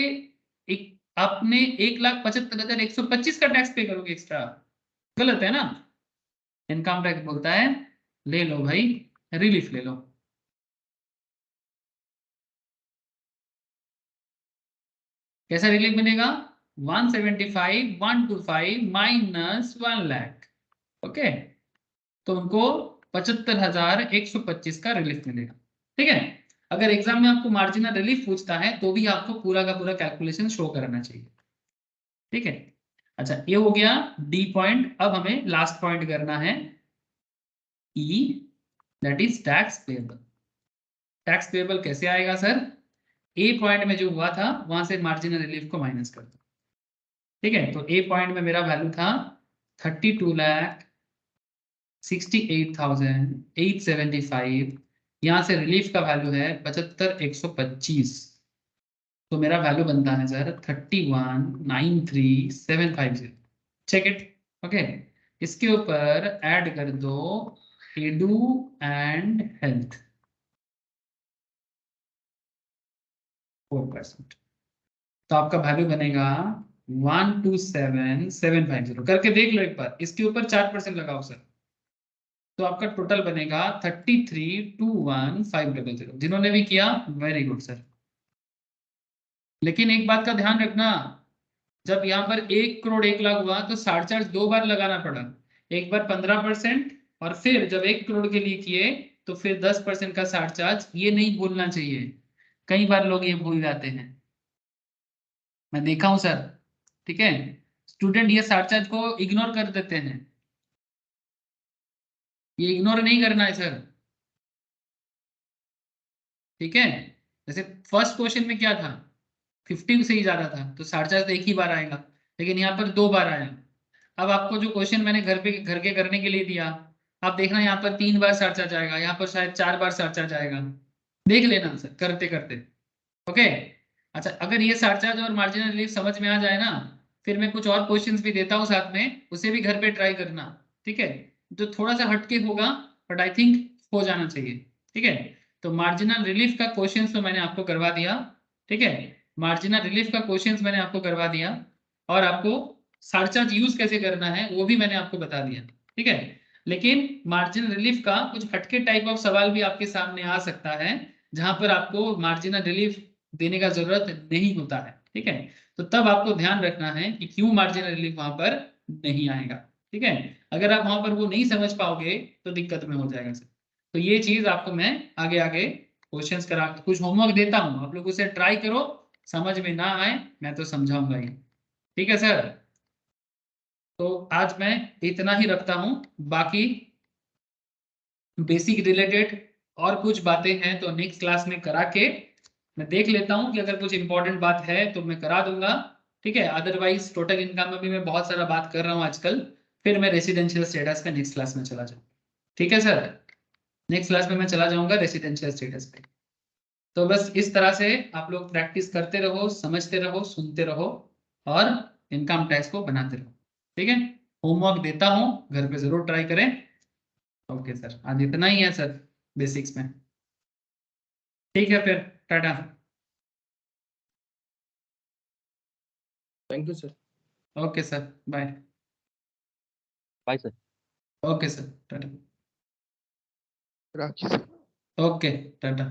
S1: एक आपने 1,75,125 का टैक्स पे करोगे एक्स्ट्रा, गलत है ना। इनकम टैक्स बोलता है ले लो भाई, रिलीफ ले लो। कैसा रिलीफ मिलेगा? 175,125 माइनस 1 लाख, ओके। तो उनको 75,125 का रिलीफ मिलेगा, ठीक है। अगर एग्जाम में आपको मार्जिनल रिलीफ पूछता है तो भी आपको पूरा का पूरा कैलकुलेशन शो करना चाहिए, ठीक है। अच्छा ये हो गया डी पॉइंट। अब हमें लास्ट पॉइंट करना है ई, that is tax payable. Tax payable कैसे आएगा सर? ए पॉइंट में जो हुआ था वहां से मार्जिनल रिलीफ को माइनस कर दो, ठीक है। तो ए पॉइंट में मेरा वैल्यू था 32,68,875, यहां से रिलीफ का वैल्यू है 75,125, तो मेरा वैल्यू बनता है सर 31,93,750। Check it, okay. इसके ऊपर ऐड कर दो एडू एंड हेल्थ 4%। तो आपका वैल्यू बनेगा 127750। करके देख लो एक बार, इसके ऊपर 4% लगाओ सर, तो आपका टोटल बनेगा 33,21,500। जिन्होंने भी किया वेरी गुड सर। लेकिन एक बात का ध्यान रखना, जब यहाँ पर 1,01,00,000 हुआ तो साढ़े चार्ज 2 बार लगाना पड़ा। एक बार 15% और फिर जब 1 करोड़ के लिए किए तो फिर 10% का साढ़े चार्ज। ये नहीं भूलना चाहिए, कई बार लोग ये भूल जाते हैं, मैं देखा हूं सर। ठीक है, स्टूडेंट ये साढ़े चार्ज को इग्नोर कर देते हैं, ये इग्नोर नहीं करना है सर। ठीक है, जैसे फर्स्ट क्वेश्चन में क्या था, 50 से ही जा रहा था तो साढ़े चार्ज तो एक ही बार आएगा, लेकिन यहाँ पर 2 बार आया। अब आपको जो क्वेश्चन मैंने घर के करने के लिए दिया, आप देखना यहाँ पर 3 बार साढ़े चार्ज आएगा, यहाँ पर शायद 4 बार साढ़े चार्ज आएगा। देख लेना सर करते करते। ओके, अच्छा, अगर ये साढ़े चार्ज और मार्जिनल रिलीफ समझ में आ जाए ना, फिर मैं कुछ और क्वेश्चंस भी देता हूँ साथ में, उसे भी घर पे ट्राई करना। ठीक है, जो थोड़ा सा हटके होगा बट आई थिंक हो जाना चाहिए। ठीक है, तो मार्जिनल रिलीफ का क्वेश्चंस तो मैंने आपको करवा दिया। ठीक है, मार्जिनल रिलीफ का क्वेश्चंस मैंने आपको करवा दिया, और आपको साढ़े चार्ज यूज कैसे करना है वो भी मैंने आपको बता दिया। ठीक है, लेकिन मार्जिनल रिलीफ का कुछ हटके टाइप ऑफ सवाल भी आपके सामने आ सकता है, जहां पर आपको मार्जिनल रिलीफ देने का जरूरत नहीं होता है। ठीक है, तो तब आपको ध्यान रखना है कि क्यों मार्जिनल रिलीफ वहां पर नहीं आएगा। ठीक है, अगर आप वहां पर वो नहीं समझ पाओगे तो दिक्कत में हो जाएगा सर। तो ये चीज आपको मैं आगे आगे क्वेश्चंस करा कुछ होमवर्क देता हूं, आप लोग उसे ट्राई करो, समझ में ना आए मैं तो समझाऊंगा ही। ठीक है सर, तो आज मैं इतना ही रखता हूं, बाकी बेसिक रिलेटेड और कुछ बातें हैं तो नेक्स्ट क्लास में करा के मैं देख लेता हूं कि अगर कुछ इंपॉर्टेंट बात है तो मैं करा दूंगा। ठीक है, अदरवाइज टोटल इनकम में भी मैं बहुत सारा बात कर रहा हूं आजकल, फिर मैं रेसिडेंशियल स्टेटस पे नेक्स्ट क्लास में चला जाऊँ। ठीक है सर, नेक्स्ट क्लास में मैं चला जाऊंगा रेसिडेंशियल स्टेटस पे। तो बस इस तरह से आप लोग प्रैक्टिस करते रहो, समझते रहो, सुनते रहो और इनकम टैक्स को बनाते रहो। ठीक है, होमवर्क देता हूं, घर पे जरूर ट्राई करें। ओके सर, आज इतना ही है सर बेसिक्स में। ठीक है फिर, tata.
S2: Thank you sir.
S1: Okay sir, bye.
S3: Bye sir.
S1: Okay sir, tata.
S2: Rakhi sir.
S1: Okay, Tata.